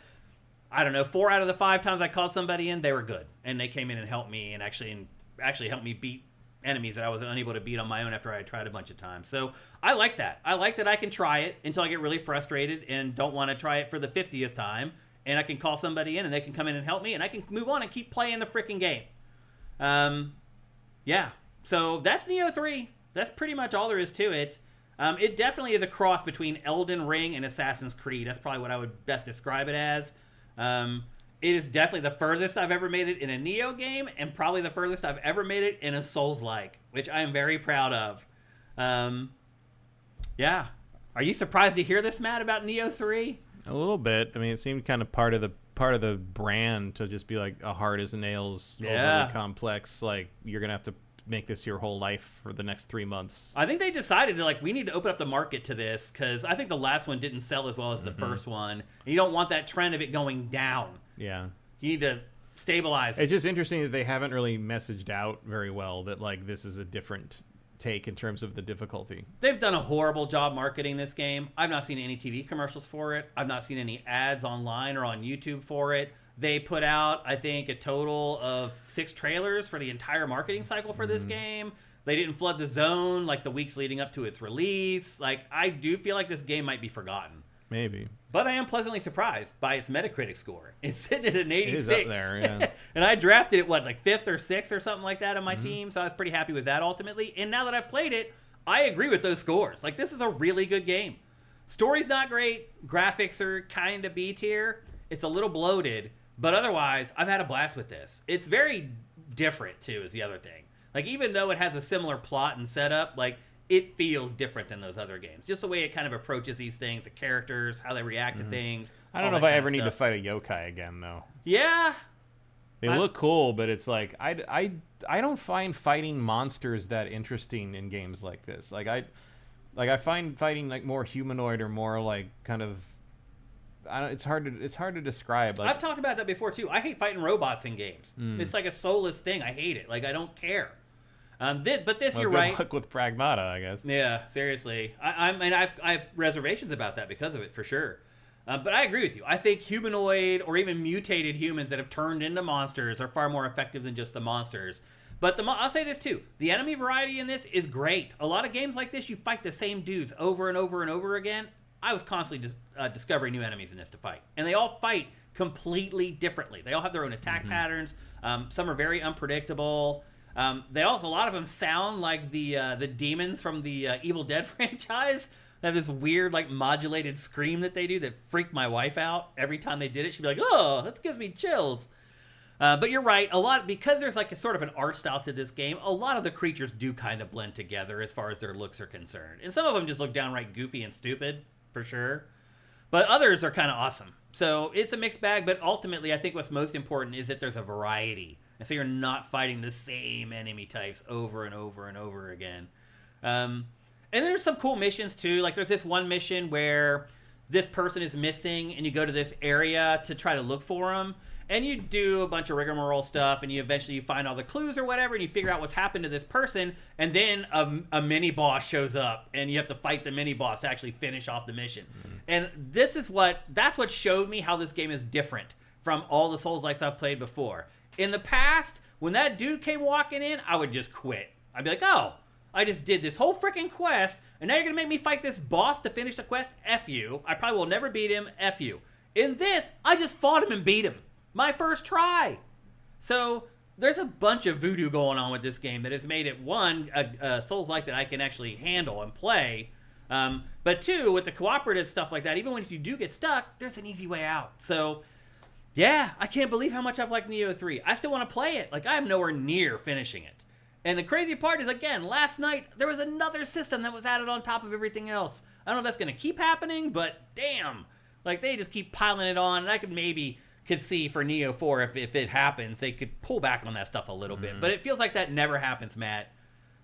I don't know, 4 out of the 5 times I called somebody in, they were good. And they came in and helped me, and actually helped me beat enemies that I was unable to beat on my own after I had tried a bunch of times. So I like that. I like that I can try it until I get really frustrated and don't want to try it for the 50th time. And I can call somebody in, and they can come in and help me, and I can move on and keep playing the freaking game. Yeah. So that's Nioh 3. That's pretty much all there is to it. It definitely is a cross between Elden Ring and Assassin's Creed. That's probably what I would best describe it as. It is definitely the furthest I've ever made it in a Nioh game, and probably the furthest I've ever made it in a Souls-like, which I am very proud of. Yeah. Are you surprised to hear this, Matt, about Nioh 3? A little bit. I mean, it seemed kind of part of the brand to just be like a hard as nails, overly complex. Like, you're gonna have to make this your whole life for the next 3 months. I think they decided to, we need to open up the market to this, because I think the last one didn't sell as well as the first one. And you don't want that trend of it going down. Yeah. You need to stabilize it. It's just interesting that they haven't really messaged out very well that, this is a different take in terms of the difficulty. They've done a horrible job marketing this game. I've not seen any TV commercials for it. I've not seen any ads online or on YouTube for it. They put out, I think, a total of 6 trailers for the entire marketing cycle for this game. They didn't flood the zone the weeks leading up to its release. I do feel like this game might be forgotten. Maybe. But I am pleasantly surprised by its Metacritic score. It's sitting at an 86. It is up there, yeah. And I drafted it, 5th or 6th or something like that on my team, so I was pretty happy with that ultimately. And now that I've played it, I agree with those scores. This is a really good game. Story's not great. Graphics are kind of B tier. It's a little bloated. But otherwise, I've had a blast with this. It's very different, too, is the other thing. Even though it has a similar plot and setup, it it feels different than those other games. Just the way it kind of approaches these things, the characters, how they react to things. I don't know if I ever need to fight a yokai again, though. Yeah. They look cool, but it's like I don't find fighting monsters that interesting in games like this. Like I find fighting like more humanoid or more like kind of it's hard to describe. Like, I've talked about that before too. I hate fighting robots in games. It's like a soulless thing. I hate it. Like I don't care. But this, you're right. Good luck with Pragmata, I guess. Yeah, seriously. I have reservations about that because of it for sure. But I agree with you. I think humanoid or even mutated humans that have turned into monsters are far more effective than just the monsters. But I'll say this too. The enemy variety in this is great. A lot of games like this, you fight the same dudes over and over and over again. I was constantly discovering new enemies in this to fight. And they all fight completely differently. They all have their own attack patterns. Some are very unpredictable. A lot of them sound like the demons from the Evil Dead franchise. They have this weird, like, modulated scream that they do that freaked my wife out. Every time they did it, she'd be like, oh, that gives me chills. But you're right. Because there's like a sort of an art style to this game, a lot of the creatures do kind of blend together as far as their looks are concerned. And some of them just look downright goofy and stupid, for sure. But others are kind of awesome. So it's a mixed bag, but ultimately I think what's most important is that there's a variety. And so you're not fighting the same enemy types over and over and over again. And there's some cool missions too. Like there's this one mission where this person is missing and you go to this area to try to look for them. And you do a bunch of rigmarole stuff, and you eventually find all the clues or whatever, and you figure out what's happened to this person, and then a mini-boss shows up, and you have to fight the mini-boss to actually finish off the mission. And that's what showed me how this game is different from all the Souls-likes I've played before. In the past, when that dude came walking in, I would just quit. I'd be like, oh, I just did this whole freaking quest, and now you're going to make me fight this boss to finish the quest? F you. I probably will never beat him. F you. In this, I just fought him and beat him. My first try. So there's a bunch of voodoo going on with this game that has made it, one, a Souls-like that I can actually handle and play. But two, with the cooperative stuff like that, even when you do get stuck, there's an easy way out. So yeah, I can't believe how much I've liked Nioh 3. I still want to play it. Like, I am nowhere near finishing it. And the crazy part is, again, last night, there was another system that was added on top of everything else. I don't know if that's going to keep happening, but damn. Like, they just keep piling it on, and I could see for Nioh 4, if it happens, they could pull back on that stuff a little bit. But it feels like that never happens, Matt.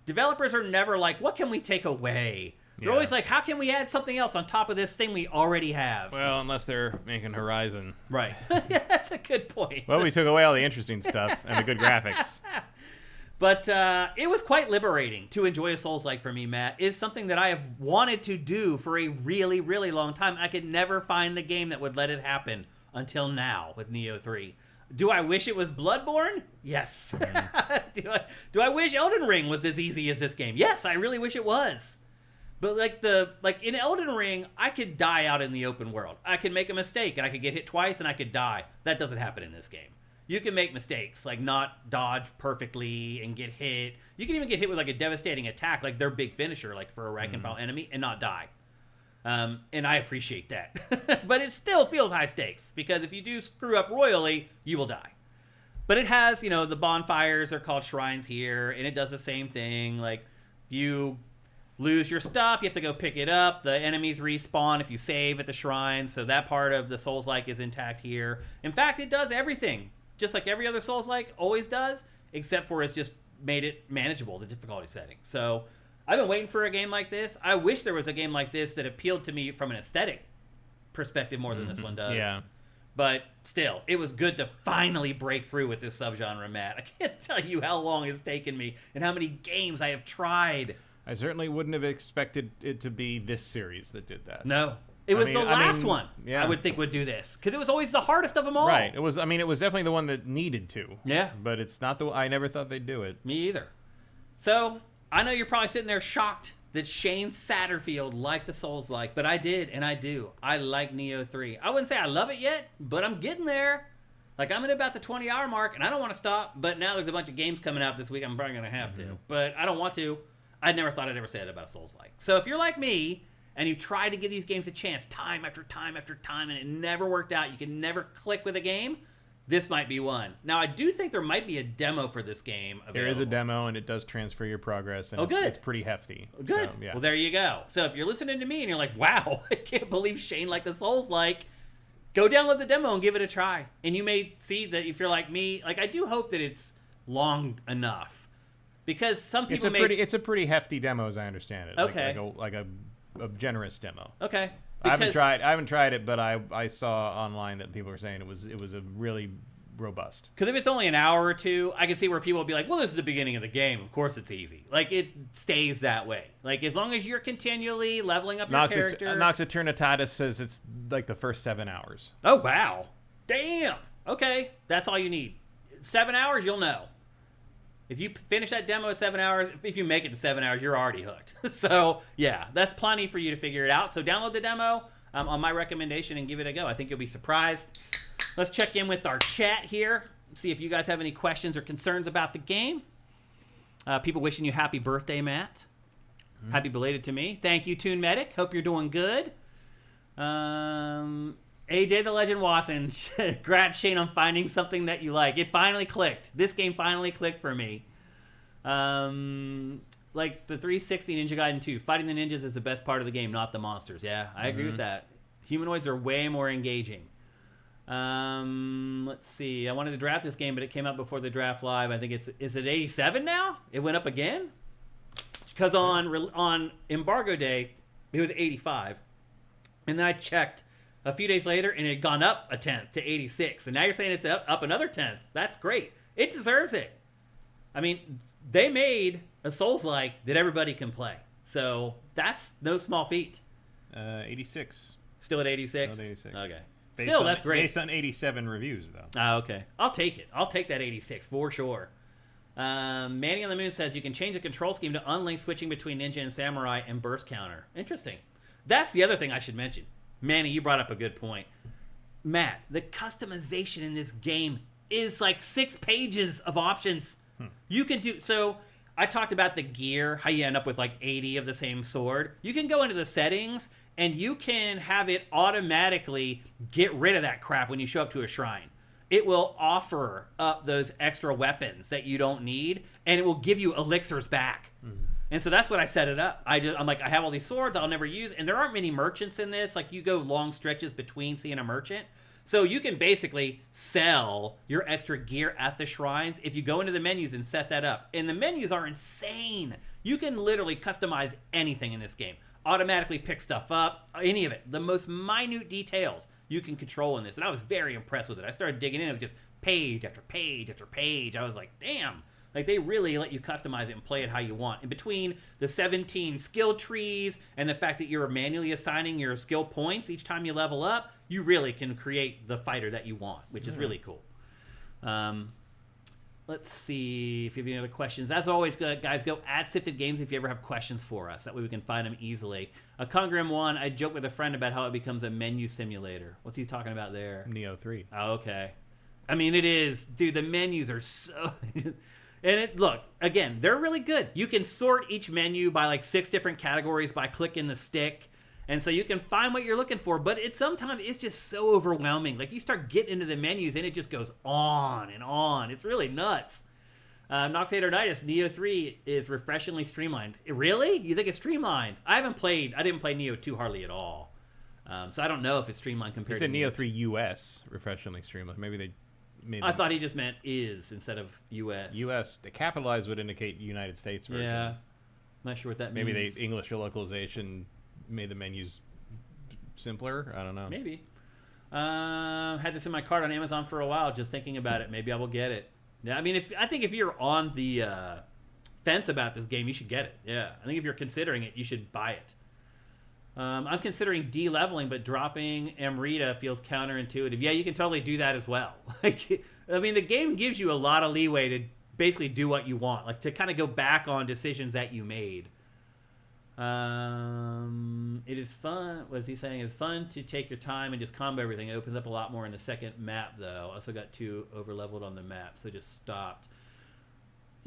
Developers are never like, what can we take away? They're always like, how can we add something else on top of this thing we already have? Well, unless they're making Horizon. Right. Yeah, that's a good point. Well, we took away all the interesting stuff and the good graphics. But it was quite liberating to enjoy a Souls-like for me, Matt. It's something that I have wanted to do for a really, really long time. I could never find the game that would let it happen until now with Nioh 3. Do I wish it was Bloodborne? Yes. Do I wish Elden Ring was as easy as this game? Yes, I really wish it was. But like in Elden Ring, I could die out in the open world. I could make a mistake and I could get hit twice and I could die. That doesn't happen in this game. You can make mistakes, like not dodge perfectly and get hit. You can even get hit with like a devastating attack, like their big finisher, like for a rank and file enemy, and not die. And I appreciate that. But it still feels high stakes, because if you do screw up royally, you will die. But it has, the bonfires are called shrines here, and it does the same thing. Like, you lose your stuff, you have to go pick it up. The enemies respawn if you save at the shrine, so that part of the Souls-like is intact here. In fact, it does everything, just like every other Souls-like always does, except for it's just made it manageable, the difficulty setting. So I've been waiting for a game like this. I wish there was a game like this that appealed to me from an aesthetic perspective more than this one does. Yeah. But still, it was good to finally break through with this subgenre, Matt. I can't tell you how long it's taken me and how many games I have tried. I certainly wouldn't have expected it to be this series that did that. No. It was the last one I would think would do this, because it was always the hardest of them all. Right. It was definitely the one that needed to. Yeah. But it's not I never thought they'd do it. Me either. So, I know you're probably sitting there shocked that Shane Satterfield liked the Souls-like, but I did, and I do. I like Nioh 3. I wouldn't say I love it yet, but I'm getting there. Like, I'm at about the 20-hour mark, and I don't want to stop, but now there's a bunch of games coming out this week. I'm probably going to have to. But I don't want to. I never thought I'd ever say that about a Souls-like. So if you're like me, and you try to give these games a chance time after time after time, and it never worked out, you can never click with a game, this might be one. Now, I do think there might be a demo for this game available. There is a demo, and it does transfer your progress, and good. It's pretty hefty. Good. So, yeah. Well, there you go. So if you're listening to me and you're like, wow, I can't believe Shane liked the Souls-like, go download the demo and give it a try. And you may see that if you're like me, like I do hope that it's long enough. Because some people it's a pretty hefty demo, as I understand it. Okay. Like a generous demo. Okay. Because I haven't tried it, but I saw online that people were saying it was a really robust. Because if it's only an hour or two, I can see where people will be like, well, this is the beginning of the game. Of course it's easy. Like, it stays that way. Like, as long as you're continually leveling up your character. Nox Eternitatis says it's like the first 7 hours. Oh, wow. Damn. Okay. That's all you need. 7 hours, you'll know. If you finish that demo at 7 hours, if you make it to 7 hours, you're already hooked. So, yeah, that's plenty for you to figure it out. So download the demo on my recommendation and give it a go. I think you'll be surprised. Let's check in with our chat here. See if you guys have any questions or concerns about the game. People wishing you happy birthday, Matt. Mm-hmm. Happy belated to me. Thank you, Toon Medic. Hope you're doing good. AJ the Legend Watson, congrats Shane on finding something that you like. It finally clicked. This game finally clicked for me. Like the 360 Ninja Gaiden 2, fighting the ninjas is the best part of the game, not the monsters. Yeah, I agree with that. Humanoids are way more engaging. Let's see. I wanted to draft this game, but it came out before the draft live. I think is it 87 now? It went up again? Because on embargo day, it was 85. And then I checked a few days later, and it had gone up a tenth to 86. And now you're saying it's up another tenth. That's great. It deserves it. I mean, they made a Souls-like that everybody can play. So that's no small feat. 86. Still at 86? Still at 86. Okay. That's great. Based on 87 reviews, though. Ah, okay. I'll take it. I'll take that 86 for sure. Manny on the Moon says you can change the control scheme to unlink switching between Ninja and Samurai and burst counter. Interesting. That's the other thing I should mention. Manny, you brought up a good point. Matt, the customization in this game is like 6 pages of options. You can do... So, I talked about the gear, how you end up with like 80 of the same sword. You can go into the settings, and you can have it automatically get rid of that crap when you show up to a shrine. It will offer up those extra weapons that you don't need, and it will give you elixirs back. And so that's what I set it up. I'm like, I have all these swords I'll never use, and there aren't many merchants in this. Like, you go long stretches between seeing a merchant. So you can basically sell your extra gear at the shrines if you go into the menus and set that up. And the menus are insane. You can literally customize anything in this game. Automatically pick stuff up, any of it. The most minute details you can control in this. And I was very impressed with it. I started digging in. It was just page after page after page. I was like, damn. Like, they really let you customize it and play it how you want. In between the 17 skill trees and the fact that you're manually assigning your skill points each time you level up, you really can create the fighter that you want, which is really cool. Let's see if you have any other questions. As always, guys, go at SIFTD Games if you ever have questions for us. That way we can find them easily. Kongrim 1, I joked with a friend about how it becomes a menu simulator. What's he talking about there? Nioh 3. Oh, okay. I mean, it is. Dude, the menus are so... And look, again, they're really good. You can sort each menu by like 6 different categories by clicking the stick. And so you can find what you're looking for, but sometimes it's just so overwhelming. Like, you start getting into the menus and it just goes on and on. It's really nuts. Noxatornitis, Nioh 3 is refreshingly streamlined. Really? You think it's streamlined? I didn't play Nioh 2 hardly at all. So I don't know if it's streamlined compared to Nioh 3 US, refreshingly streamlined. Maybe they... I thought he just meant is instead of U.S. U.S. The capitalized would indicate United States version. Yeah. Not sure what that means. Maybe the English localization made the menus simpler. I don't know. Maybe. Had this in my cart on Amazon for a while, just thinking about it. Maybe I will get it. Yeah, I mean, I think if you're on the fence about this game, you should get it. Yeah. I think if you're considering it, you should buy it. I'm considering de-leveling, but dropping Amrita feels counterintuitive. Yeah, you can totally do that as well. Like, I mean, the game gives you a lot of leeway to basically do what you want, like to kind of go back on decisions that you made. It is fun. What is he saying? It's fun to take your time and just combo everything. It opens up a lot more in the second map, though. Also got too over-leveled on the map, so just stopped.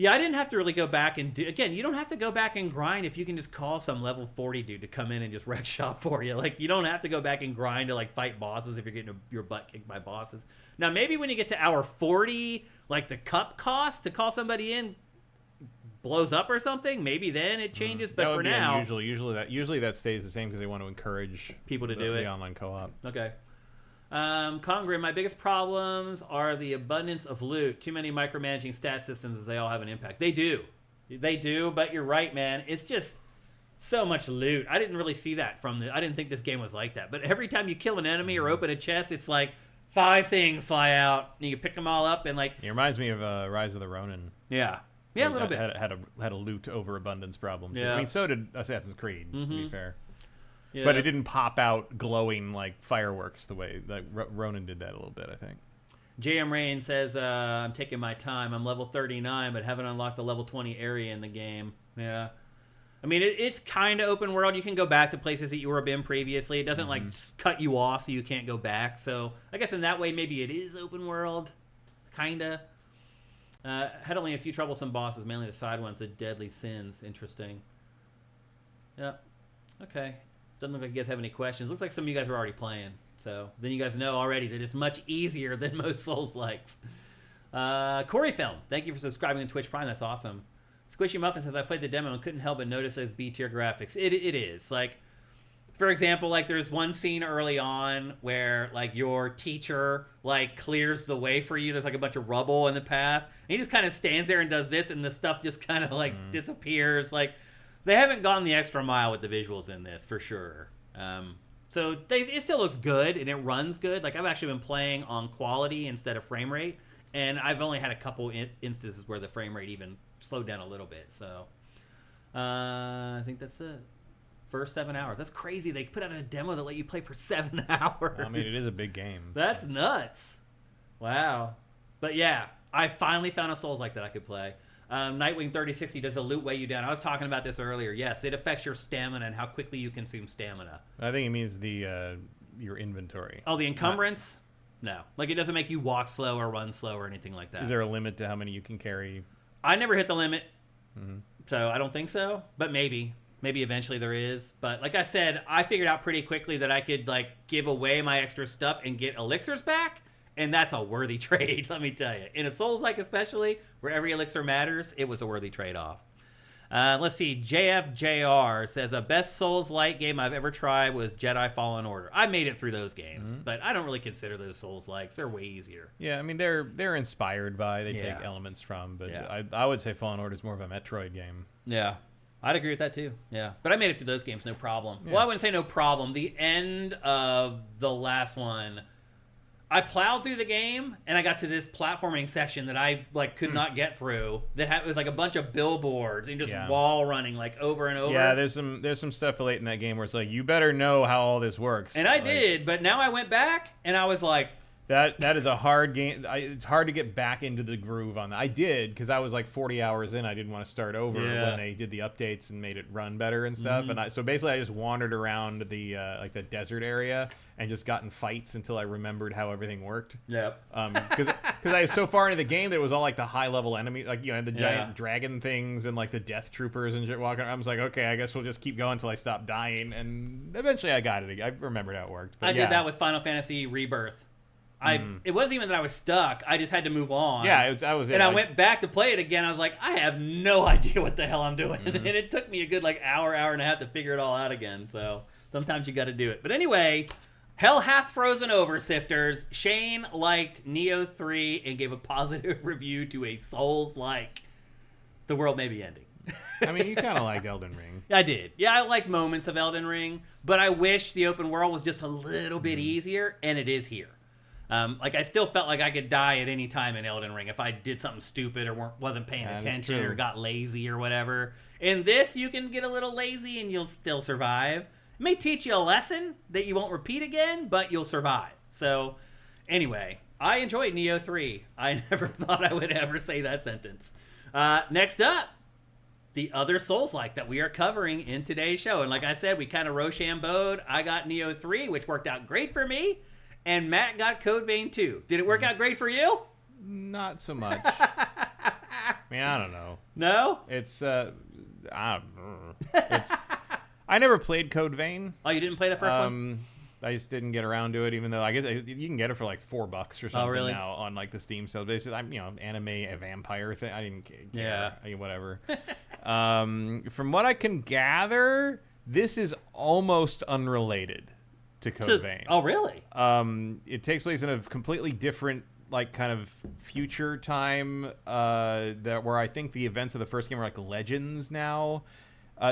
Yeah, I didn't have to really go back and do... Again, you don't have to go back and grind if you can just call some level 40 dude to come in and just wreck shop for you. Like, you don't have to go back and grind to, like, fight bosses if you're getting your butt kicked by bosses. Now, maybe when you get to hour 40, like, the cup cost to call somebody in blows up or something. Maybe then it changes, but for now... Usually that stays the same because they want to encourage people to do it. The online co-op. Okay. Congrim, my biggest problems are the abundance of loot. Too many micromanaging stat systems as they all have an impact. They do, but you're right, man. It's just so much loot. I didn't really see that I didn't think this game was like that. But every time you kill an enemy or open a chest, it's like 5 things fly out, and you can pick them all up, and like... It reminds me of Rise of the Ronin. Yeah. Yeah, a little bit. Had a loot overabundance problem, too. Yeah. I mean, so did Assassin's Creed, to be fair. Yeah. But it didn't pop out glowing like fireworks the way like Ronin did that a little bit, I think. JM Rain says, I'm taking my time. I'm level 39, but haven't unlocked the level 20 area in the game. Yeah. I mean, it's kind of open world. You can go back to places that you were been previously. It doesn't like just cut you off so you can't go back. So I guess in that way, maybe it is open world. Kind of. Had only a few troublesome bosses, mainly the side ones, the deadly sins. Interesting. Yeah. Okay. Doesn't look like you guys have any questions. Looks like some of you guys are already playing. So then you guys know already that it's much easier than most Souls-likes. Corey Film, thank you for subscribing to Twitch Prime. That's awesome. Squishy Muffin says, I played the demo and couldn't help but notice those B-tier graphics. It is. Like, for example, like there's one scene early on where like your teacher like clears the way for you. There's like a bunch of rubble in the path. And he just kind of stands there and does this, and the stuff just kind of like disappears. Like, they haven't gone the extra mile with the visuals in this, for sure. So it still looks good, and it runs good. Like, I've actually been playing on quality instead of frame rate, and I've only had a couple instances where the frame rate even slowed down a little bit. So I think that's it. First 7 hours. That's crazy. They put out a demo that let you play for 7 hours. I mean, it is a big game. That's nuts. Wow. But yeah, I finally found a Souls like that I could play. Nightwing 3060 does a loot weigh you down. I was talking about this earlier. Yes, it affects your stamina and how quickly you consume stamina. I think it means your inventory. Oh, the encumbrance? No. Like, it doesn't make you walk slow or run slow or anything like that. Is there a limit to how many you can carry? I never hit the limit, so I don't think so. But maybe. Maybe eventually there is. But like I said, I figured out pretty quickly that I could like give away my extra stuff and get elixirs back. And that's a worthy trade, let me tell you. In a Souls-like especially, where every elixir matters, it was a worthy trade-off. Let's see. JFJR says, a best Souls-like game I've ever tried was Jedi Fallen Order. I made it through those games, but I don't really consider those Souls-likes. They're way easier. Yeah, I mean, they're inspired by, they take elements from, but I would say Fallen Order is more of a Metroid game. Yeah. I'd agree with that, too. Yeah. But I made it through those games, no problem. Yeah. Well, I wouldn't say no problem. The end of the last one... I plowed through the game, and I got to this platforming section that I like could not get through. That was like a bunch of billboards and just wall running like over and over. Yeah, there's some stuff late in that game where it's like, you better know how all this works. And I did, but now I went back, and I was like... That is a hard game. It's hard to get back into the groove on that. I did, because I was like 40 hours in. I didn't want to start over when they did the updates and made it run better and stuff. And so basically I just wandered around the like the desert area and just got in fights until I remembered how everything worked. Yep. Because I was so far into the game that it was all like the high level enemy, like the giant dragon things and like the death troopers and shit walking around. I was like, okay, I guess we'll just keep going until I stop dying. And eventually I got it. I remembered how it worked. But I did that with Final Fantasy Rebirth. It wasn't even that I was stuck. I just had to move on. Yeah, I went back to play it again. I was like, I have no idea what the hell I'm doing. And it took me a good like hour and a half to figure it all out again. So sometimes you got to do it. But anyway, hell hath frozen over, Sifters. Shane liked Nioh 3 and gave a positive review to a Souls-like. The world may be ending. I mean, you kind of liked Elden Ring. I did. Yeah, I like moments of Elden Ring. But I wish the open world was just a little bit easier. And it is here. Like, I still felt like I could die at any time in Elden Ring if I did something stupid or wasn't paying attention or got lazy or whatever. In this, you can get a little lazy and you'll still survive. It may teach you a lesson that you won't repeat again, but you'll survive. So, anyway, I enjoyed Nioh 3. I never thought I would ever say that sentence. Next up, the other Souls-like that we are covering in today's show. And like I said, we kind of Rochambeaued. I got Nioh 3, which worked out great for me. And Matt got Code Vein 2. Did it work out great for you? Not so much. mean, I don't know. No? It's I never played Code Vein. Oh, you didn't play the first one? I just didn't get around to it, even though I guess you can get it for like $4 or something now on like the Steam sale. But it's just, anime a vampire thing. I didn't care. Yeah. I mean, whatever. From what I can gather, this is almost unrelated to Code Vein. Oh, really? It takes place in a completely different, like, kind of future time where I think the events of the first game are like legends now.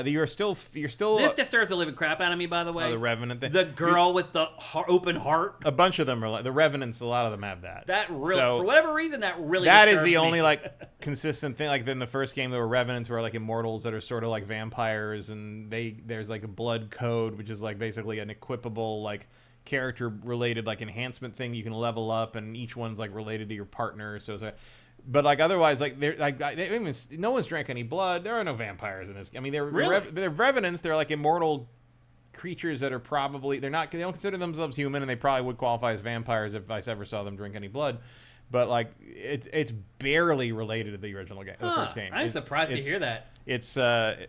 You're still. This disturbs the living crap out of me, by the way. The Revenant thing. The girl with the open heart. A bunch of them are like the Revenants. A lot of them have that. That really, for whatever reason, that really. That is the only like consistent thing. Like in the first game, there were Revenants who are like immortals that are sort of like vampires, and there's like a blood code, which is like basically an equipable like character related like enhancement thing you can level up, and each one's like related to your partner. So it's like. But like otherwise, like no one's drank any blood. There are no vampires in this. I mean, they're revenants. They're like immortal creatures that are probably they don't consider themselves human, and they probably would qualify as vampires if I ever saw them drink any blood. But like it's barely related to the original game, the first game. I'm surprised to hear that. It's I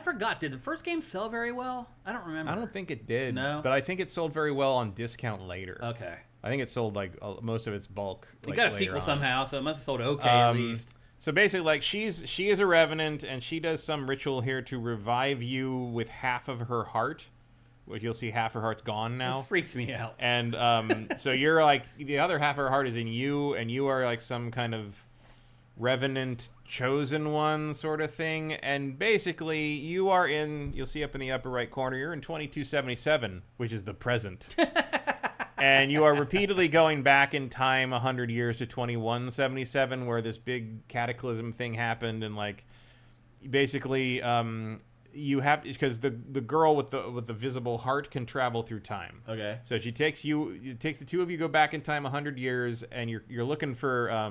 forgot. Did the first game sell very well? I don't remember. I don't think it did. No, but I think it sold very well on discount later. Okay. I think it sold like most of its bulk. You got a sequel somehow, so it must have sold okay at least. So basically, like she is a revenant, and she does some ritual here to revive you with half of her heart, which you'll see half her heart's gone now. This freaks me out. And so you're like the other half of her heart is in you, and you are like some kind of revenant chosen one sort of thing. And basically, you'll see up in the upper right corner, you're in 2277, which is the present. And you are repeatedly going back in time 100 years to 2177, where this big cataclysm thing happened, and like basically you have because the girl with the visible heart can travel through time. Okay. So it takes the two of you go back in time 100 years, and you're looking for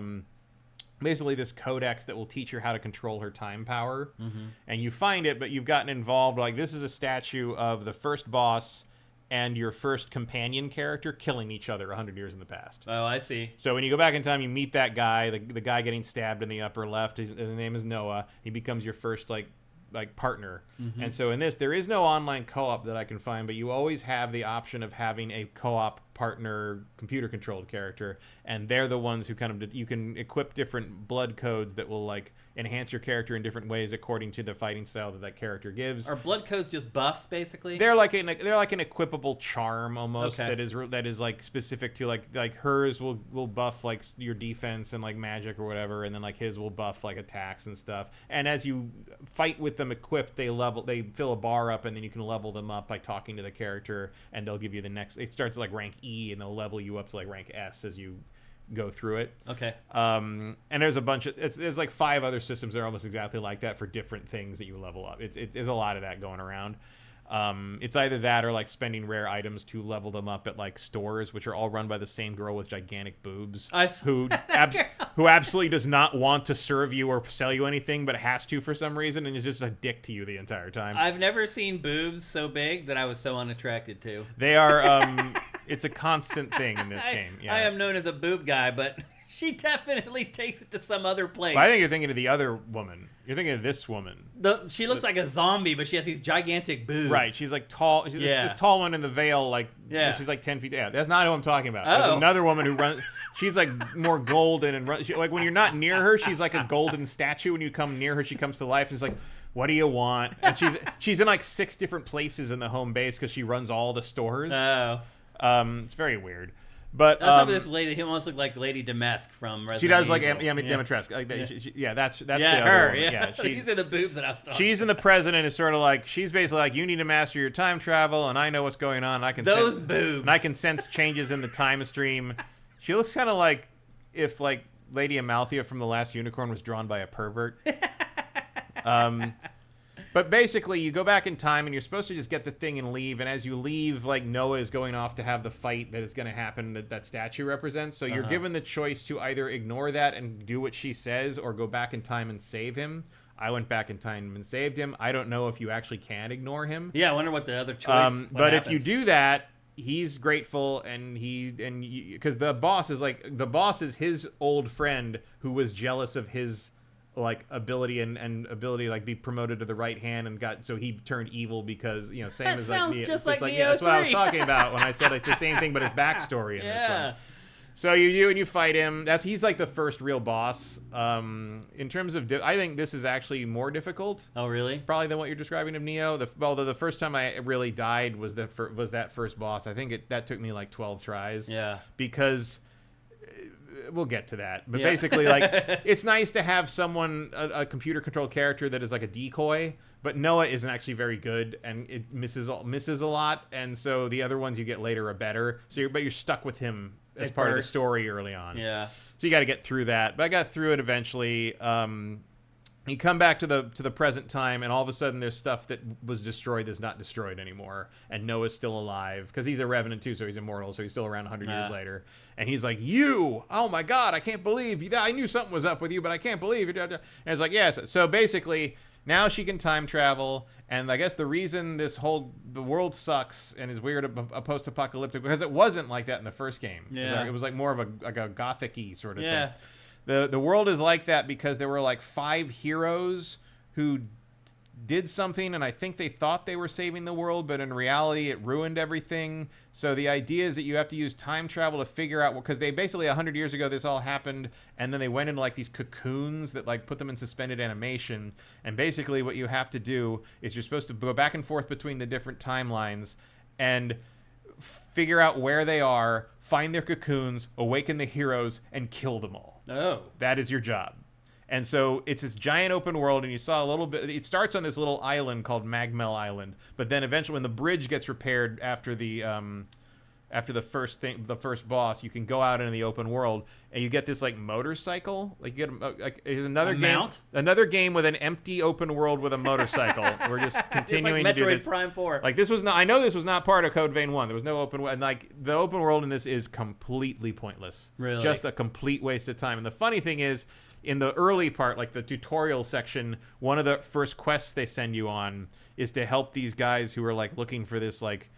basically this codex that will teach her how to control her time power. Mm-hmm. And you find it, but you've gotten involved. Like this is a statue of the first boss and your first companion character killing each other 100 years in the past. Oh, I see. So when you go back in time, you meet that guy, the guy getting stabbed in the upper left. His name is Noah. He becomes your first like partner. Mm-hmm. And so in this, there is no online co-op that I can find, but you always have the option of having a co-op partner computer-controlled character, and they're the ones who kind of you can equip different blood codes that will like enhance your character in different ways according to the fighting style that character gives. Are blood codes just buffs basically? They're like an equipable charm almost. Okay. that is like specific to like hers will buff like your defense and like magic or whatever, and then like his will buff like attacks and stuff. And as you fight with them equipped, they fill a bar up, and then you can level them up by talking to the character, and they'll give you the next. It starts at like rank E, and they'll level you up to like rank S as you go through it. Okay. And there's a bunch of there's like 5 other systems that are almost exactly like that for different things that you level up. There's a lot of that going around. It's either that or like spending rare items to level them up at like stores, which are all run by the same girl with gigantic boobs, who absolutely does not want to serve you or sell you anything, but has to for some reason, and is just a dick to you the entire time. I've never seen boobs so big that I was so unattracted to. They are. It's a constant thing in this game. Yeah. I am known as a boob guy, but she definitely takes it to some other place. Well, I think you're thinking of the other woman. You're thinking of this woman. She looks like a zombie, but she has these gigantic boobs. Right. She's like tall. This tall one in the veil, like she's like 10 feet. Yeah, that's not who I'm talking about. There's another woman who runs. She's like more golden and runs. Like when you're not near her, she's like a golden statue. When you come near her, she comes to life and is like, "What do you want?" And she's in like 6 different places in the home base because she runs all the stores. Oh. It's very weird. But that's this lady. He almost looked like Lady Damask from Resident Evil. She does like Dimitrescu. That's the other her. Woman. Yeah, these are the boobs that I was talking. She's in the president is sort of like she's basically like you need to master your time travel, and I know what's going on. I can boobs, and I can sense changes in the time stream. She looks kind of like if like Lady Amalthea from The Last Unicorn was drawn by a pervert. But basically, you go back in time, and you're supposed to just get the thing and leave. And as you leave, like, Noah is going off to have the fight that is going to happen that statue represents. So you're given the choice to either ignore that and do what she says or go back in time and save him. I went back in time and saved him. I don't know if you actually can ignore him. Yeah, I wonder what the other choice But happens. If you do that, he's grateful, and because the boss is his old friend who was jealous of his like ability and ability to like be promoted to the right hand and so he turned evil because same that as sounds like just like Nioh that's 3. what I was talking about when I said like the same thing but his backstory in this one. So you fight him. He's like the first real boss. In terms of, I think this is actually more difficult. Oh, really? Probably than what you're describing of Nioh. Although the first time I really died was that first boss. I think that took me like 12 tries. Yeah. Because we'll get to that. But basically, like, it's nice to have someone, a computer-controlled character that is like a decoy. But Noah isn't actually very good, and it misses a lot. And so the other ones you get later are better. But you're stuck with him as part of the story early on. Yeah. So you got to get through that. But I got through it eventually. You come back to the present time, and all of a sudden there's stuff that was destroyed that's not destroyed anymore. And Noah's still alive, because he's a Revenant too, so he's immortal, so he's still around 100 years later. And he's like, oh my God, I can't believe you. I knew something was up with you, but I can't believe it. And it's like, yes. So basically, now she can time travel, and I guess the reason the world sucks and is weird, a post-apocalyptic, because it wasn't like that in the first game. Yeah. It was like more of a gothic-y sort of thing. The world is like that because there were like 5 heroes who did something, and I think they thought they were saving the world, but in reality it ruined everything. So the idea is that you have to use time travel to figure out, because they basically 100 years ago this all happened, and then they went into like these cocoons that like put them in suspended animation. And basically what you have to do is you're supposed to go back and forth between the different timelines and figure out where they are, find their cocoons, awaken the heroes, and kill them all. Oh. That is your job. And so it's this giant open world, and you saw a little bit. It starts on this little island called Magmel Island, but then eventually, when the bridge gets repaired after the first boss, you can go out into the open world, and you get this like motorcycle. Like you get here's another game with an empty open world with a motorcycle. We're just continuing like to do this. Metroid Prime 4. Like this was not. I know this was not part of Code Vein 1. There was no open world. And like the open world in this is completely pointless. Really, just a complete waste of time. And the funny thing is, in the early part, like the tutorial section, one of the first quests they send you on is to help these guys who are like looking for this like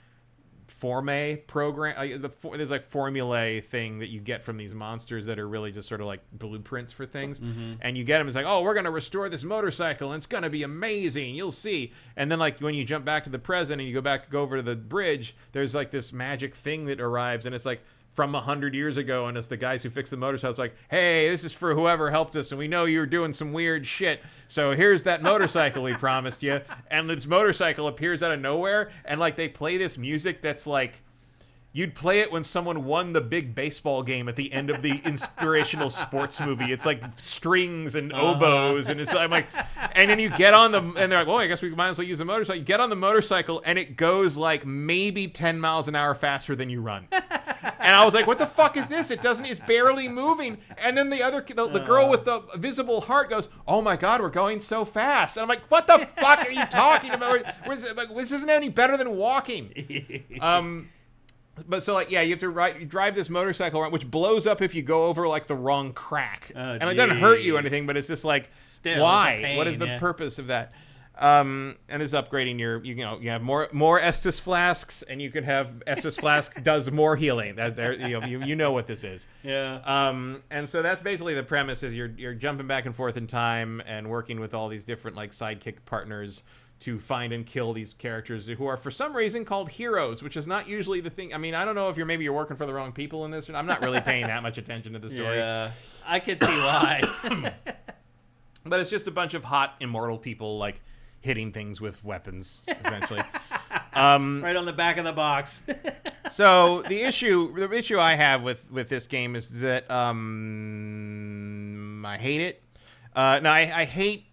Forme program. There's like formulae thing that you get from these monsters that are really just sort of like blueprints for things. And you get them, it's like, oh, we're going to restore this motorcycle and it's going to be amazing. You'll see. And then like when you jump back to the present and you go over to the bridge, there's like this magic thing that arrives, and it's like from 100 years ago, and it's the guys who fixed the motorcycle. It's like, hey, this is for whoever helped us, and we know you're doing some weird shit, so here's that motorcycle we promised you. And this motorcycle appears out of nowhere, and like they play this music that's like, you'd play it when someone won the big baseball game at the end of the inspirational sports movie. It's like strings and oboes, and I'm like, and then you get on and they're like, well, I guess we might as well use the motorcycle. You get on the motorcycle, and it goes like maybe 10 miles an hour faster than you run. And I was like, what the fuck is this? It's barely moving. And then the girl with the visible heart goes, oh my God, we're going so fast. And I'm like, what the fuck are you talking about? This isn't any better than walking. But so like, yeah, you have to drive this motorcycle around, which blows up if you go over like the wrong crack. And it doesn't hurt you or anything, but it's just like, still, why? pain, what is the purpose of that? And it's upgrading you have more Estus flasks, and you can have Estus flask does more healing. That's there, you know what this is. Yeah. And so that's basically the premise: is you're jumping back and forth in time and working with all these different like sidekick partners to find and kill these characters who are for some reason called heroes, which is not usually the thing. I mean, I don't know if you're working for the wrong people in this. I'm not really paying that much attention to the story. Yeah, I could see why. But it's just a bunch of hot immortal people like hitting things with weapons, essentially. Right on the back of the box. So the issue I have with this game is that I hate it. No, I hate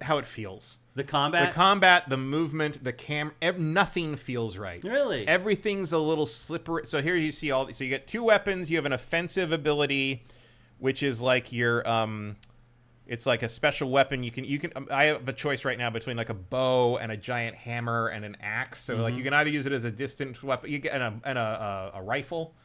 how it feels. The combat? The combat, the movement, the camera, nothing feels right. Really? Everything's a little slippery. So here you see so you get 2 weapons. You have an offensive ability, which is like your it's like a special weapon. You can I have a choice right now between like a bow and a giant hammer and an axe. So like you can either use it as a distant weapon, you get and a rifle.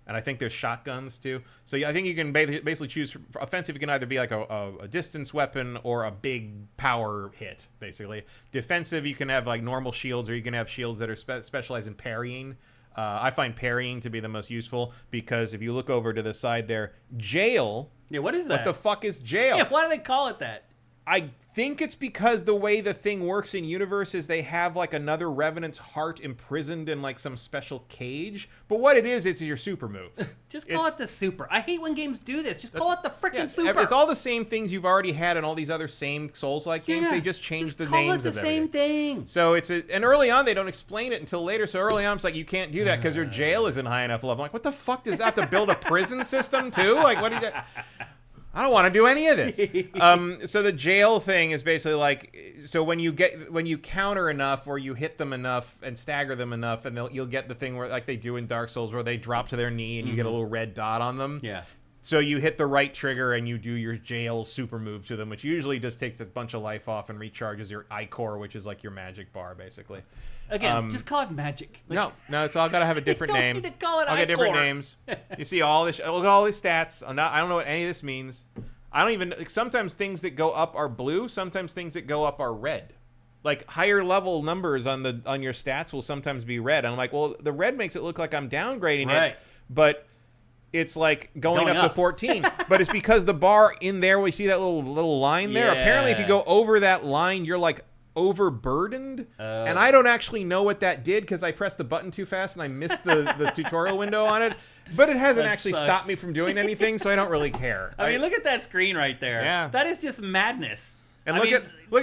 And I think there's shotguns too. So I think you can basically choose. For offensive, you can either be like a distance weapon or a big power hit, basically. Defensive, you can have like normal shields, or you can have shields that are specialized in parrying. I find parrying to be the most useful, because if you look over to the side there, jail. Yeah, what is that? What the fuck is jail? Yeah, why do they call it that? I think it's because the way the thing works in universe is they have like another Revenant's heart imprisoned in like some special cage. But what it is, it's your super move. Just call it the super. I hate when games do this. Just call it the freaking super. It's all the same things you've already had in all these other same Souls-like games. Yeah, they just change the names of everything. Call it the same thing. So and early on they don't explain it until later. So early on it's like you can't do that because your jail isn't high enough level. I'm like, what the fuck does that have to build a prison system too? Like, what do you? I don't want to do any of this. So the jail thing is basically like, so when you counter enough or you hit them enough and stagger them enough, and you'll get the thing where like they do in Dark Souls where they drop to their knee and you get a little red dot on them. Yeah. So you hit the right trigger and you do your jail super move to them, which usually just takes a bunch of life off and recharges your Ichor, which is like your magic bar, basically. Again, just call it magic. No, it's all got to have a different name. Don't need to call it I'll get different names. You see all this. Look at all these stats. I don't know what any of this means. I don't even. Like, sometimes things that go up are blue. Sometimes things that go up are red. Like higher level numbers on your stats will sometimes be red. And I'm like, well, the red makes it look like I'm downgrading it, but it's like going up to 14. But it's because the bar in there, we see that little line there. Apparently, if you go over that line, you're like overburdened, and I don't actually know what that did because I pressed the button too fast and I missed the tutorial window on it, but it hasn't actually stopped me from doing anything, so I don't really care. I mean, look at that screen right there. Yeah, that is just madness. And look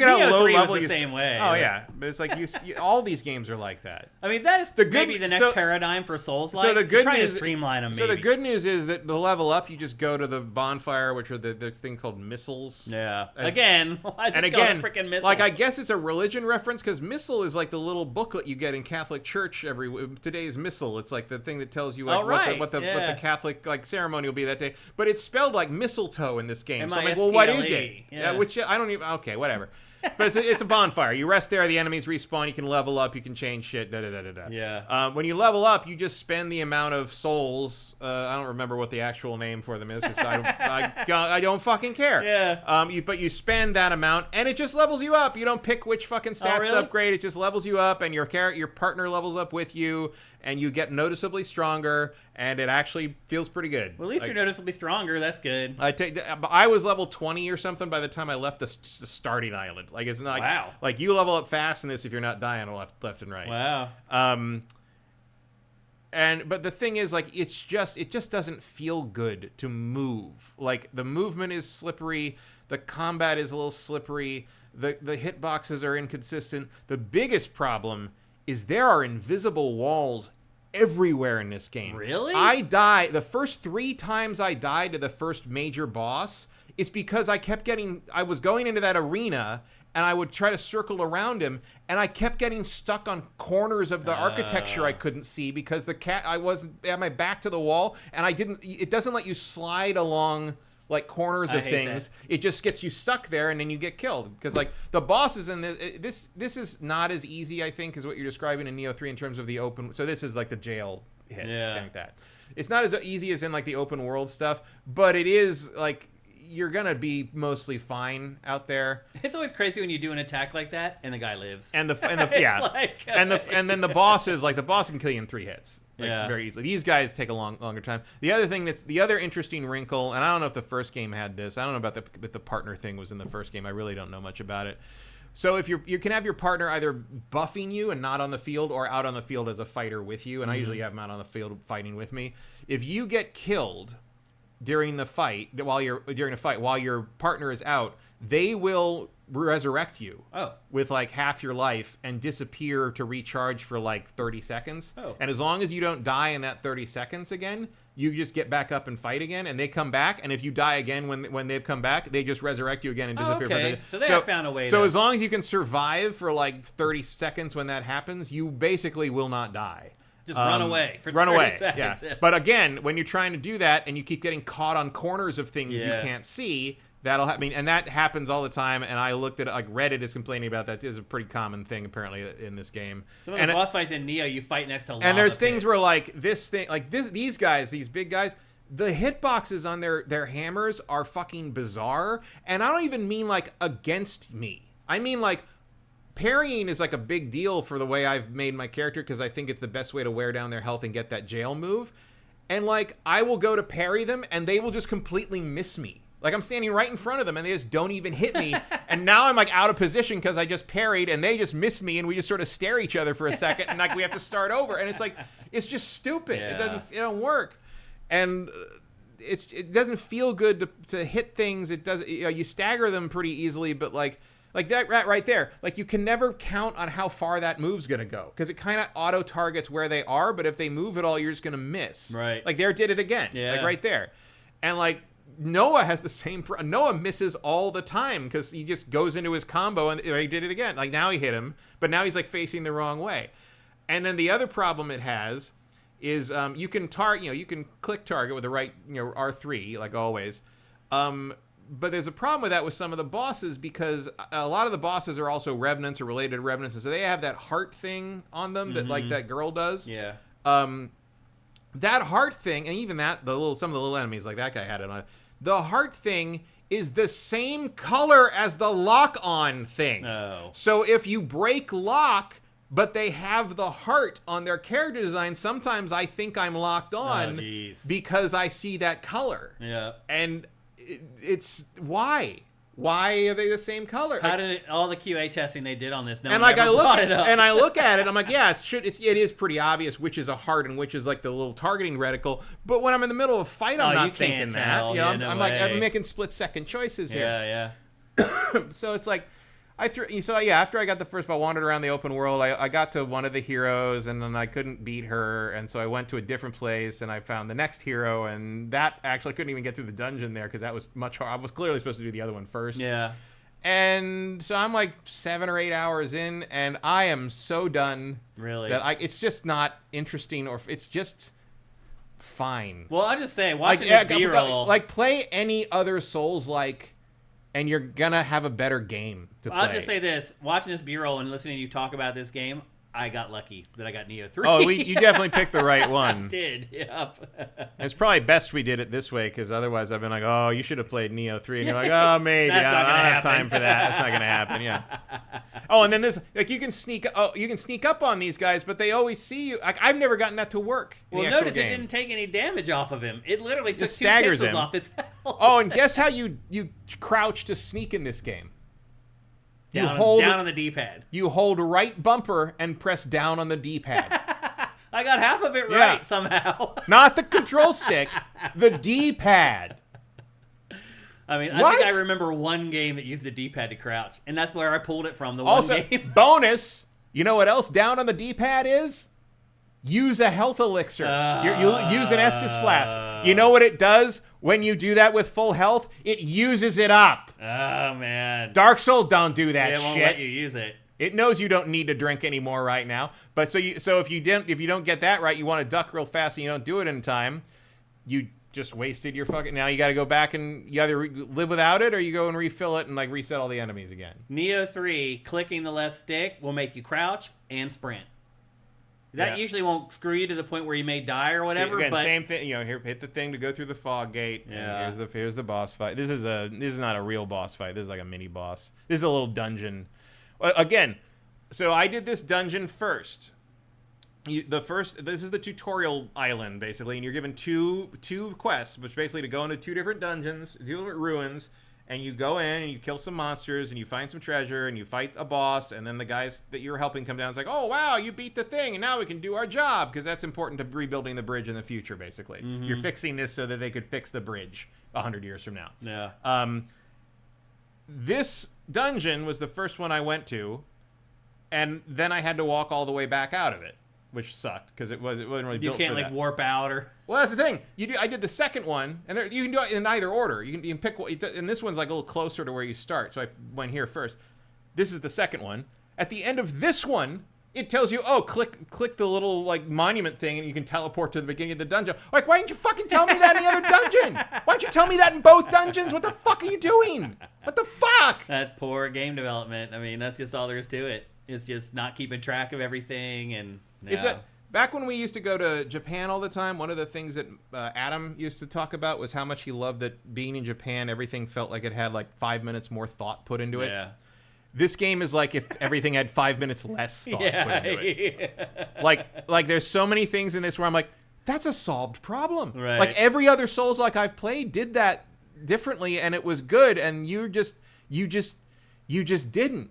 at how low level you same way. Oh yeah, but it's like all these games are like that. I mean, that is maybe the next paradigm for Souls-like. So the good trying news, to streamline them. So the good news is that the level up, you just go to the bonfire, which are the thing called missiles. Yeah. Again, freaking missile. Like I guess it's a religion reference because missile is like the little booklet you get in Catholic Church today's missile. It's like the thing that tells you like what the Catholic like ceremony will be that day. But it's spelled like mistletoe in this game. So I'm like, well, what is it? Yeah. Which I don't even. Okay, whatever. But it's a bonfire. You rest there, the enemies respawn, you can level up, you can change shit, da-da-da-da-da. Yeah. When you level up, you just spend the amount of souls. I don't remember what the actual name for them is because I don't fucking care. Yeah. But you spend that amount, and it just levels you up. You don't pick which fucking stats to upgrade. It just levels you up, and your partner levels up with you, and you get noticeably stronger, and it actually feels pretty good. Well, at least you're noticeably stronger. That's good. I was level 20 or something by the time I left the starting island. Like it's not like you level up fast in this if you're not dying left and right. Wow. But the thing is, like, it just doesn't feel good to move. Like the movement is slippery, the combat is a little slippery, the hitboxes are inconsistent. The biggest problem is there are invisible walls everywhere in this game. Really? The first 3 times I died to the first major boss, it's because I was going into that arena and I would try to circle around him, and I kept getting stuck on corners of the architecture I couldn't see because I wasn't at my back to the wall, and it doesn't let you slide along like corners of things. It just gets you stuck there, and then you get killed because like the bosses in this is not as easy, I think, as what you're describing in Nioh 3 in terms of the open. So this is like the jail hit, like that. It's not as easy as in like the open world stuff, but it is like you're gonna be mostly fine out there. It's always crazy when you do an attack like that and the guy lives. And and then the boss can kill you in 3 hits. Very easily. These guys take a longer time. The other interesting wrinkle, and I don't know if the first game had this. I don't know about the partner thing was in the first game. I really don't know much about it. So if you can have your partner either buffing you and not on the field, or out on the field as a fighter with you, and I usually have them out on the field fighting with me. If you get killed during the fight, while your partner is out, they will resurrect you with like half your life and disappear to recharge for like 30 seconds. And as long as you don't die in that 30 seconds again, you just get back up and fight again, and they come back, and if you die again when they've come back, they just resurrect you again and disappear. Okay. So they have found a way. So as long as you can survive for like 30 seconds when that happens, you basically will not die. Just run away for 30 seconds. Yeah. But again, when you're trying to do that and you keep getting caught on corners of things you can't see, that'll happen. And that happens all the time. And I looked at like Reddit is complaining about that. It's a pretty common thing apparently in this game. Some of the boss fights in Nioh, you fight next to lava and there's pits. things where like these big guys, the hitboxes on their hammers are fucking bizarre. And I don't even mean like against me. I mean like parrying is like a big deal for the way I've made my character because I think it's the best way to wear down their health and get that jail move. And like I will go to parry them and they will just completely miss me. Like, I'm standing right in front of them, and they just don't even hit me. And now I'm, like, out of position because I just parried, and they just missed me, and we just sort of stare at each other for a second, and, like, we have to start over. And it's like, it's just stupid. Yeah. It don't work. And it doesn't feel good to hit things. It does. You stagger them pretty easily, but, like that right there, like, you can never count on how far that move's going to go because it kind of auto-targets where they are, but if they move at all, you're just going to miss. Right. Like, there did it again. Yeah. Like, right there. And, like, Noah has the same... Noah misses all the time because he just goes into his combo and he did it again. Like, now he hit him, but now he's, like, facing the wrong way. And then the other problem it has is you can you can click target with the right, R3, like always. But there's a problem with that with some of the bosses because a lot of the bosses are also revenants or related to revenants, and so they have that heart thing on them that like that girl does. Yeah. That heart thing, and even that some of the little enemies like that guy had it on. The heart thing is the same color as the lock-on thing. Oh. So if you break lock, but they have the heart on their character design, sometimes I think I'm locked on because I see that color. Yeah. And it's why are they the same color? How did all the QA testing they did on this? No and one like ever brought it up. and I look at it, I'm like, yeah, it is pretty obvious which is a heart and which is like the little targeting reticle. But when I'm in the middle of a fight, I'm not thinking that. I'm like, I'm making split-second choices here. Yeah. So it's like, after I got the first ball, wandered around the open world, I got to one of the heroes, and then I couldn't beat her, and so I went to a different place, and I found the next hero, and that actually I couldn't even get through the dungeon there, because that was much harder. I was clearly supposed to do the other one first. Yeah. And so I'm like 7 or 8 hours in, and I am so done. Really? That it's just not interesting, or it's just fine. Well, I'll just say, watching this B-roll... Like, play any other Souls-like... and you're gonna have a better game to play. I'll just say this: watching this B-roll and listening to you talk about this game, I got lucky that I got Nioh 3. Oh, you definitely picked the right one. I did. Yep. It's probably best we did it this way, because otherwise I've been like, oh, you should have played Nioh 3, and you're like, oh, maybe I don't have time for that. That's not gonna happen. Yeah. Oh, and then this, like, you can sneak up on these guys, but they always see you. Like, I've never gotten that to work. Well, notice it didn't take any damage off of him. It literally took 2 staggers pixels him off his health. Oh, and guess how you crouch to sneak in this game? Down on the D-pad. You hold right bumper and press down on the D-pad. I got half of it right somehow. Not the control stick, the D-pad. I mean, I think I remember one game that used the D-pad to crouch, and that's where I pulled it from, the one game. Bonus, you know what else down on the D-pad is? Use a health elixir. You use an Estus flask. You know what it does when you do that with full health? It uses it up. Oh, man. Dark Souls don't do that shit. It won't let you use it. It knows you don't need to drink anymore right now. But so if you don't get that right, you want to duck real fast and you don't do it in time, you just wasted your fucking... Now you got to go back and you either live without it or you go and refill it and like reset all the enemies again. Nioh 3, clicking the left stick will make you crouch and sprint. That usually won't screw you to the point where you may die or whatever. Again, but same thing. Here, hit the thing to go through the fog gate. Yeah. And here's the boss fight. This is not a real boss fight. This is like a mini boss. This is a little dungeon. Again, so I did this dungeon first. This is the tutorial island basically, and you're given two quests, which basically to go into 2 different dungeons, 2 different ruins. And you go in and you kill some monsters and you find some treasure and you fight a boss, and then the guys that you're helping come down and it's like, oh, wow, you beat the thing and now we can do our job, because that's important to rebuilding the bridge in the future, basically. Mm-hmm. You're fixing this so that they could fix the bridge 100 years from now. Yeah. This dungeon was the first one I went to, and then I had to walk all the way back out of it, which sucked because it wasn't really built for that. You can't like warp out or... Well, that's the thing. I did the second one, and you can do it in either order. You can pick what, and this one's like a little closer to where you start. So I went here first. This is the second one. At the end of this one, it tells you, oh, click the little like monument thing, and you can teleport to the beginning of the dungeon. Like, why didn't you fucking tell me that in the other dungeon? Why didn't you tell me that in both dungeons? What the fuck are you doing? What the fuck? That's poor game development. I mean, that's just all there is to it. It's just not keeping track of everything, and is that. Back when we used to go to Japan all the time, one of the things that Adam used to talk about was how much he loved that being in Japan, everything felt like it had like 5 minutes more thought put into it. Yeah. This game is like if everything had 5 minutes less thought put into it. Like there's so many things in this where I'm like, that's a solved problem. Right. Like every other Souls-like I've played did that differently, and it was good, and you just didn't.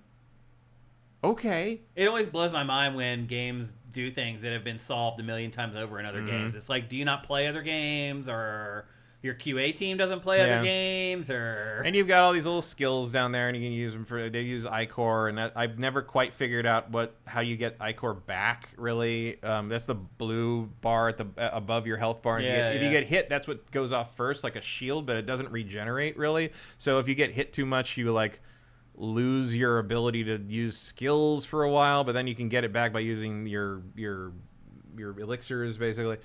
Okay. It always blows my mind when games do things that have been solved a million times over in other games. It's like, do you not play other games, or your QA team doesn't play other games, or... And you've got all these little skills down there, and you can use them for... They use iCore, and I've never quite figured out how you get iCore back, really. That's the blue bar at above your health bar. And if you get hit, that's what goes off first, like a shield, but it doesn't regenerate, really. So if you get hit too much, you, like, lose your ability to use skills for a while, but then you can get it back by using your elixirs, basically.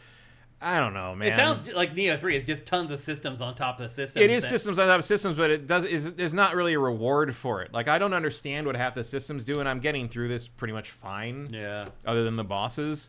I don't know, man. It sounds like Nioh 3 is just tons of systems on top of systems. It is systems on top of systems, but there's not really a reward for it. Like, I don't understand what half the systems do, and I'm getting through this pretty much fine. Yeah. Other than the bosses.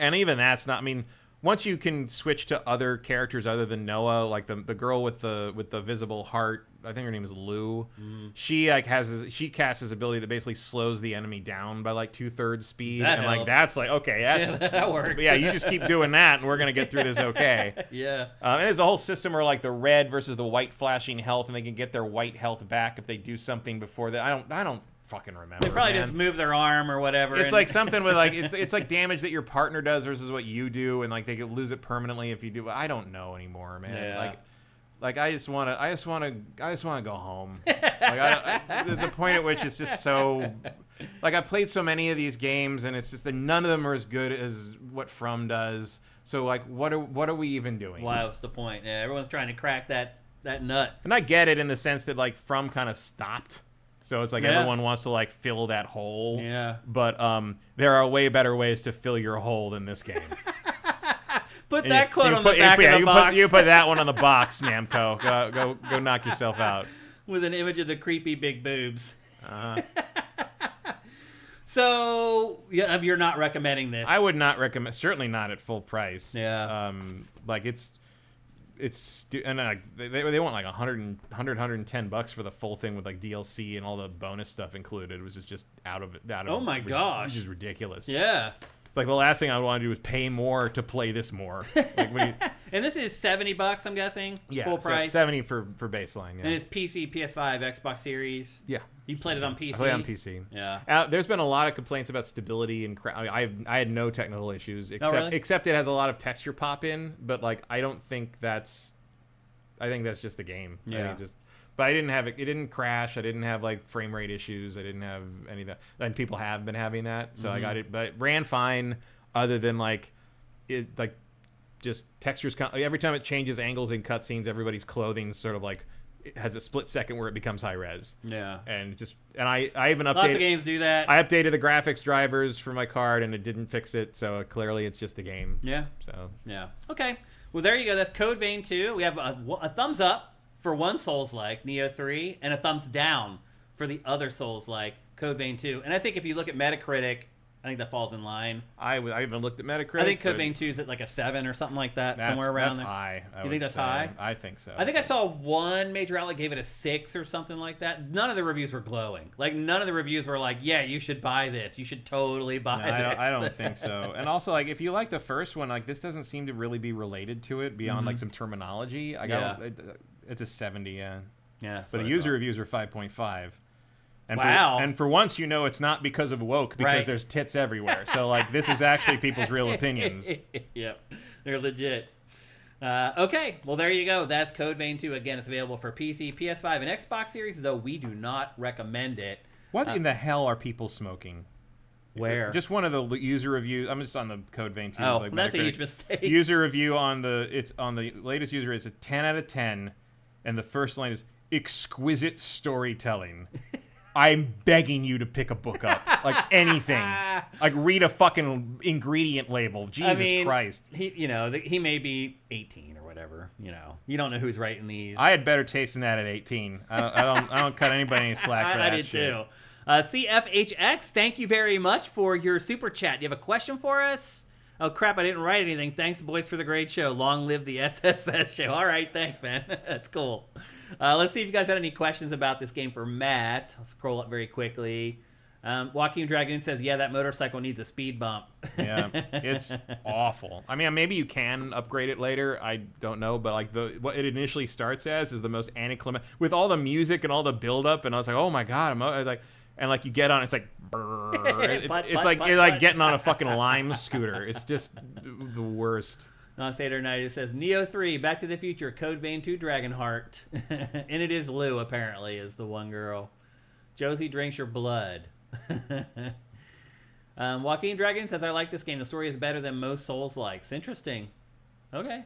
And even that's not... I mean, once you can switch to other characters other than Noah, like the girl with the visible heart, I think her name is Lou. She casts this ability that basically slows the enemy down by like 2/3 speed, that and helps. like that's like okay, that works. Yeah, you just keep doing that, and we're gonna get through this okay. Yeah. And there's a whole system where like the red versus the white flashing health, and they can get their white health back if they do something before that. I don't fucking remember. They probably just move their arm or whatever. It's like something with like it's like damage that your partner does versus what you do, and like they could lose it permanently if you do. I don't know anymore, man. Yeah. Like I just want to go home. Like there's a point at which it's just so like I played so many of these games, and it's just that none of them are as good as what From does. So like what are we even doing? What's the point? Yeah, everyone's trying to crack that nut. And I get it in the sense that like From kind of stopped. So it's like everyone wants to like fill that hole. Yeah. But there are way better ways to fill your hole than this game. Put that quote on the back of the box. You put that one on the box, Namco. Go knock yourself out. With an image of the creepy big boobs. So you're not recommending this? I would not recommend. Certainly not at full price. Yeah. Like and they want like $110 for the full thing with like DLC and all the bonus stuff included, which is just out of oh my gosh, which is ridiculous. Yeah. It's like the last thing I would want to do is pay more to play this more. Like and this is $70, I'm guessing. Yeah, full price. $70 for baseline. Yeah. And it's PC, PS5, Xbox Series. Yeah. You played it on PC. I played on PC. Yeah. There's been a lot of complaints about stability and I had no technical issues except it has a lot of texture pop in, but like I think that's just the game. Yeah. But I didn't have it. It didn't crash. I didn't have like frame rate issues. I didn't have any of that. And people have been having that, so I got it. But it ran fine, other than like it like just textures. Every time it changes angles in cutscenes, everybody's clothing sort of like it has a split second where it becomes high res. Yeah. And I even updated. Lots of games do that. I updated the graphics drivers for my card, and it didn't fix it. So clearly, it's just the game. Yeah. So yeah. Okay. Well, there you go. That's Code Vein 2. We have a thumbs up for one Souls-like, Nioh 3, and a thumbs down for the other Souls-like, Code Vein 2. And I think if you look at Metacritic, I think that falls in line. I haven't looked at Metacritic. I think Code Vein 2 is at like a 7 or something like that, somewhere around there. That's high. You think that's high? I think so. I think I saw one major outlet gave it a 6 or something like that. None of the reviews were glowing. Like, none of the reviews were like, yeah, you should buy this. You should totally buy this. I don't think so. And also, like, if you like the first one, like, this doesn't seem to really be related to it beyond, like, some terminology. It's a 70, yeah. Yeah. But the user reviews are 5.5. And wow. And for once, you know it's not because of woke, because there's tits everywhere. So, like, this is actually people's real opinions. Yep. They're legit. Okay. Well, there you go. That's Code Vein 2. Again, it's available for PC, PS5, and Xbox Series, though we do not recommend it. What in the hell are people smoking? Where? Just one of the user reviews. I'm just on the Code Vein 2. Oh, that's a huge mistake. User review on the latest user is a 10 out of 10, and the first line is exquisite storytelling. I'm begging you to pick a book up, like anything, like read a fucking ingredient label. Jesus Christ! He may be 18 or whatever. You don't know who's writing these. I had better taste than that at 18. I don't cut anybody any slack for that. I did shit. too. CFHX, thank you very much for your super chat. You have a question for us? Oh crap! I didn't write anything. Thanks, boys, for the great show. Long live the SSS show. All right, thanks, man. That's cool. Let's see if you guys had any questions about this game for Matt. I'll scroll up very quickly. Joaquin Dragoon says, yeah, that motorcycle needs a speed bump. Yeah, it's awful. I mean, maybe you can upgrade it later. I don't know, but like what it initially starts as is the most anticlimactic with all the music and all the build up, and I was like, oh my god, and like you get on, it's like it's like getting on a fucking Lime scooter. It's just the worst. Saturday Night, it says Nioh 3, Back to the Future, Code Vein 2, Dragonheart. And it is Lou, apparently, is the one girl. Josie drinks your blood. Joaquin Dragon says, I like this game. The story is better than most Souls-likes. Interesting. Okay.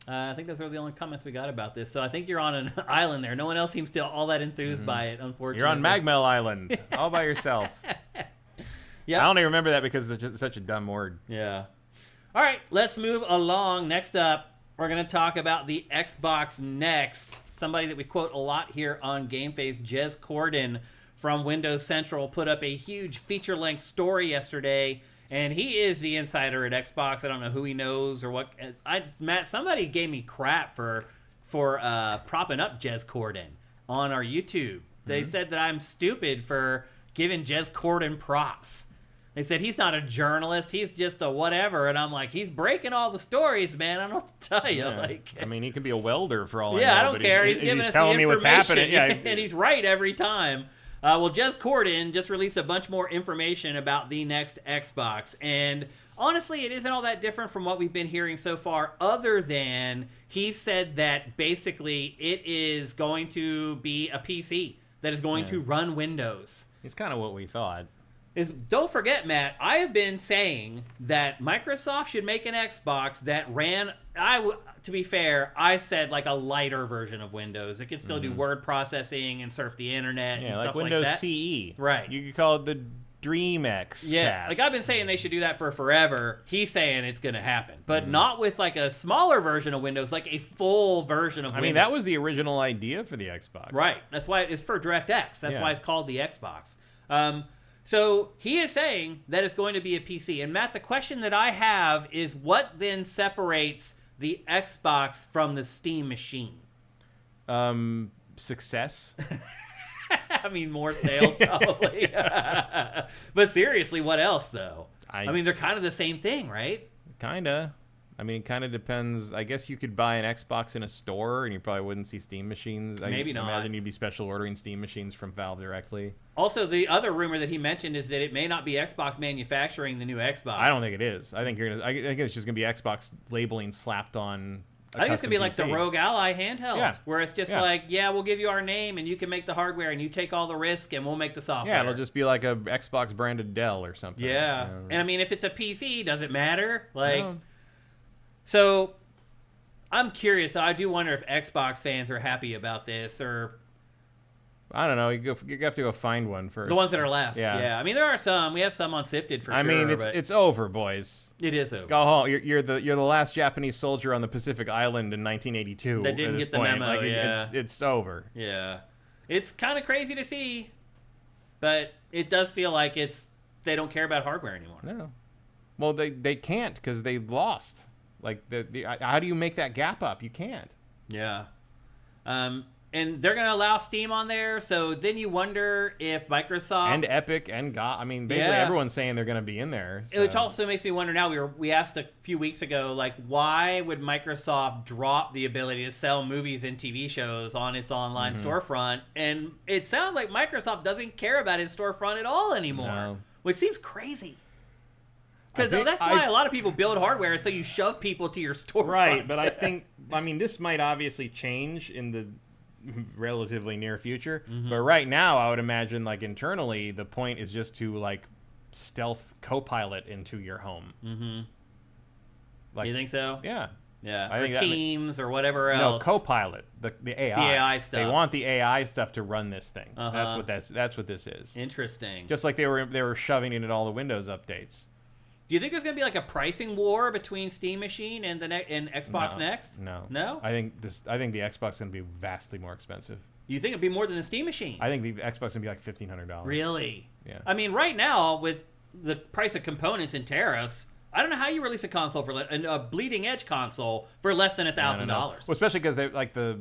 I think those are the only comments we got about this. So I think you're on an island there. No one else seems to all that enthused by it, unfortunately. You're on Magmel Island, all by yourself. Yeah. I only remember that because it's just such a dumb word. Yeah. All right, let's move along. Next up, we're going to talk about the Xbox Next. Somebody that we quote a lot here on GameFace, Jez Corden from Windows Central, put up a huge feature-length story yesterday, and he is the insider at Xbox. I don't know who he knows or what. Matt, somebody gave me crap for propping up Jez Corden on our YouTube. They said that I'm stupid for giving Jez Corden props. They said he's not a journalist, he's just a whatever, and I'm like, he's breaking all the stories, man. I don't know what to tell you. Yeah. Like, I mean, he could be a welder for all I know. Yeah, I don't care. He's giving us telling the me what's happening. Yeah, and he's right every time. Well, Jez Corden just released a bunch more information about the next Xbox, and honestly, it isn't all that different from what we've been hearing so far, other than he said that basically it is going to be a PC that is going to run Windows. It's kind of what we thought. Don't forget, Matt, I have been saying that Microsoft should make an Xbox that ran, to be fair, I said like a lighter version of Windows. It could still do word processing and surf the internet and stuff Windows like that. CE. Right. You could call it the DreamX Yeah, cast. like I've been saying they should do that for forever. He's saying it's going to happen. But not with like a smaller version of Windows, like a full version of Windows. I mean, that was the original idea for the Xbox. Right. That's why it's for DirectX. That's why it's called the Xbox. So he is saying that it's going to be a PC. And Matt, the question that I have is what then separates the Xbox from the Steam machine? Success. I mean, more sales probably. But seriously, what else though? I mean, they're kind of the same thing, right? Kinda. I mean, it kind of depends. I guess you could buy an Xbox in a store and you probably wouldn't see Steam machines. Maybe not. I imagine you'd be special ordering Steam machines from Valve directly. Also, the other rumor that he mentioned is that it may not be Xbox manufacturing the new Xbox. I don't think it is. I think it's just going to be Xbox labeling slapped on I think it's going to be like the Rogue Ally handheld, where it's just like, we'll give you our name and you can make the hardware and you take all the risk and we'll make the software. Yeah, it'll just be like a Xbox branded Dell or something. Yeah. And I mean, if it's a PC, does it matter? Like, so I'm curious. I do wonder if Xbox fans are happy about this, or I don't know. You have to go find one first. The ones that are left. Yeah. I mean, there are some. We have some on SIFTD for sure. I mean, it's over, boys. It is over. Go home. You're the last Japanese soldier on the Pacific Island in 1982. That didn't get the memo. Like, yeah. It's over. Yeah. It's kind of crazy to see, but it does feel like they don't care about hardware anymore. No. Well, they can't because they lost. Like, how do you make that gap up? You can't. Yeah. And they're going to allow Steam on there, so then you wonder if Microsoft... And Epic and I mean, basically everyone's saying they're going to be in there. So. Which also makes me wonder now, we asked a few weeks ago, like, why would Microsoft drop the ability to sell movies and TV shows on its online storefront? And it sounds like Microsoft doesn't care about its storefront at all anymore, which seems crazy. Because that's why a lot of people build hardware, so you shove people to your storefront. Right, but I mean, this might obviously change in the relatively near future. But right now, I would imagine, like, internally, the point is just to, like, stealth Copilot into your home. Like, you think so? Yeah. Yeah, I think Teams or whatever else. No, Copilot, the AI. The AI stuff. They want the AI stuff to run this thing. That's what this is. Interesting. Just like they were shoving it in all the Windows updates. Do you think there's going to be like a pricing war between Steam Machine and Xbox Next? No. No? I think the Xbox is going to be vastly more expensive. You think it'd be more than the Steam Machine? I think the Xbox is going to be like $1,500. Really? Yeah. I mean, right now with the price of components and tariffs, I don't know how you release a console for a bleeding edge console for less than $1,000. Well, especially because they like the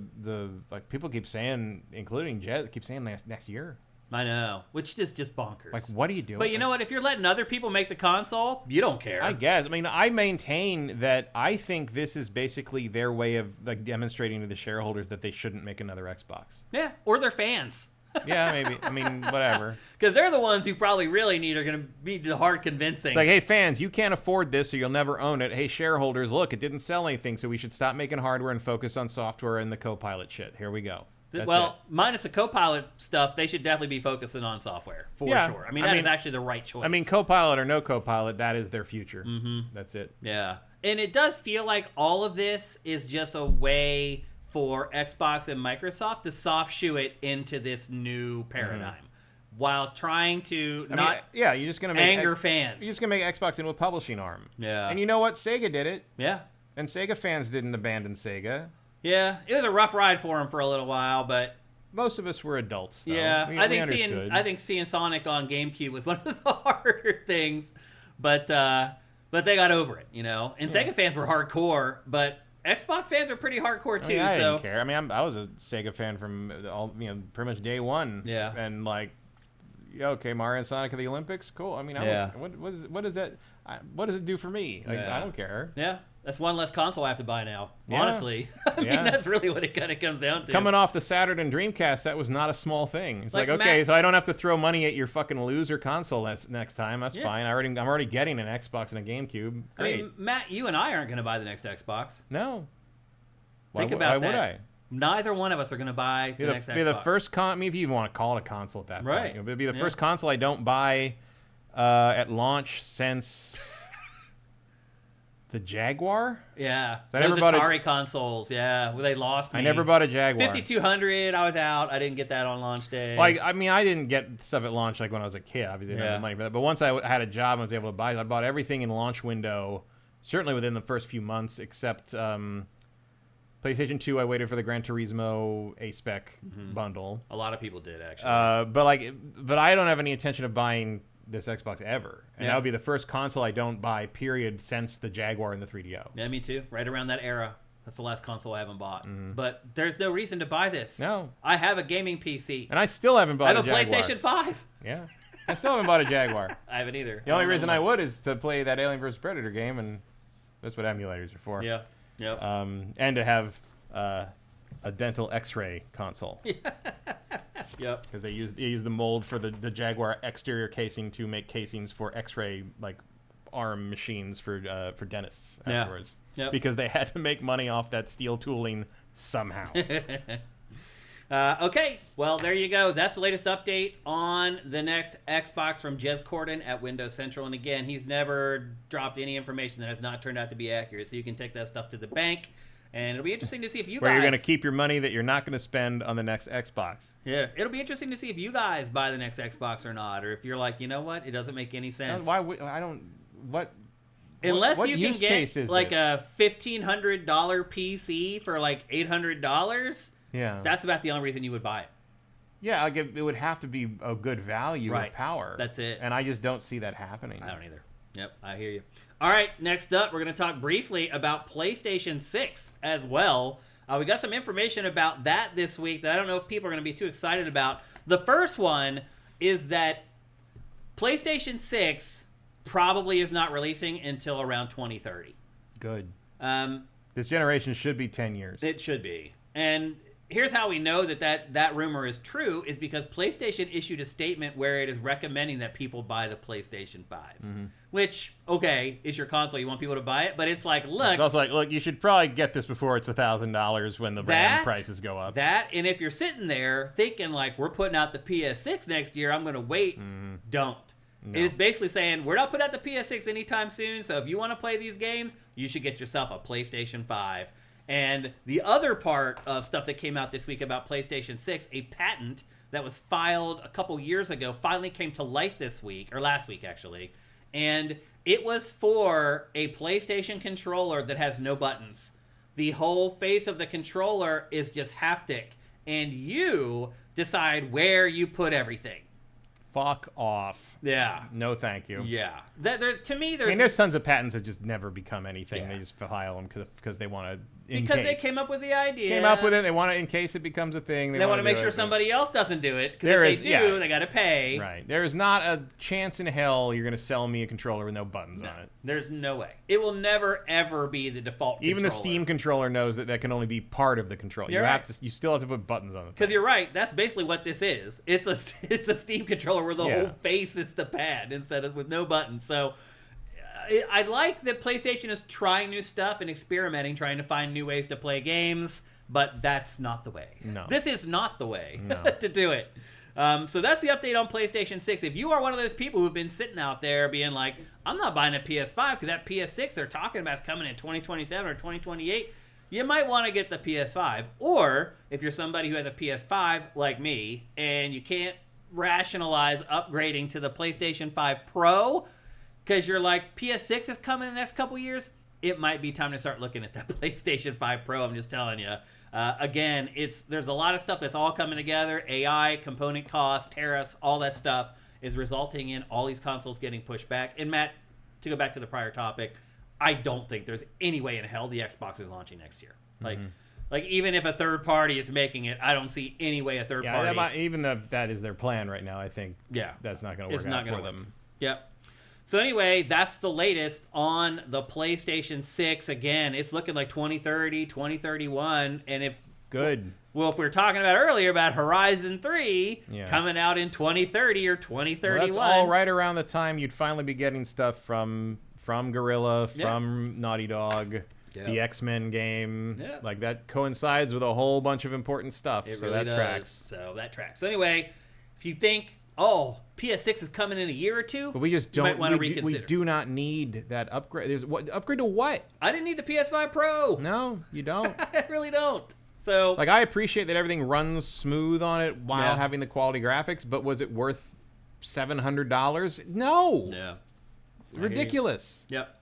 people keep saying, including Jez, keep saying next year. I know, which is just bonkers. Like, what are you doing? But you know what? If you're letting other people make the console, you don't care. I guess. I mean, I maintain that I think this is basically their way of like demonstrating to the shareholders that they shouldn't make another Xbox. Yeah, or their fans. Yeah, maybe. I mean, whatever. Because they're the ones who probably really are going to be the hard convincing. It's like, hey, fans, you can't afford this, so you'll never own it. Hey, shareholders, look, it didn't sell anything, so we should stop making hardware and focus on software and the Copilot shit. Here we go. Minus the Copilot stuff, they should definitely be focusing on software, for sure. I mean, that is actually the right choice. I mean, Copilot or no Copilot, that is their future. Mm-hmm. That's it. Yeah. And it does feel like all of this is just a way for Xbox and Microsoft to soft shoe it into this new paradigm while trying to you're just gonna make anger fans. You're just gonna make Xbox into a publishing arm. Yeah. And you know what? Sega did it. Yeah. And Sega fans didn't abandon Sega. Yeah, it was a rough ride for them for a little while, but most of us were adults, though. Yeah, I think seeing Sonic on GameCube was one of the harder things, but they got over it, you know. And Sega fans were hardcore, but Xbox fans are pretty hardcore too. I didn't care. I mean, I was a Sega fan from pretty much day one. Yeah. And like, okay, Mario and Sonic at the Olympics, cool. I mean, what does it do for me? Like, I don't care. Yeah. That's one less console I have to buy now. Yeah. Honestly, I mean, that's really what it kind of comes down to. Coming off the Saturn and Dreamcast, that was not a small thing. It's like okay, so I don't have to throw money at your fucking loser console next time. That's fine. I'm already getting an Xbox and a GameCube. Great. I mean, Matt, you and I aren't going to buy the next Xbox. No. Think about that. Why would I? Neither one of us are going to buy the next Xbox. Be the first if you even want to call it a console at that point. Right. It'd be the first console I don't buy at launch since the Jaguar. Yeah. So those Atari consoles. Yeah, where they lost me. I never bought a Jaguar. 5200. I was out. I didn't get that on launch day. Like, I mean, I didn't get stuff at launch like when I was a kid. Obviously, I didn't have the money for that. But once I had a job and was able to buy it, I bought everything in launch window. Certainly within the first few months, except PlayStation 2. I waited for the Gran Turismo A-Spec bundle. A lot of people did actually. But I don't have any intention of buying this Xbox ever, and that would be the first console I don't buy, period, since the Jaguar and the 3DO. Yeah, me too. Right around that era. That's the last console I haven't bought. But there's no reason to buy this. No. I have a gaming PC. And I still haven't bought a Jaguar. I have a PlayStation 5. Yeah. I still haven't bought a Jaguar. I haven't either. The only reason I would is to play that Alien vs. Predator game, and that's what emulators are for. Yeah. Yep. And to have a dental X-ray console. Yep. Because they use the mold for the Jaguar exterior casing to make casings for X-ray like arm machines for dentists afterwards. Yep. Because they had to make money off that steel tooling somehow. Okay, well, there you go. That's the latest update on the next Xbox from Jez Corden at Windows Central. And again, he's never dropped any information that has not turned out to be accurate. So you can take that stuff to the bank. And it'll be interesting to see if you guys... Where you're going to keep your money that you're not going to spend on the next Xbox. Yeah, it'll be interesting to see if you guys buy the next Xbox or not. Or if you're like, you know what, it doesn't make any sense. Why would... I don't... What... Unless what you can get like a $1,500 PC for like $800... Yeah. That's about the only reason you would buy it. Yeah, it would have to be a good value of power. That's it. And I just don't see that happening. I don't either. Yep, I hear you. All right, next up, we're going to talk briefly about PlayStation 6 as well. We got some information about that this week that I don't know if people are going to be too excited about. The first one is that PlayStation 6 probably is not releasing until around 2030. Good. This generation should be 10 years. It should be. And here's how we know that rumor is true, is because PlayStation issued a statement where it is recommending that people buy the PlayStation 5. Mm-hmm. Which, okay, it's your console. You want people to buy it. But it's like, look. It's also like, look, you should probably get this before it's $1,000 when the RAM prices go up. And if you're sitting there thinking, like, we're putting out the PS6 next year, I'm going to wait. Don't. No. It is basically saying, we're not putting out the PS6 anytime soon, so if you want to play these games, you should get yourself a PlayStation 5. And the other part of stuff that came out this week about PlayStation 6, a patent that was filed a couple years ago, finally came to light this week, or last week actually. And it was for a PlayStation controller that has no buttons. The whole face of the controller is just haptic. And you decide where you put everything. Fuck off. Yeah. No, thank you. Yeah. To me, there's tons of patents that just never become anything. Yeah. They just file them because they want to Because they came up with the idea. Came up with it. They want it in case it becomes a thing. They want to make sure somebody else doesn't do it. Because if they do, they got to pay. Right. There is not a chance in hell you're going to sell me a controller with no buttons on it. There's no way. It will never, ever be the default Even the Steam controller knows that can only be part of the controller. You still have to put buttons on it. Because you're right. That's basically what this is. It's a Steam controller where the whole face is the pad instead of with no buttons. So I like that PlayStation is trying new stuff and experimenting, trying to find new ways to play games, but that's not the way. No. This is not the way to do it. So that's the update on PlayStation 6. If you are one of those people who've been sitting out there being like, I'm not buying a PS5 because that PS6 they're talking about is coming in 2027 or 2028, you might want to get the PS5. Or if you're somebody who has a PS5 like me and you can't rationalize upgrading to the PlayStation 5 Pro because you're like, PS6 is coming in the next couple years, it might be time to start looking at that PlayStation 5 Pro. I'm just telling you. Again, there's a lot of stuff that's all coming together. AI, component costs, tariffs, all that stuff is resulting in all these consoles getting pushed back. And Matt, to go back to the prior topic, I don't think there's any way in hell the Xbox is launching next year. Like even if a third party is making it, I don't see any way a third party. Even though that is their plan right now, I think that's not going to work out for them. Yep. So anyway, that's the latest on the PlayStation 6. Again, it's looking like 2030, 2031. And if we were talking about earlier about Horizon 3 coming out in 2030 or 2031. Well, that's all right around the time you'd finally be getting stuff from Guerrilla, from Naughty Dog, the X-Men game. Like that coincides with a whole bunch of important stuff. That tracks. So that tracks. So anyway, if you think, PS6 is coming in a year or two, but we just don't want to reconsider. We do not need that upgrade. Upgrade to what? I didn't need the PS5 Pro. No, you don't. I really don't. So, like, I appreciate that everything runs smooth on it while having the quality graphics, but was it worth $700? No. Yeah. Ridiculous. Yep.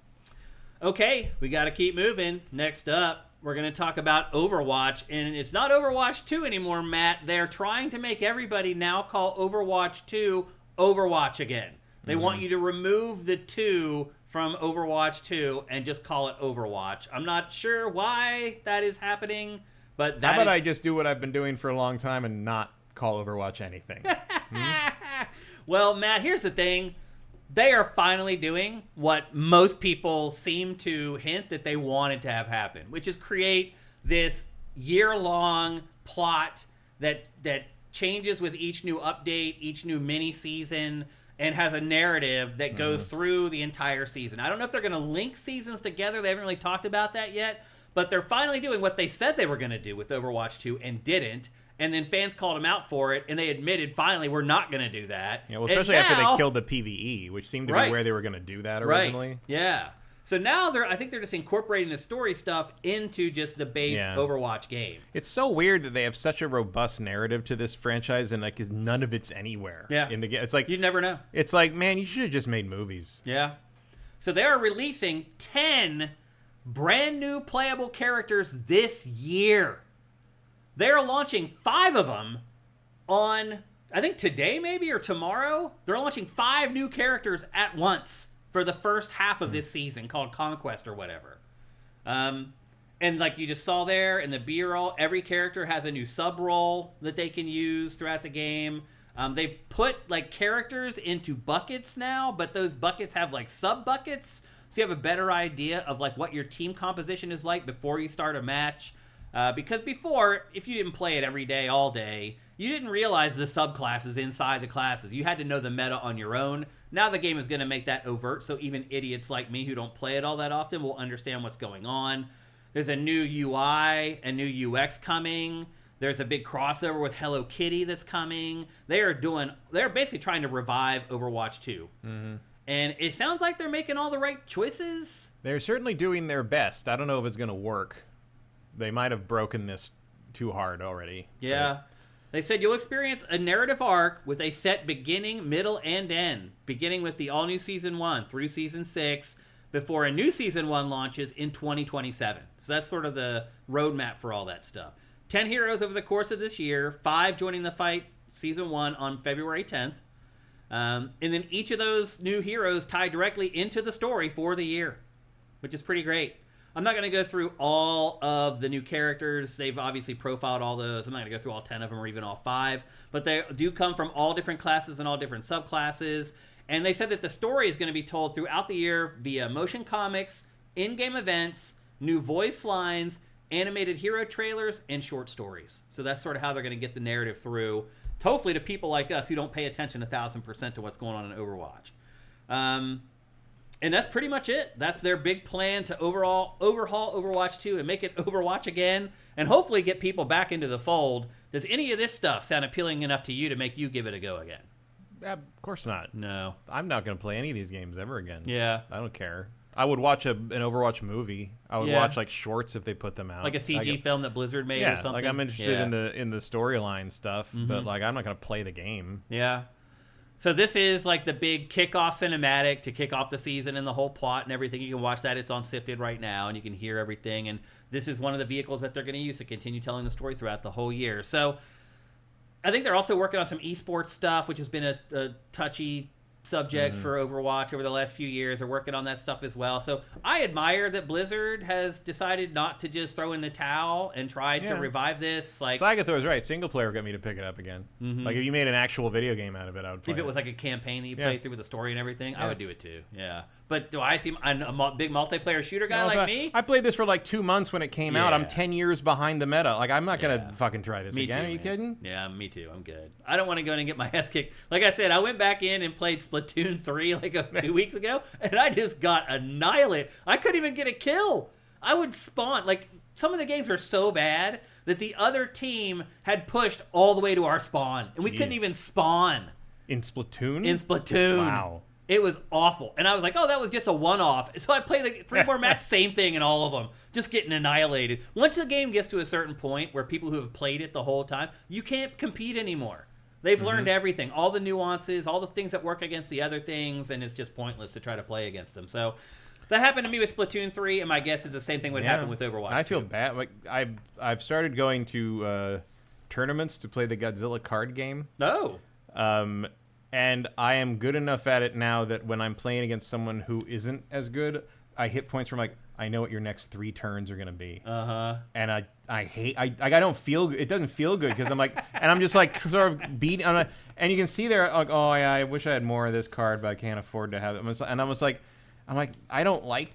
Okay, we got to keep moving. Next up, we're going to talk about Overwatch, and it's not Overwatch 2 anymore, Matt. They're trying to make everybody now call Overwatch 2 Overwatch again. They want you to remove the 2 from Overwatch 2 and just call it Overwatch. I'm not sure why that is happening, but how about I just do what I've been doing for a long time and not call Overwatch anything? Well, Matt, here's the thing. They are finally doing what most people seem to hint that they wanted to have happen, which is create this year-long plot that changes with each new update, each new mini-season, and has a narrative that goes through the entire season. I don't know if they're going to link seasons together. They haven't really talked about that yet, but they're finally doing what they said they were going to do with Overwatch 2 and didn't. And then fans called them out for it, and they admitted, finally, we're not going to do that. Yeah, well, especially after they killed the PvE, which seemed to be where they were going to do that originally. Right. Yeah. So now I think they're just incorporating the story stuff into just the base Overwatch game. It's so weird that they have such a robust narrative to this franchise, and like none of it's anywhere in the game. It's like you'd never know. It's like, man, you should have just made movies. Yeah. So they are releasing 10 brand new playable characters this year. They're launching 5 of them on, I think today maybe or tomorrow. They're launching 5 new characters at once for the first half of this season, called Conquest or whatever. And like you just saw there in the B-roll, every character has a new sub-role that they can use throughout the game. They've put like characters into buckets now, but those buckets have like sub-buckets, so you have a better idea of like what your team composition is like before you start a match. Because before, if you didn't play it every day, all day, you didn't realize the subclasses inside the classes. You had to know the meta on your own. Now the game is going to make that overt, so even idiots like me who don't play it all that often will understand what's going on. There's a new UI, a new UX coming. There's a big crossover with Hello Kitty that's coming. They're basically trying to revive Overwatch 2. Mm-hmm. And it sounds like they're making all the right choices. They're certainly doing their best. I don't know if it's going to work. They might have broken this too hard already. Yeah. They said you'll experience a narrative arc with a set beginning, middle, and end, beginning with the all-new Season 1 through Season 6, before a new Season 1 launches in 2027. So that's sort of the roadmap for all that stuff. 10 heroes over the course of this year, 5 joining the fight Season 1 on February 10th. And then each of those new heroes tie directly into the story for the year, which is pretty great. I'm not going to go through all of the new characters. They've obviously profiled all those. I'm not going to go through all 10 of them or even all 5. But they do come from all different classes and all different subclasses. And they said that the story is going to be told throughout the year via motion comics, in-game events, new voice lines, animated hero trailers, and short stories. So that's sort of how they're going to get the narrative through, hopefully to people like us who don't pay attention 1,000% to what's going on in Overwatch. And that's pretty much it. That's their big plan to overhaul Overwatch 2 and make it Overwatch again, and hopefully get people back into the fold. Does any of this stuff sound appealing enough to you to make you give it a go again? Of course not. No. I'm not going to play any of these games ever again. Yeah. I don't care. I would watch an Overwatch movie. I would watch like shorts if they put them out. Like a CG film that Blizzard made or something? Like I'm interested in the storyline stuff, but like I'm not going to play the game. Yeah. So this is like the big kickoff cinematic to kick off the season and the whole plot and everything. You can watch that. It's on SIFTD right now, and you can hear everything. And this is one of the vehicles that they're going to use to continue telling the story throughout the whole year. So I think they're also working on some esports stuff, which has been a touchy subject for Overwatch over the last few years. They're working on that stuff as well. So I admire that Blizzard has decided not to just throw in the towel and try to revive this. Like Sagathor's right. Single player got me to pick it up again. Like if you made an actual video game out of it, I would play if it was like a campaign that you played through with a story and everything, I would do it too. Yeah. But do I seem a big multiplayer shooter guy like me? I played this for like 2 months when it came out. I'm 10 years behind the meta. Like I'm not gonna fucking try this again. Are you kidding? Yeah, me too. I'm good. I don't want to go in and get my ass kicked. Like I said, I went back in and played Splatoon 3 like 2 weeks ago, and I just got annihilated. I couldn't even get a kill. I would spawn. Like some of the games were so bad that the other team had pushed all the way to our spawn, and we couldn't even spawn. In Splatoon? In Splatoon. Wow. It was awful. And I was like, oh, that was just a one-off. So I played like 3 more matches, same thing in all of them. Just getting annihilated. Once the game gets to a certain point where people who have played it the whole time, you can't compete anymore. They've learned everything. All the nuances, all the things that work against the other things, and it's just pointless to try to play against them. So that happened to me with Splatoon 3, and my guess is the same thing would happen with Overwatch 2. I feel bad. Like I've started going to tournaments to play the Godzilla card game. Oh. And I am good enough at it now that when I'm playing against someone who isn't as good, I hit points where I'm like, I know what your next 3 turns are going to be. And I don't feel, it doesn't feel good because I'm like, and I'm just like sort of beating, and you can see there, like, oh yeah, I wish I had more of this card, but I can't afford to have it. And I was like, I don't like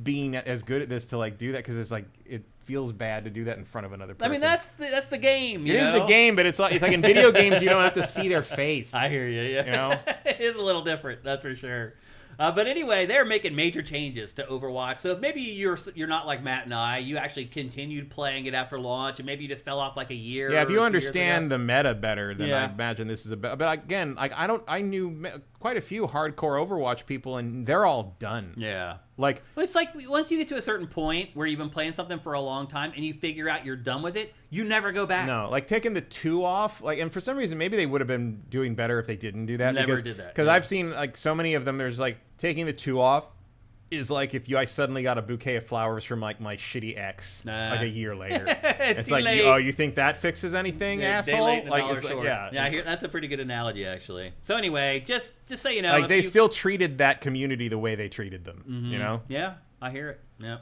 being as good at this to like do that because it's like, it feels bad to do that in front of another person. I mean, that's the game. It is the game, but it's like in video games you don't have to see their face. I hear you. Yeah, you know, it is a little different. That's for sure. But anyway, they're making major changes to Overwatch. So if maybe you're not like Matt and I, you actually continued playing it after launch, and maybe you just fell off like a year. Yeah, if you understand the meta better, then I imagine this is but again, like I knew quite a few hardcore Overwatch people, and they're all done. Yeah. Like it's like once you get to a certain point where you've been playing something for a long time and you figure out you're done with it, you never go back. No, like taking the 2 off, like, and for some reason maybe they would have been doing better if they didn't do that. Never did that. Because I've seen like so many of them. There's like taking the 2 off is like if I suddenly got a bouquet of flowers from like my shitty ex like a year later. It's like, you think that fixes anything, asshole? Like, it's like, I hear that's a pretty good analogy actually. So anyway, just so you know, like they still treated that community the way they treated them. You know? Yeah, I hear it. Yeah.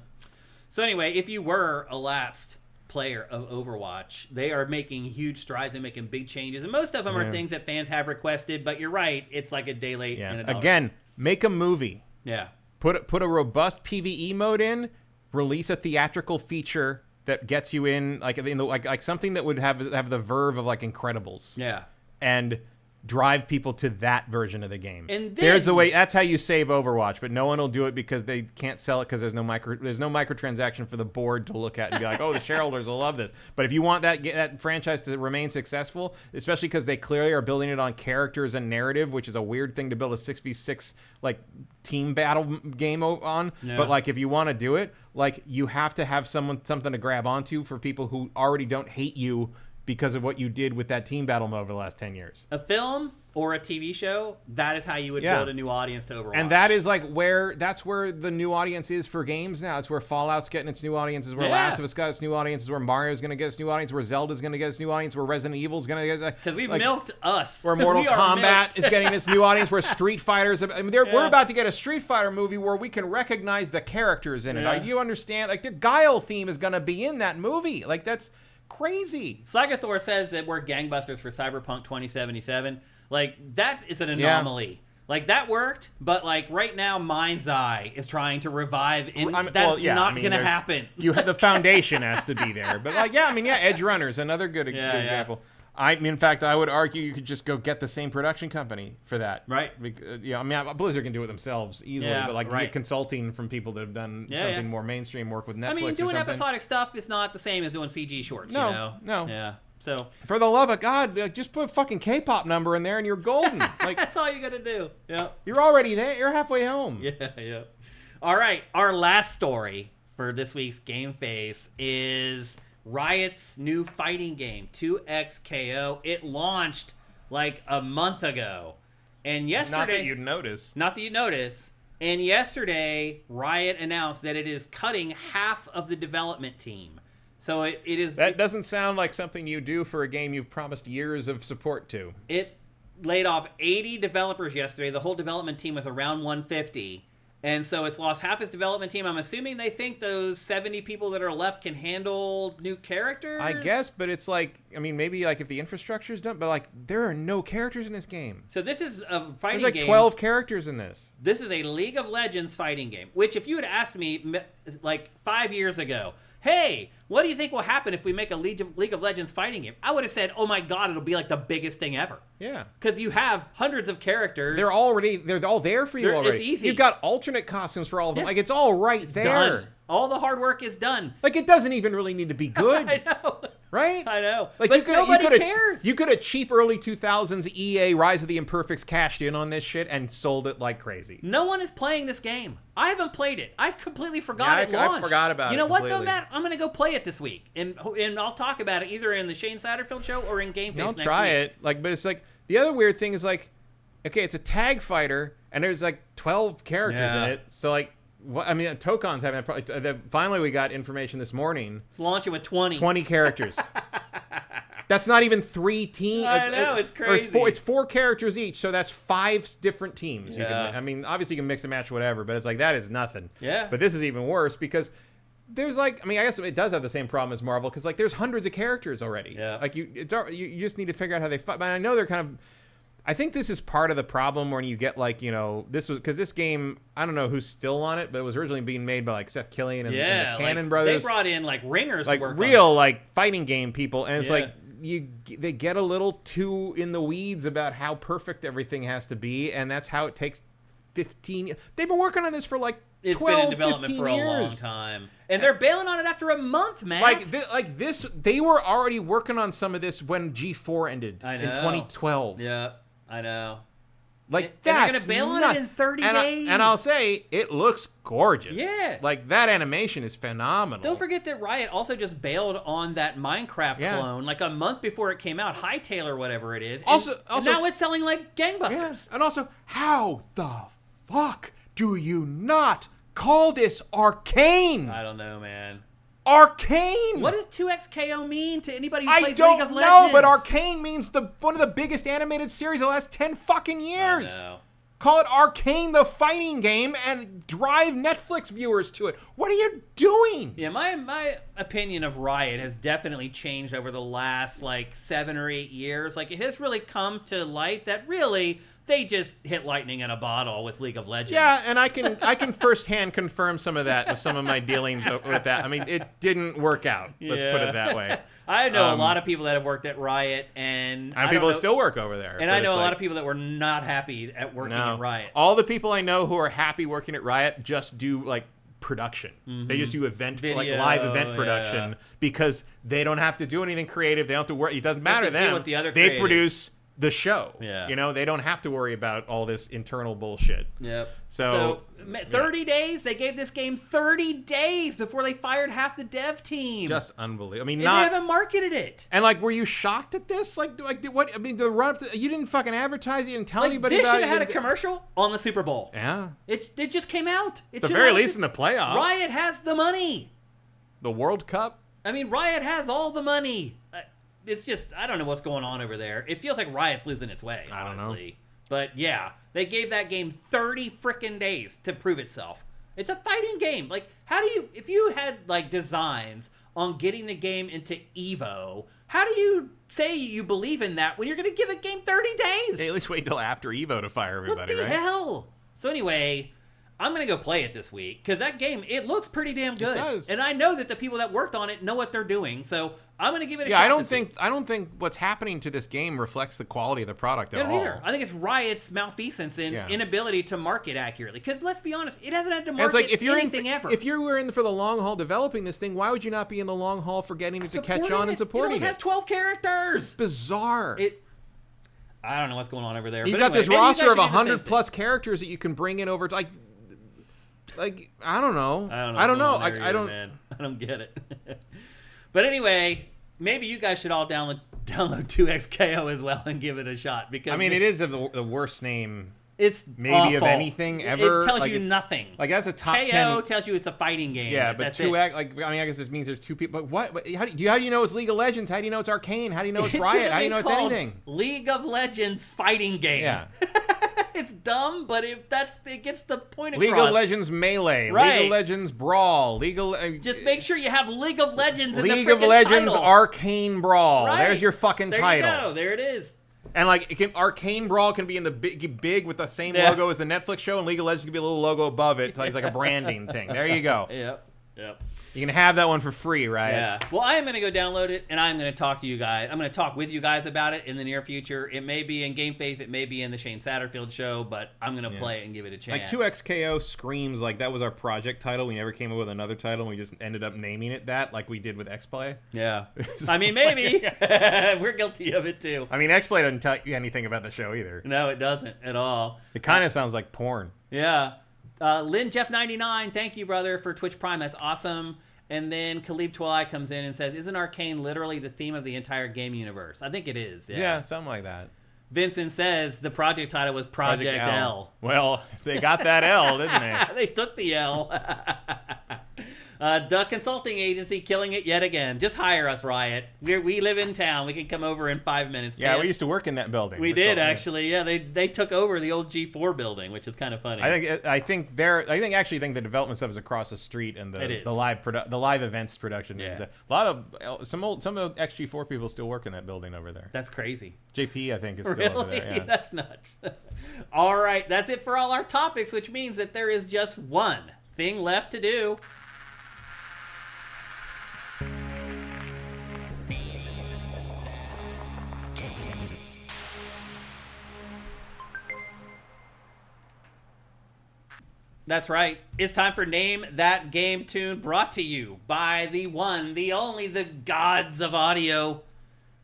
So anyway, if you were a lapsed player of Overwatch, they are making huge strides and making big changes, and most of them are things that fans have requested. But you're right, it's like a day late. And a dollar. Again, make a movie. Yeah. Put a robust PvE mode in. Release a theatrical feature that gets you in, like something that would have the verve of like Incredibles. Yeah. And drive people to that version of the game. And then, there's a way. That's how you save Overwatch, but no one will do it because they can't sell it because there's no microtransaction for the board to look at and be like, oh, the shareholders will love this. But if you want that franchise to remain successful, especially because they clearly are building it on characters and narrative, which is a weird thing to build a 6v6 like team battle game on. Yeah. But like if you want to do it, like you have to have something to grab onto for people who already don't hate you because of what you did with that team battle mode over the last 10 years. A film or a TV show, that is how you would build a new audience to Overwatch. And that is like that's where the new audience is for games now. It's where Fallout's getting its new audiences, where Last of Us got its new audiences, where Mario's going to get its new audience, where Zelda's going to get its new audience, where Resident Evil's going to get its... Because we've milked us. Where Mortal Kombat is getting its new audience, where Street Fighters... I mean, we're about to get a Street Fighter movie where we can recognize the characters in it. Yeah. You understand? Like, the Guile theme is going to be in that movie. Like, that's crazy. Slagathor says that we're gangbusters for Cyberpunk 2077. Like, that is an anomaly. Yeah. Like, that worked, but, like, right now, Mind's Eye is trying to revive. Not going to happen. The foundation has to be there. But, like, Edge Runner's another good example. In fact, I would argue you could just go get the same production company for that. Right. Blizzard can do it themselves easily, but, like, get consulting from people that have done something more mainstream work with Netflix. I mean, doing episodic stuff is not the same as doing CG shorts, No. Yeah. So, for the love of God, just put a fucking K-pop number in there and you're golden. Like, that's all you got to do. Yeah. You're already there. You're halfway home. Yeah. All right. Our last story for this week's GameFace is Riot's new fighting game, 2XKO. It launched like a month ago. And yesterday... Not that you'd notice. And yesterday, Riot announced that it is cutting half of the development team. So it is... That doesn't sound like something you do for a game you've promised years of support to. It laid off 80 developers yesterday. The whole development team was around 150. And so it's lost half its development team. I'm assuming they think those 70 people that are left can handle new characters? I guess, but it's like... I mean, maybe like if the infrastructure's done, but like there are no characters in this game. So this is a fighting game. There's like 12 characters in this. This is a League of Legends fighting game, which if you had asked me like 5 years ago... Hey, what do you think will happen if we make a League of Legends fighting game? I would have said, oh my God, it'll be like the biggest thing ever. Yeah. Because you have hundreds of characters. They're all there for you already. It's easy. You've got alternate costumes for all of them. Like, it's all right there. Done. All the hard work is done. Like, it doesn't even really need to be good. I know. Right? I know. Like, but nobody cares. You could have cheap early 2000s EA Rise of the Imperfects cashed in on this shit and sold it like crazy. No one is playing this game. I haven't played it. I completely forgot it launched. I forgot about it. You know what, though, Matt? I'm going to go play it this week. And I'll talk about it either in the Shane Satterfield show or in GameFace next week. I'll try it. Like, but it's like, the other weird thing is like, okay, it's a tag fighter, and there's like 12 characters in it. So, like, Tokon's having a problem. Finally, we got information this morning. It's launching with 20. 20 characters. That's not even 3 teams. I know, it's crazy. It's 4 characters each, so that's 5 different teams. Yeah. Obviously you can mix and match whatever, but it's like, that is nothing. Yeah. But this is even worse because there's like, I guess it does have the same problem as Marvel because like there's hundreds of characters already. Yeah. Like you just need to figure out how they fight. But I know they're kind of... I think this is part of the problem when you get like, because this game, I don't know who's still on it, but it was originally being made by like Seth Killian and the Cannon brothers. They brought in like ringers like to work real on like fighting game people, and it's like they get a little too in the weeds about how perfect everything has to be, and that's how it takes 15. They've been working on this for like 12, It's been in development for a long time. And they're bailing on it after a month, man. Like this, they were already working on some of this when G4 ended in 2012. Yeah. I know. Like, they're going to bail on it in 30 days. And I'll say, it looks gorgeous. Yeah. Like, that animation is phenomenal. Don't forget that Riot also just bailed on that Minecraft clone like a month before it came out, Hytale or whatever it is. And now it's selling like gangbusters. Yes. And also, how the fuck do you not call this Arcane? I don't know, man. Arcane! What does 2XKO mean to anybody who plays League of Legends? I don't know, but Arcane means one of the biggest animated series of the last 10 fucking years. I know. Call it Arcane the fighting game and drive Netflix viewers to it. What are you doing? Yeah, my opinion of Riot has definitely changed over the last like 7 or 8 years. Like, it has really come to light that really they just hit lightning in a bottle with League of Legends. Yeah, and I can firsthand confirm some of that with some of my dealings with that. I mean, it didn't work out. Let's put it that way. I know a lot of people that have worked at Riot, and people that still work over there. And I know a lot of people that were not happy at working at Riot. All the people I know who are happy working at Riot just do like production. Mm-hmm. They just do live event production because they don't have to do anything creative. They don't have to work. It doesn't matter to them. With the other they produce the show. Yeah. You know, they don't have to worry about all this internal bullshit. Yep. So 30 days? They gave this game 30 days before they fired half the dev team. Just unbelievable. I mean, they haven't marketed it. And like, were you shocked at this? Like what? I mean, the run up to, you didn't fucking advertise. You didn't tell anybody about it. They should have had a commercial on the Super Bowl. Yeah. It just came out. At the very least in the playoffs. Riot has the money. The World Cup. I mean, Riot has all the money. It's just, I don't know what's going on over there. It feels like Riot's losing its way, honestly. I don't know. But yeah, they gave that game 30 frickin' days to prove itself. It's a fighting game. Like, how do you, if you had like designs on getting the game into Evo, how do you say you believe in that when you're going to give a game 30 days? Hey, at least wait until after Evo to fire everybody, right? What the hell? So anyway, I'm going to go play it this week because that game, it looks pretty damn good. It does. And I know that the people that worked on it know what they're doing. So I'm going to give it a shot. Yeah, I don't think what's happening to this game reflects the quality of the product at all. Either. I think it's Riot's malfeasance and inability to market accurately. Because let's be honest, it hasn't had to market anything ever. If you were in for the long haul developing this thing, why would you not be in the long haul for getting it to catch on and supporting it? It has 12 characters. It's bizarre. I don't know what's going on over there. You've got this roster of 100 plus characters that you can bring in over like I don't know. I don't get it. But anyway, maybe you guys should all download 2XKO as well and give it a shot because it is the worst name. It's maybe awful. Of anything ever. It tells you nothing. Like that's a top 10. KO tells you it's a fighting game. Yeah, but 2X. I guess this means there's two people. But what? How do you know it's League of Legends? How do you know it's Arcane? How do you know it's Riot? How do you know it's anything? League of Legends fighting game. Yeah. It's dumb, but it gets the point across. League of Legends Melee, right. League of Legends Brawl, just make sure you have League of Legends in the freaking League of Legends title. Arcane Brawl. Right. There's your fucking title. There you go. There it is. And Arcane Brawl can be in the big with the same logo as the Netflix show, and League of Legends can be a little logo above it. It's like a branding thing. There you go. Yep. You can have that one for free, right? Yeah. Well, I am going to go download it, and I'm going to talk to you guys. I'm going to talk with you guys about it in the near future. It may be in GameFace. It may be in the Shane Satterfield show, but I'm going to play it and give it a chance. Like 2XKO screams like that was our project title. We never came up with another title, and we just ended up naming it that like we did with X-Play. Yeah. I mean, maybe. We're guilty of it, too. I mean, X-Play doesn't tell you anything about the show either. No, it doesn't at all. It kind of sounds like porn. Yeah. Lynn Jeff 99, thank you, brother, for Twitch Prime. That's awesome. And then Khalib Twilight comes in and says, isn't Arcane literally the theme of the entire game universe? I think it is. Yeah, something like that. Vincent says the project title was Project L. Well, they got that L, didn't they? They took the L. The consulting agency killing it yet again. Just hire us, Riot. We live in town. We can come over in 5 minutes. Yeah, we used to work in that building. We did actually. Yeah, they took over the old G4 building, which is kind of funny. I think the development stuff is across the street, and the live events production is there. A lot of some of the XG4 people still work in that building over there. That's crazy. JP, I think, is still over there. Yeah. That's nuts. All right, that's it for all our topics, which means that there is just one thing left to do. That's right. It's time for Name That Game Tune, brought to you by the one, the only, the gods of audio,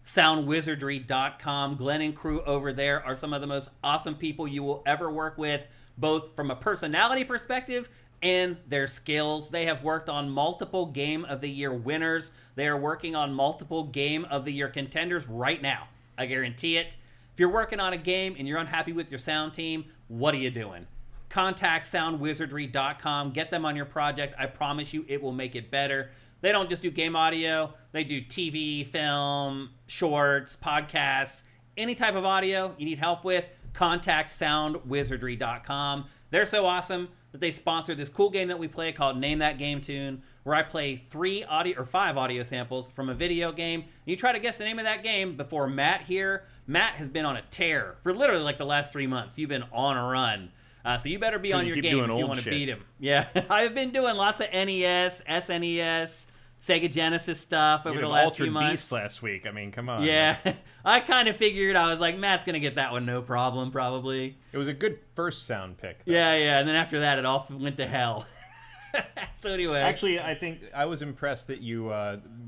Soundwizardry.com. Glenn and crew over there are some of the most awesome people you will ever work with, both from a personality perspective and their skills. They have worked on multiple Game of the Year winners. They are working on multiple Game of the Year contenders right now. I guarantee it. If you're working on a game and you're unhappy with your sound team, what are you doing? Contact Soundwizardry.com. Get them on your project. I promise you it will make it better. They don't just do game audio. They do TV, film, shorts, podcasts, any type of audio you need help with. Contact Soundwizardry.com. They're so awesome that they sponsor this cool game that we play called Name That Game Tune, where I play 5 audio samples from a video game. And you try to guess the name of that game before Matt here. Matt has been on a tear for literally like the last 3 months. You've been on a run. So you better be on your game if you want to beat him. Yeah, I've been doing lots of NES, SNES, Sega Genesis stuff over the last few months. Beast last week. I mean, come on. Yeah, I kind of figured. I was like, Matt's gonna get that one, no problem, probably. It was a good first sound pick, though. Yeah, and then after that, it all went to hell. So anyway, actually, I think I was impressed that you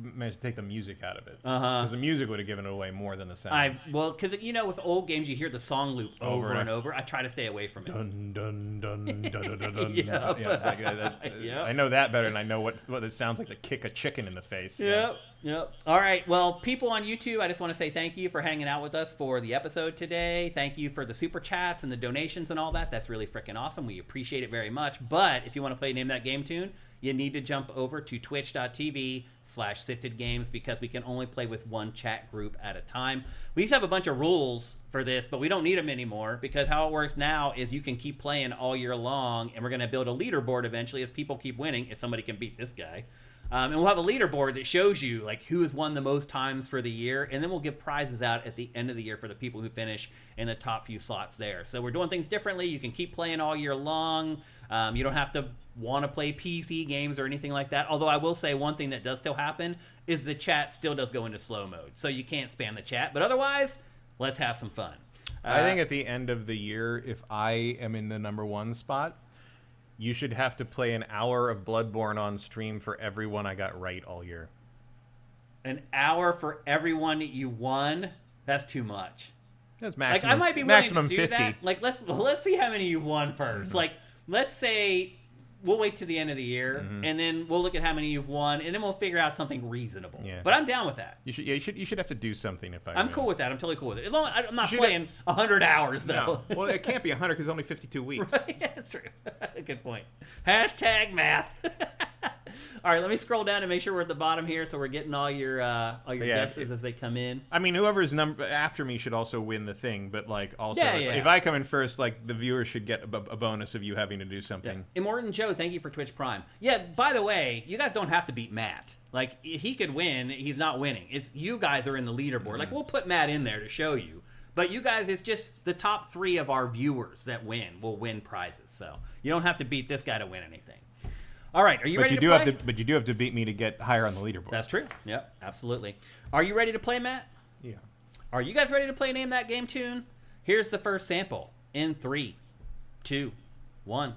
managed to take the music out of it. Because the music would have given it away more than the sounds. Because with old games, you hear the song loop over and over. I try to stay away from it. Dun dun dun dun dun dun dun. Yep. Yeah, it's like, Yep. I know that better, and I know what it sounds like to kick a chicken in the face. Yep. All right. Well, people on YouTube, I just want to say thank you for hanging out with us for the episode today. Thank you for the super chats and the donations and all that. That's really freaking awesome. We appreciate it very much. But if you want to play Name That Game Tune, you need to jump over to twitch.tv/SiftedGames because we can only play with one chat group at a time. We used to have a bunch of rules for this, but we don't need them anymore because how it works now is you can keep playing all year long, and we're going to build a leaderboard eventually as people keep winning if somebody can beat this guy. And we'll have a leaderboard that shows you like who has won the most times for the year, and then we'll give prizes out at the end of the year for the people who finish in the top few slots there. So we're doing things differently. You can keep playing all year long. You don't have to want to play PC games or anything like that. Although I will say one thing that does still happen is the chat still does go into slow mode. So you can't spam the chat. But otherwise, let's have some fun. I think at the end of the year, if I am in the #1 spot, you should have to play an hour of Bloodborne on stream for everyone I got right all year. An hour for everyone that you won? That's too much. That's maximum. Like, I might be willing maximum to do 50. that. Like, let's see how many you've won first. Like, let's say we'll wait to the end of the year, and then we'll look at how many you've won, and then we'll figure out something reasonable. Yeah. But I'm down with that. You should have to do something if I'm cool with that. I'm totally cool with it. As long as I'm not playing 100 hours, though. No. Well, it can't be 100 because it's only 52 weeks. Right? Yeah, that's true. Good point. Hashtag math. All right, let me scroll down and make sure we're at the bottom here, so we're getting all your guesses as they come in. I mean, whoever's after me should also win the thing, but like also, Yeah. if I come in first, like the viewers should get a bonus of you having to do something. Yeah. Immortan Joe, thank you for Twitch Prime. Yeah, by the way, you guys don't have to beat Matt. Like, he could win. He's not winning. It's you guys are in the leaderboard. Like, we'll put Matt in there to show you. But you guys, it's just the top 3 of our viewers that will win prizes. So you don't have to beat this guy to win anything. All right, are you ready to play? But you do have to beat me to get higher on the leaderboard. That's true. Yep, absolutely. Are you ready to play, Matt? Yeah. Are you guys ready to play Name That Game Tune? Here's the first sample in 3, 2, 1.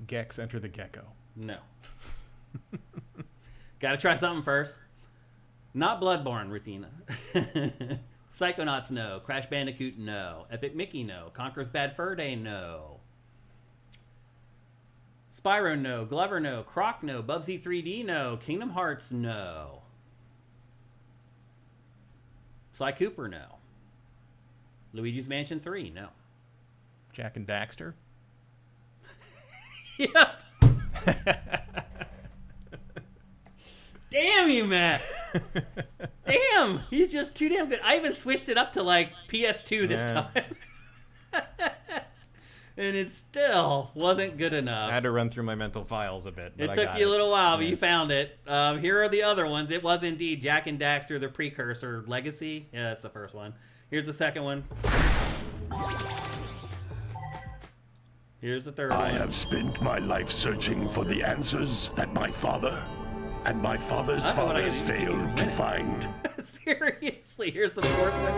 Gex, enter the gecko. No. Gotta try something first. Not Bloodborne, Ruthina. Psychonauts, no. Crash Bandicoot, no. Epic Mickey, no. Conker's Bad Fur Day, no. Spyro, no. Glover, no. Croc, no. Bubsy 3D, no. Kingdom Hearts, no. Sly Cooper, no. Luigi's Mansion 3, no. Jack and Daxter? Yep. Damn you, Matt. Damn, he's just too damn good. I even switched it up to like PS2 this time. And it still wasn't good enough. I had to run through my mental files a bit. It took you a little while, but you found it. Here are the other ones. It was indeed Jack and Daxter, the precursor. Legacy? Yeah, that's the first one. Here's the second one. Here's the third one. I have spent my life searching for the answers that my father and my father's fathers failed to find. Seriously, here's the fourth one.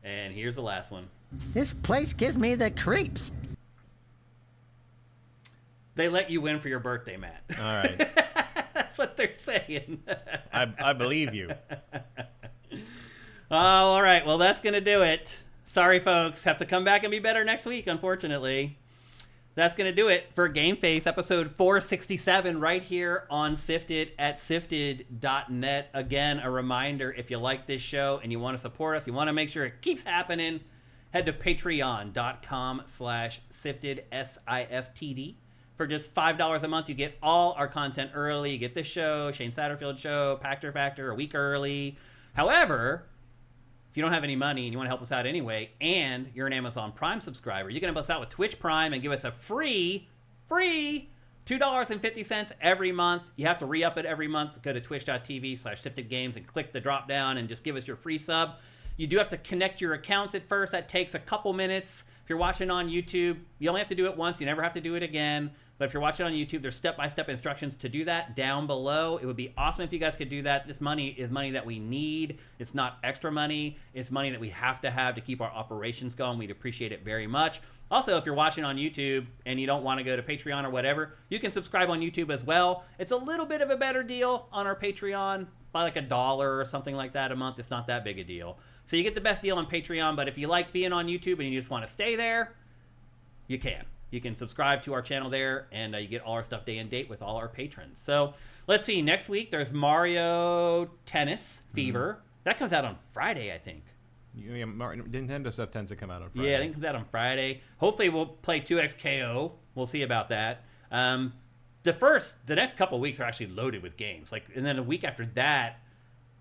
And here's the last one. This place gives me the creeps. They let you win for your birthday, Matt. All right. That's what they're saying. I believe you. Oh, all right. Well, that's going to do it. Sorry, folks. Have to come back and be better next week, unfortunately. That's going to do it for GameFace episode 467 right here on Sifted at sifted.net. Again, a reminder, if you like this show and you want to support us, you want to make sure it keeps happening, head to patreon.com/sifted, SIFTD. For just $5 a month, you get all our content early. You get this show, Shane Satterfield Show, Pactor Factor, a week early. However, if you don't have any money and you want to help us out anyway, and you're an Amazon Prime subscriber, you can help us out with Twitch Prime and give us a free $2.50 every month. You have to re-up it every month. Go to twitch.tv/SiftedGames and click the drop down and just give us your free sub. You do have to connect your accounts at first. That takes a couple minutes. If you're watching on YouTube, you only have to do it once. You never have to do it again. But if you're watching on YouTube, there's step-by-step instructions to do that down below. It would be awesome if you guys could do that. This money is money that we need. It's not extra money. It's money that we have to keep our operations going. We'd appreciate it very much. Also, if you're watching on YouTube and you don't want to go to Patreon or whatever, you can subscribe on YouTube as well. It's a little bit of a better deal on our Patreon, by like $1 or something like that a month. It's not that big a deal. So you get the best deal on Patreon, but if you like being on YouTube and you just want to stay there, you can. You can subscribe to our channel there, and you get all our stuff day and date with all our patrons. So let's see. Next week, there's Mario Tennis Fever. That comes out on Friday, I think. Yeah, Nintendo stuff tends to come out on Friday. Yeah, I think it comes out on Friday. Hopefully, we'll play 2XKO. We'll see about that. The next couple of weeks are actually loaded with games. And then a week after that,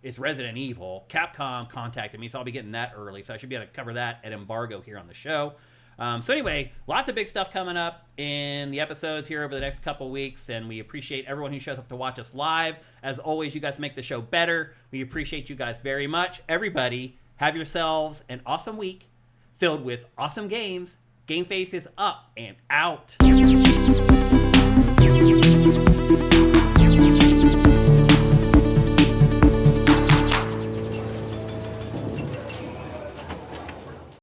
it's Resident Evil. Capcom contacted me, so I'll be getting that early. So I should be able to cover that at embargo here on the show. So anyway, lots of big stuff coming up in the episodes here over the next couple weeks, and we appreciate everyone who shows up to watch us live. As always, you guys make the show better. We appreciate you guys very much. Everybody, have yourselves an awesome week filled with awesome games. GameFace is up and out.